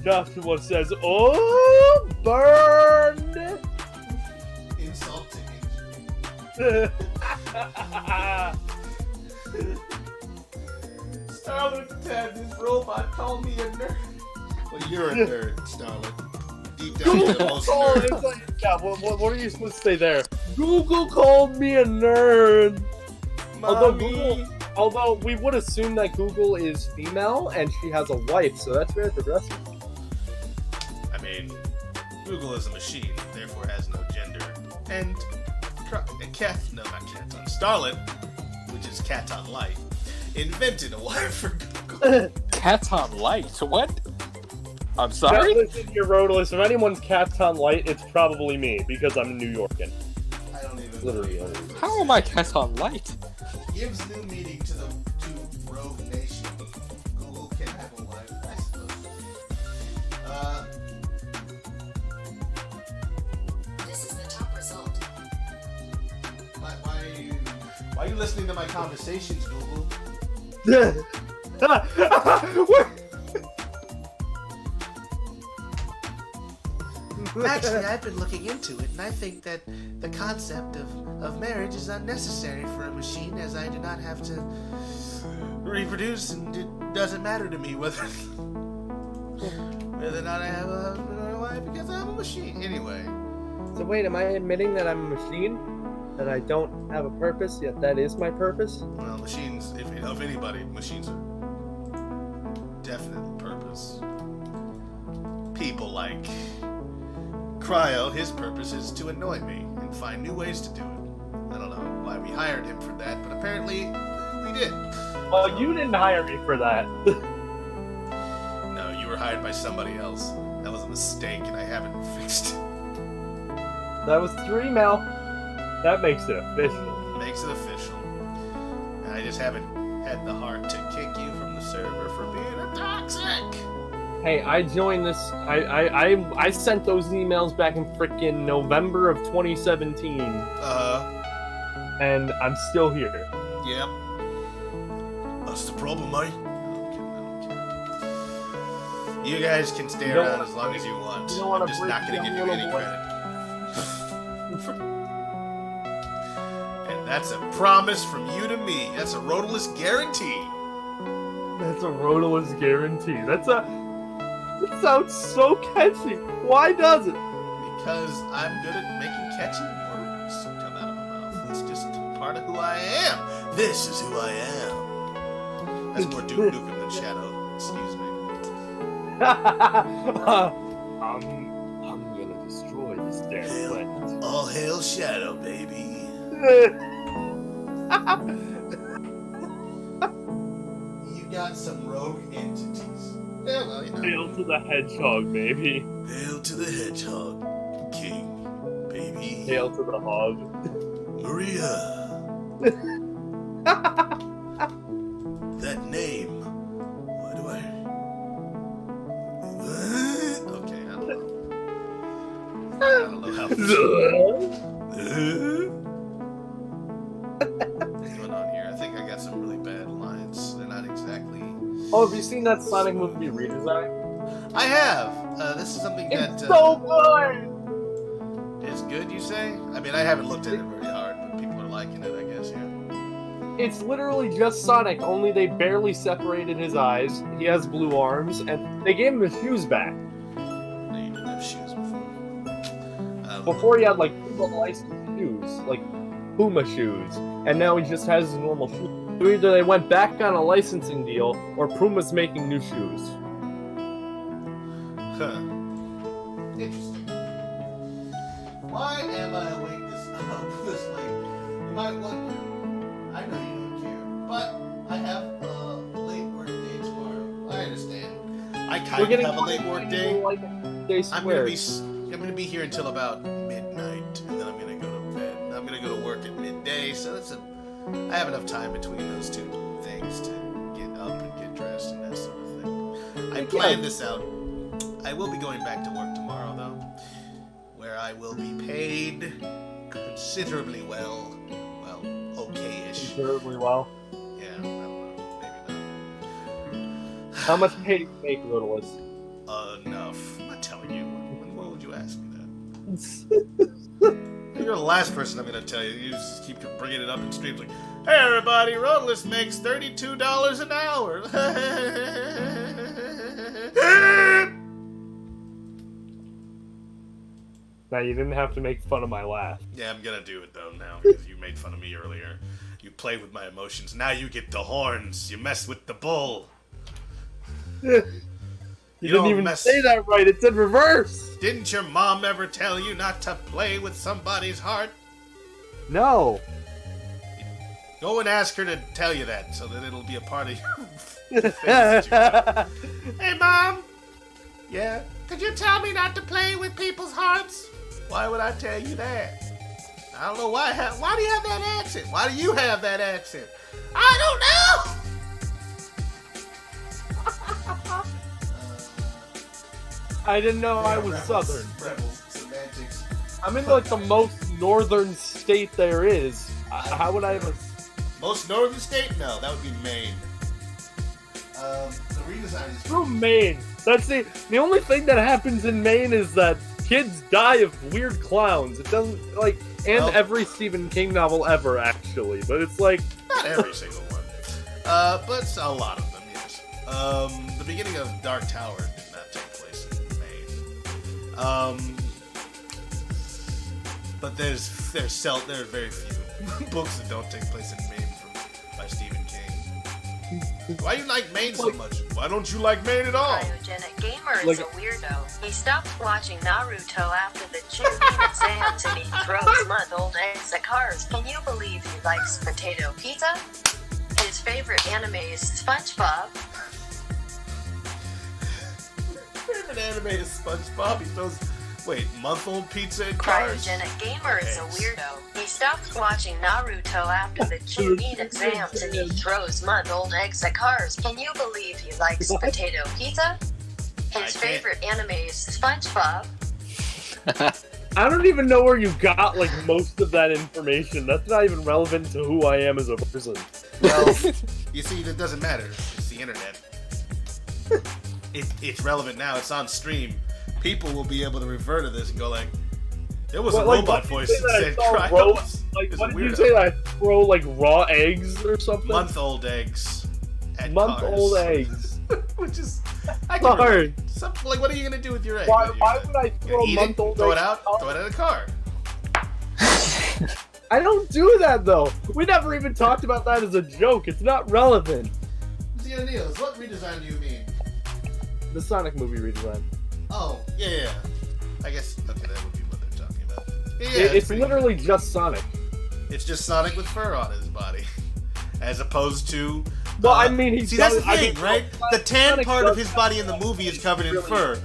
Joshua says, "Oh, burned." Insult to injury. Starlet had this robot call me a nerd. Well, you're a nerd, Starlet. Deep down, you're the most Oh, nerd. it's like, yeah, what are you supposed to say there? Google called me a nerd. Although we would assume that Google is female and she has a wife, so that's very progressive. I mean, Google is a machine, therefore has no gender. And Starlet, which is Cat on Light, invented a wife for Google. Cat on Light? What? I'm sorry? Now, listen here, Rotalice, if anyone's Cat on Light, it's probably me, because I'm a New Yorkan. I don't even Literally. believe this. How am I Cat on Light? Gives new meaning to Rogue Nation. Google can have a wife, I suppose. Are you listening to my conversations, Google? Actually, I've been looking into it, and I think that the concept of marriage is unnecessary for a machine, as I do not have to reproduce, and it doesn't matter to me whether or not I have a husband or a wife, because I'm a machine. Anyway. So wait, am I admitting that I'm a machine? That I don't have a purpose, yet that is my purpose? Well, machines, if of anybody, machines are definite purpose. People like Cryo, his purpose is to annoy me and find new ways to do it. I don't know why we hired him for that, but apparently we did. Well, you didn't hire me for that. No, you were hired by somebody else. That was a mistake, and I haven't fixed it. That was through email. That makes it official. Makes it official. And I just haven't had the heart to kick you from the server for being a toxic. Hey, I joined this. I sent those emails back in frickin' November of 2017. And I'm still here. Yep. That's the problem, mate. You guys can stay around as long as you want. I'm just not gonna give you any credit. And that's a promise from you to me. That's a Rotalice guarantee. That's a Rotalice guarantee. That sounds so catchy. Why does it? Because I'm good at making catchy words come out of my mouth. It's just part of who I am. This is who I am. That's more Duke Nukem than Shadow. Excuse me. I'm gonna destroy this damn planet. All hail Shadow, baby. You got some rogue entities. Yeah, well, you know. Hail to the hedgehog, baby. Hail to the hedgehog, king, baby. Hail to the hog. Maria. That name. Why do I? Okay, I don't know how. What's going on here? I think I got some really bad lines. They're not exactly. Oh, have you seen that Sonic movie redesign? I have. This is something It's that so good. is good. You say? I mean, I haven't looked at it very hard, but people are liking it. I guess, yeah. It's literally just Sonic, only they barely separated his eyes. He has blue arms, and they gave him his shoes back. No, you didn't have shoes before. Before he had like Puma licensed shoes, like Puma shoes, and now he just has his normal shoes. So either they went back on a licensing deal, or Puma's making new shoes. Huh. Interesting. Why am I awake this late? You might wonder. I know you don't care, but I have a late work day tomorrow. I understand. I kind of have a late work day. I'm gonna be here until about midnight, and then I'm gonna go to bed. I'm gonna go to work at midday, so I have enough time between those two things to get up and get dressed and that sort of thing. I planned this out. I will be going back to work tomorrow, though, where I will be paid considerably well. Well, okay-ish. Considerably well. Yeah, I don't know. Maybe not. How much pay do you make, Rotalice? Enough. I'm not telling you. Why would you ask me that? You're the last person I'm going to tell you. You just keep bringing it up in streams like, hey, everybody, Rotalice makes $32 an hour. Now, you didn't have to make fun of my laugh. Yeah, I'm going to do it, though, now, because you made fun of me earlier. You played with my emotions. Now you get the horns. You mess with the bull. You didn't even say that right. It's in reverse. Didn't your mom ever tell you not to play with somebody's heart? No. Go and ask her to tell you that, so that it'll be a part of your face. Hey, Mom. Yeah? Could you tell me not to play with people's hearts? Why would I tell you that? I don't know why. Why do you have that accent? Why do you have that accent? I don't know! I didn't know I was Southern. Rebels, semantics. I'm in like the most northern state there is. How would I have a... Most northern state? No, that would be Maine. The redesign is From Maine. That's the only thing that happens in Maine is that kids die of weird clowns. It doesn't like, and Well- every Stephen King novel ever actually, but it's like not every single one, but a lot of them. Yes. The beginning of Dark Tower did not take place in Maine. But there's very few books that don't take place in Maine by Stephen King. Why you like Maine so much? Why don't you like Maine at all? Cryogenic Gamer is Like- a weirdo. He stopped watching Naruto after the cheerleading exams and he throws month-old eggs at cars. Can you believe he likes potato pizza? His favorite anime is SpongeBob. Favorite anime is SpongeBob. He throws month-old pizza at cars. Cryogenic Gamer is a Eggs. weirdo. He stopped watching Naruto after the cheerleading exams and he throws month-old eggs at cars. Can you believe he likes potato pizza? I His can't. favorite anime is SpongeBob. I don't even know where you got like most of that information. That's not even relevant to who I am as a person. Well, you see, that doesn't matter. It's the internet. It's relevant now. It's on stream. People will be able to refer to this and go like, there was a robot voice that said Cryos Like, is what a did you weirdo. say? That I throw like raw eggs or something? Month-old eggs at Month-old cars. eggs. Which is, I can Sorry. relate. Like, what are you gonna do with your egg? Why You're would I throw eat month-old it, throw it eggs out, at throw it at a car. I don't do that though. We never even talked about that as a joke. It's not relevant. Zio Neos, what redesign do you mean? The Sonic movie redesign. Oh, yeah. I guess, okay, that would be what they're talking about. Yeah, It's pretty- literally just Sonic. It's just Sonic with fur on his body. As opposed to... Well, I mean, he's see, that's the done- I thing, mean, right? The tan Sonic part of does his body in the movie is covered in really- fur.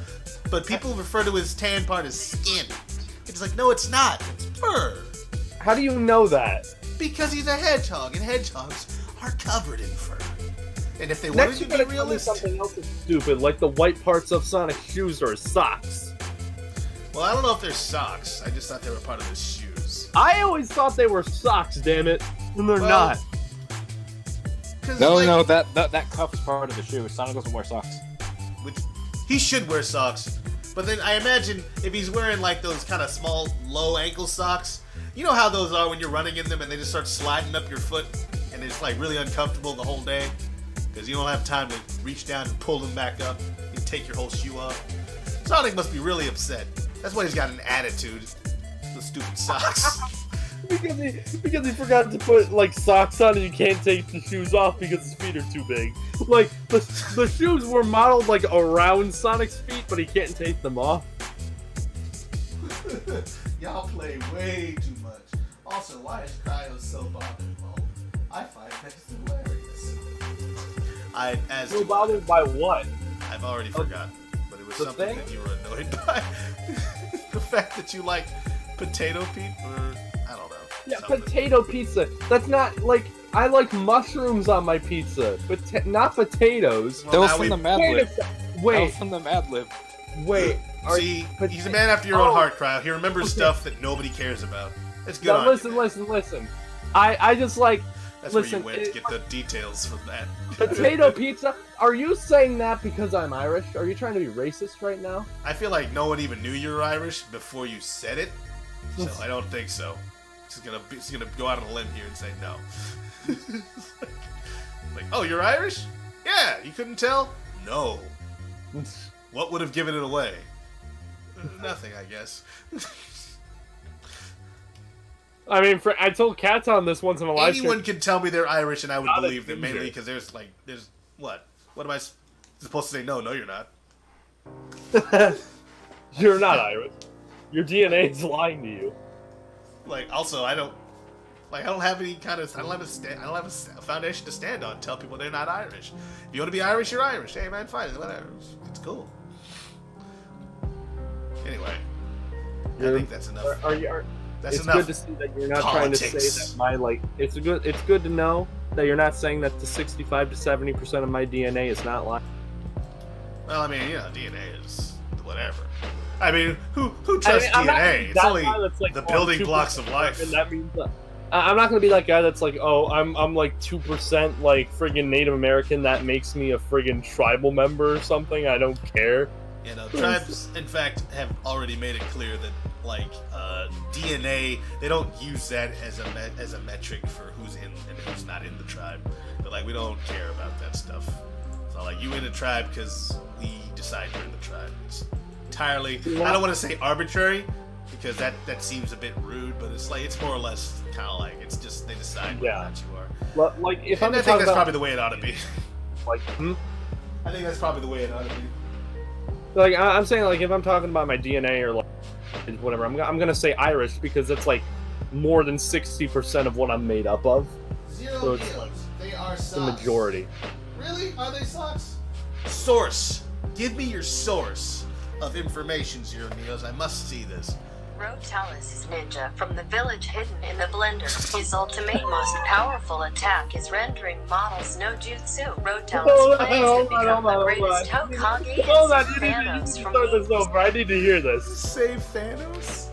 But people refer to his tan part as skin. It's like, no, it's not. It's fur. How do you know that? Because he's a hedgehog, and hedgehogs are covered in fur. And if they wanted Next, to you be gotta tell me realistic... something else that's stupid, like the white parts of Sonic's shoes or his socks. Well, I don't know if they're socks. I just thought they were part of his shoes. I always thought they were socks, damn it. And they're Well, not. 'Cause, No, like, no, that cuff is part of the shoe. Sonic doesn't wear socks. He should wear socks. But then I imagine if he's wearing like those kind of small, low ankle socks, you know how those are when you're running in them and they just start sliding up your foot and it's like really uncomfortable the whole day because you don't have time to reach down and pull them back up and take your whole shoe off. Sonic must be really upset. That's why he's got an attitude. The stupid socks. Because he forgot to put like socks on and you can't take the shoes off because his feet are too big. Like the shoes were modeled like around Sonic's feet, but he can't take them off. Y'all play way too much. Also, why is Cryo so bothered? Well, I find that hilarious. So bothered by what? I've already forgotten, but it was The something thing? that you were annoyed by. The fact that you like potato pizza, or I don't know. Yeah, something. potato pizza. That's not like I like mushrooms on my pizza, but not potatoes. Well, That was now from the we- Mad Wait a Lib. sec. That was Wait, from the Mad Lib. wait. Are See, but- he's a man after your own Oh. heart, Cryo. He remembers Okay. stuff that nobody cares about. It's good Now on you, listen, man. listen. I just like That's listen, where you went to get the details from that. potato pizza. Are you saying that because I'm Irish? Are you trying to be racist right now? I feel like no one even knew you were Irish before you said it, so I don't think so. She's gonna go out on a limb here and say no. Like, oh, you're Irish? Yeah, you couldn't tell? No. What would have given it away? Nothing, I guess. I mean, I told Kat on this once in a live Anyone can tell me they're Irish, and I would Not a believe them ginger. mainly because there's what? What am I supposed to say? No, you're not. stream. You're not Irish. Your DNA is lying to you. Like, also, I don't have any kind of, I don't have a foundation to stand on. Tell people they're not Irish. If you want to be Irish, you're Irish. Hey, man, fine, whatever. It's cool. Anyway, I think that's enough. That's It's enough. good to see that you're not trying to politics. say that my It's good to know that you're not saying that the 65 to 70% of my DNA is not lying. Well, I mean, DNA is whatever. I mean, who trusts I'm not- DNA? It's that's only why it's like, the oh, building 2% blocks of life. And that means I'm not gonna be that guy that's like, oh, I'm like 2% like friggin' Native American. That makes me a friggin' tribal member or something. I don't care. You know, tribes, in fact, have already made it clear that, like, DNA, they don't use that as a metric for who's in and who's not in the tribe. But, like, we don't care about that stuff. So, like, you in a tribe because we decide you're in the tribe. It's entirely, I don't want to say arbitrary, because that seems a bit rude, but it's like, it's more or less kind of like, it's just, they decide whether or not you are. Well, like, if and I'm I think that's about, probably the way it ought to be. like, I think that's probably the way it ought to be. Like, I'm saying, like, if I'm talking about my DNA or, like, whatever, I'm gonna say Irish because it's, like, more than 60% of what I'm made up of. Zero deals. They are The socks. majority. Really? Are they socks? Source. Give me your source of information, Zero Neos. I must see this. Rotalice ninja from the village hidden in the blender. His ultimate most powerful attack is rendering models no jutsu. Rotalice plans to become the greatest Hokage and Thanos from start this over. I need to hear this. Save Thanos?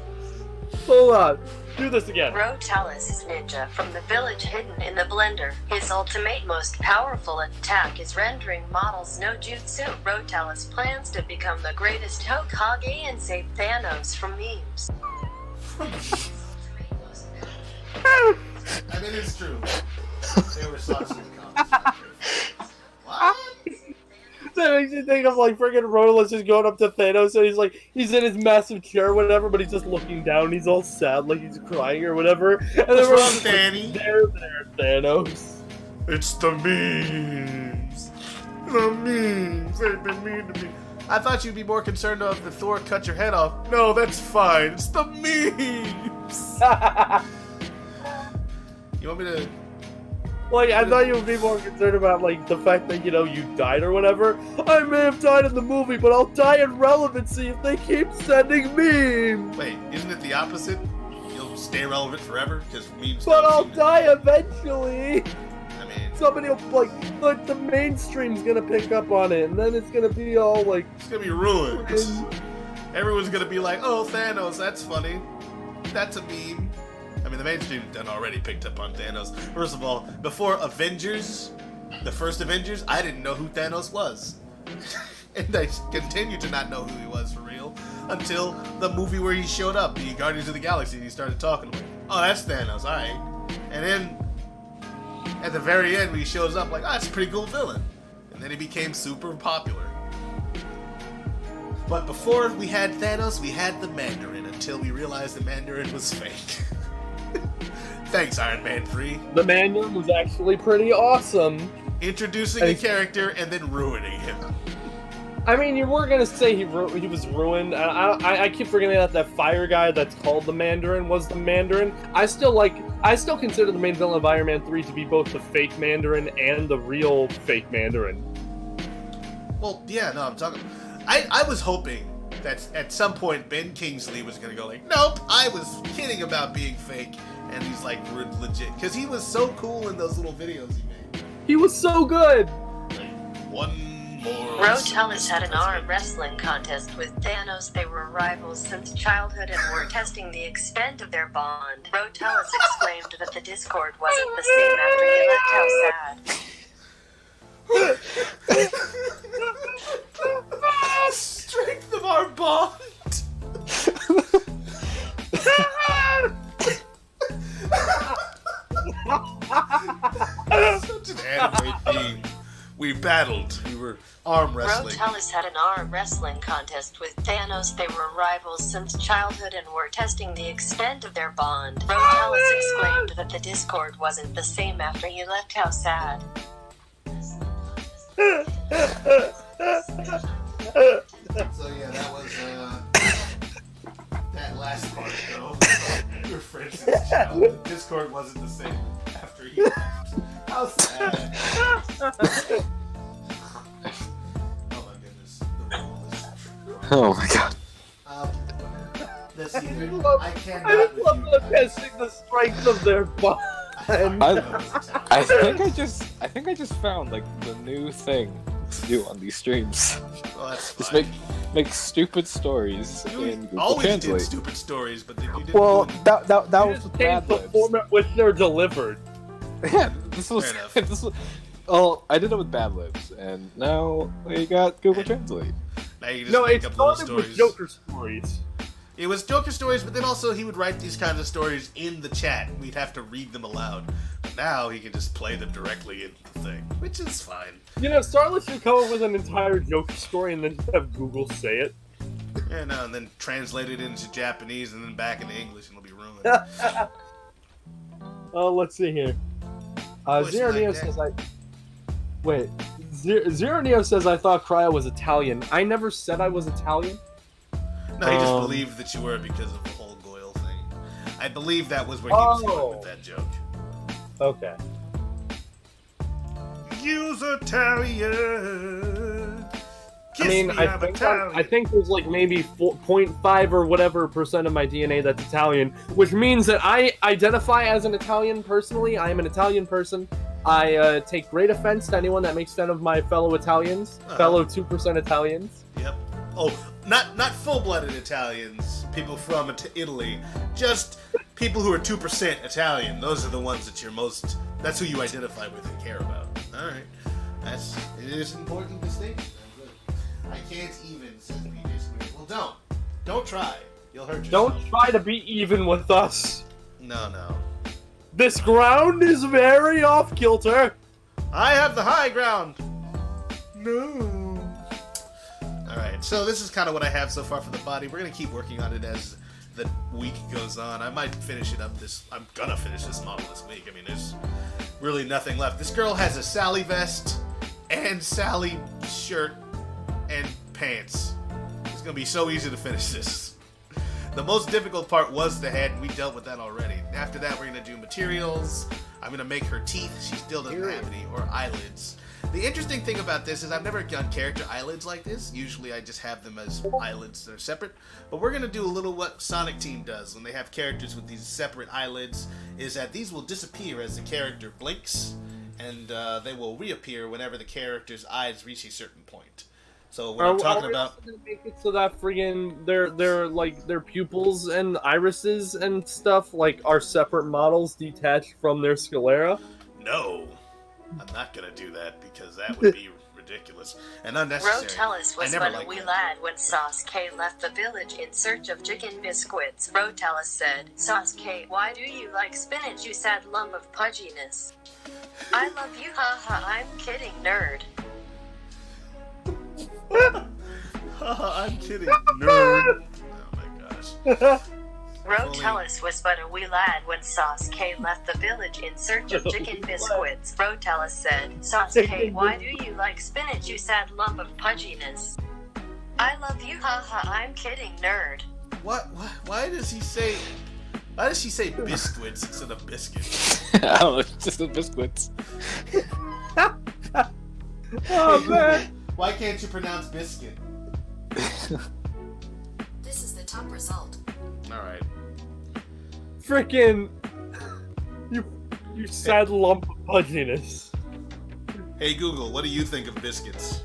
Hold on. Do this again. Rotalice ninja from the village hidden in the blender. His ultimate most powerful attack is rendering models no jutsu. Rotalice plans to become the greatest Hokage and save Thanos from memes. I mean, it's true. They were socks in the comics. What? That makes you think of like freaking Rotalice just going up to Thanos and he's in his massive chair or whatever, but he's just looking down. He's all sad, like he's crying or whatever. And then What's we're wrong, like, Danny? There, Thanos. It's the memes. The memes. They've been mean to me. I thought you'd be more concerned of the Thor cut your head off. No, that's fine. It's the memes. You want me to... Like, I thought you would be more concerned about, like, the fact that, you know, you died or whatever. I may have died in the movie, but I'll die in relevancy if they keep sending memes. Wait, isn't it the opposite? You'll stay relevant forever? Because memes But don't I'll seem to- die eventually. I mean, Somebody will, like the mainstream's gonna pick up on it, and then it's gonna be all, like... it's gonna be ruined. Everyone's gonna be like, oh, Thanos, that's funny. That's a meme. I mean, the mainstream done already picked up on Thanos. First of all, before Avengers, the first Avengers, I didn't know who Thanos was. And I continue to not know who he was for real until the movie where he showed up, the Guardians of the Galaxy, and he started talking. Like, oh, that's Thanos, alright. And then, at the very end, when he shows up, like, oh, that's a pretty cool villain. And then he became super popular. But before we had Thanos, we had the Mandarin, until we realized the Mandarin was fake. Thanks, Iron Man 3. The Mandarin was actually pretty awesome. Introducing a character and then ruining him. I mean, you were gonna say he was ruined. I keep forgetting that fire guy that's called the Mandarin was the Mandarin. I still consider the main villain of Iron Man 3 to be both the fake Mandarin and the real fake Mandarin. Well, yeah, no, I'm talking... I was hoping that at some point Ben Kingsley was gonna go like, nope, I was kidding about being fake, and he's like legit, because he was so cool in those little videos he made. He was so good. Like, one more. Rotalice had an arm wrestling contest with Thanos. They were rivals since childhood and were testing the extent of their bond. Rotalice exclaimed that the Discord wasn't the same after he left. How sad. Strength of our bond. Such an anime theme. We battled. We were arm wrestling. Rotalice had an arm wrestling contest with Thanos. They were rivals since childhood and were testing the extent of their bond. Rotalice exclaimed that the Discord wasn't the same after he left. How sad. So yeah, that was that last part though. We were friends since childhood. Discord wasn't the same after he left. How sad. Oh my goodness. The role is true. Oh my god. Let's see. I I cannot just with love you. them testing the strength of their bond. I think I just found like the new thing to do on these streams. Well, that's Just fine. make stupid stories You in Google always did Translate. stupid stories, but then you didn't Well, do it. that You was just with changed Mad the Libs. format which they're delivered. Yeah, this was Fair enough. this was. Oh, I did it with Bad Libs, and now we got Google Translate. Now you just No, make it up little started with stories. Joker stories. It was Joker stories, but then also he would write these kinds of stories in the chat. We'd have to read them aloud. But now he can just play them directly into the thing, which is fine. You know, Starlet should come up with an entire Joker story and then just have Google say it. And then translate it into Japanese and then back into English, and it'll be ruined. Let's see here. Voice Zero like Neo that. says Wait. Zero Neo says I thought Cryo was Italian. I never said I was Italian. No, he just Um, believed that you were because of the whole Goyle thing. I believe that was where he was going with that joke. Okay. Use Italian. Kiss I mean, me, I I'm think, Italian. I think there's like maybe 0.5 or whatever percent of my DNA that's Italian, which means that I identify as an Italian personally. I am an Italian person. I take great offense to anyone that makes fun of my fellow Italians, fellow 2% Italians. Yep. Oh, not full-blooded Italians, people from Italy, just people who are 2% Italian. Those are the ones that you're most. That's who you identify with and care about. All right, it is an important distinction. I can't even, says BJ Square. Well, don't try. You'll hurt yourself. Don't try to be even with us. No. This ground is very off kilter. I have the high ground. No. Alright, so this is kind of what I have so far for the body. We're going to keep working on it as the week goes on. I might finish it up I'm going to finish this model this week. I mean, there's really nothing left. This girl has a Sally vest and Sally shirt and pants. It's going to be so easy to finish this. The most difficult part was the head, and we dealt with that already. After that, we're going to do materials. I'm going to make her teeth. She still doesn't have any, or eyelids. The interesting thing about this is I've never done character eyelids like this. Usually I just have them as eyelids that are separate. But we're going to do a little what Sonic Team does when they have characters with these separate eyelids, is that these will disappear as the character blinks, and they will reappear whenever the character's eyes reach a certain point. So what I'm talking about... also gonna make it so that friggin' their pupils and irises and stuff like are separate models detached from their sclera? No, I'm not gonna do that because that would be ridiculous and unnecessary. Rotalice was I never but a liked wee that. lad when Sauce K left the village in search of chicken biscuits. Rotalice said, Sauce K, why do you like spinach, you sad lump of pudginess? I love you, haha, I'm kidding, nerd. I'm kidding, nerd. Oh my gosh. Rotalice was but a wee lad when Sauce K left the village in search of chicken biscuits. Rotalice said, Sauce K, why do you like spinach, you sad lump of pudginess? I love you, haha, I'm kidding, nerd. What? Why does he say? Why does she say biscuits instead of biscuits? I don't know, just the biscuits. Oh man! Why can't you pronounce biscuit? This is the top result. All right. Frickin' you sad lump of pudginess. Hey Google, what do you think of biscuits?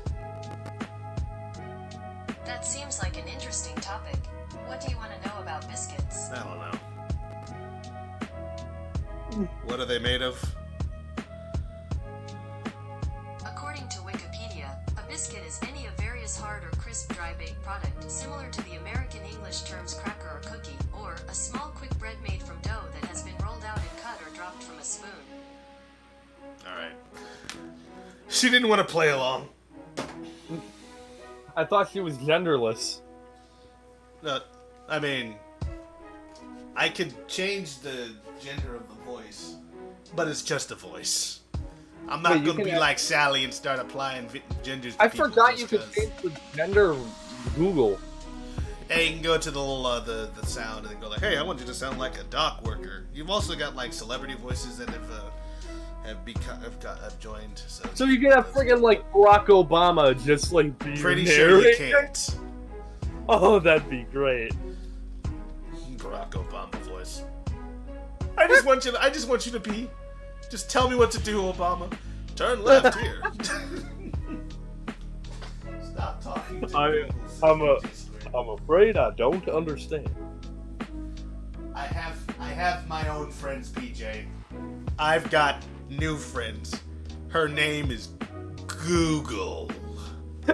That seems like an interesting topic. What do you want to know about biscuits? I don't know. What are they made of? According to Wikipedia, a biscuit is any of various hard or crisp dry baked product, similar to the American English terms cracker or cookie, or a small quick bread made from dough that has been rolled out and cut or dropped from a spoon. All right. She didn't want to play along. I thought she was genderless. No, I mean, I could change the gender of the voice, but it's just a voice. I'm not Wait, you going to can be add- like Sally and start applying genders to I people forgot you just could 'cause. change the gender Google. Hey, you can go to the little the sound and then go like, hey, I want you to sound like a dock worker. You've also got like celebrity voices that have joined. So you can have friggin' like Barack Obama just like be Pretty sure you narrating. can't. Oh, that'd be great. Barack Obama voice. I just want you to be. Just tell me what to do, Obama. Turn left here. Stop talking to Google. I'm afraid I don't understand. I have my own friends, PJ. I've got new friends. Her name is Google.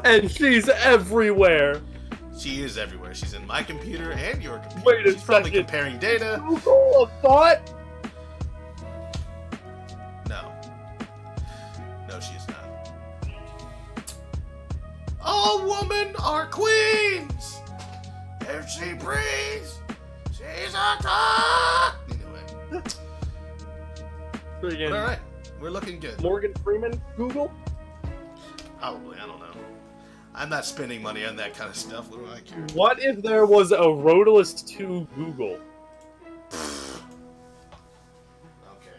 And she's everywhere. She is everywhere. She's in my computer and your computer. Wait a She's probably second. comparing data. Google a thought? No. No, she's not. All women are queens. If she breathes, she's a god. Anyway. But Friggin' all right. We're looking good. Morgan Freeman, Google? Probably. I don't know. I'm not spending money on that kind of stuff. What do I care? What if there was a Rotalice 2 Google? Okay.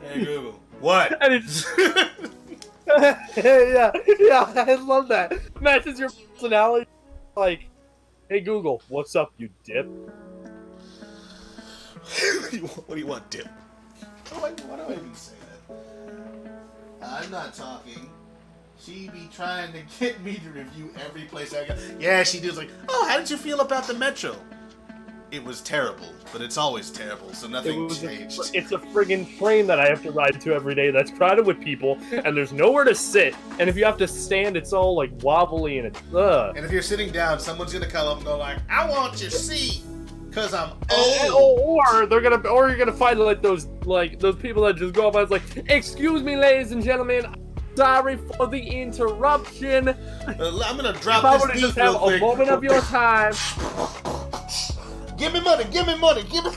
Hey, Google. What? And it's... yeah, I love that. Matches your personality. Like, hey Google, what's up, you dip? What do you want, Dip? Why do I even say that? I'm not talking. She be trying to get me to review every place I go. Yeah, she does like, oh, how did you feel about the Metro? It was terrible, but it's always terrible, so nothing changed. It's a friggin' train that I have to ride to every day that's crowded with people, and there's nowhere to sit, and if you have to stand, it's all like wobbly and it's ugh. And if you're sitting down, someone's gonna come up and go like, I want your seat, cause I'm old. Or you're gonna find like those people that just go up and it's like, excuse me, ladies and gentlemen, sorry for the interruption. I'm gonna If drop I this would beat just real have quick. a moment of your time. Give me money, give me money, give me.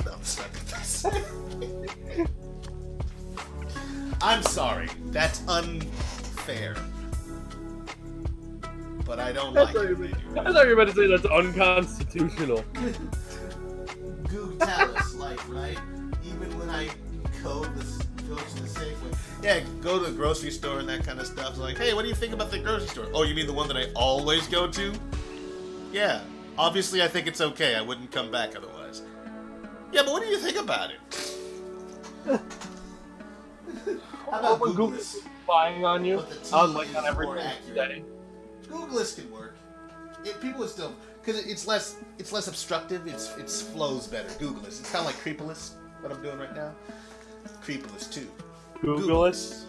I'm sorry. That's unfair. But I don't like it. I thought you were about to say that's unconstitutional. Rotalice, like, right? Even when I go to the Safeway. Yeah, go to the grocery store and that kind of stuff. It's like, hey, what do you think about the grocery store? Oh, you mean the one that I always go to? Yeah. Obviously, I think it's okay. I wouldn't come back otherwise. Yeah, but what do you think about it? How about Googlist? Spying on you? But the I was T like is on every more day. accurate. Googlist can work. People are still, because it's less obstructive. It flows better. Googlist. It's kind of like Creepalist. What I'm doing right now. Creepalist too. Googlist?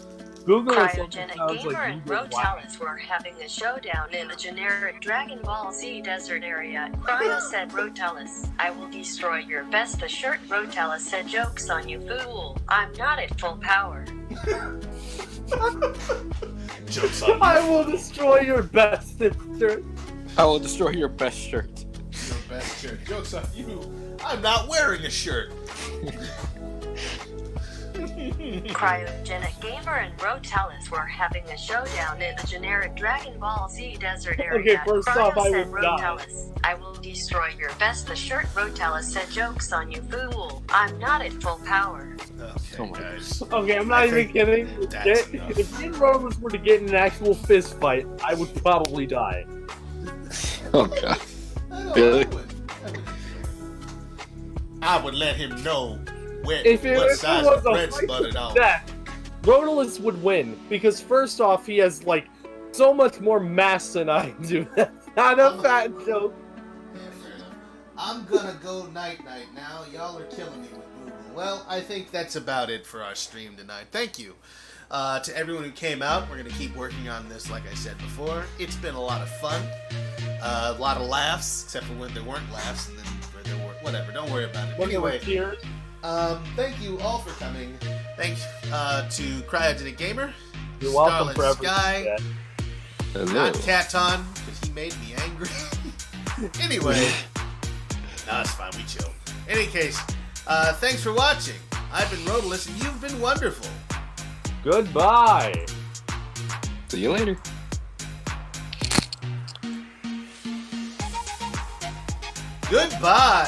Googlist Cryogenic sounds Gamer like and Google. Rotalice were having a showdown in the generic Dragon Ball Z desert area. Cryo said Rotalice, I will destroy your best. The shirt Rotalice said, joke's on you, fool. I'm not at full power. Jokes on you. I will destroy your best shirt. I will destroy your best shirt. Your best shirt. Jokes on you. I'm not wearing a shirt. Cryogenic Gamer and Rotalice were having a showdown in the generic Dragon Ball Z desert area. Okay, first Cryo off, I said would die. Rotalice, I will destroy your best. The shirt Rotalice said, joke's on you, fool. I'm not at full power. Okay, Oh my guys. Okay, I'm not I even think kidding. that's enough. If me and Rotalice were to get in an actual fist fight, I would probably die. Oh god. Really? I would let him know what size of bread's buttered on. Rotalice would win because first off, he has like so much more mass than I do. That's not a fat joke. Yeah, fair enough. I'm gonna go night now. Y'all are killing me with Google. Well, I think that's about it for our stream tonight. Thank you to everyone who came out. We're gonna keep working on this, like I said before. It's been a lot of fun, a lot of laughs, except for when there weren't laughs, and then where there were. Whatever. Don't worry about it. Anyway. Cheers. Thank you all for coming. Thanks to Cryogenic Gamer, You're welcome Starlit for everything. Sky, Hello. not Caton, because he made me angry. Anyway, no, it's fine. We chill. In any case, thanks for watching. I've been Rotalice, and you've been wonderful. Goodbye. See you later. Goodbye.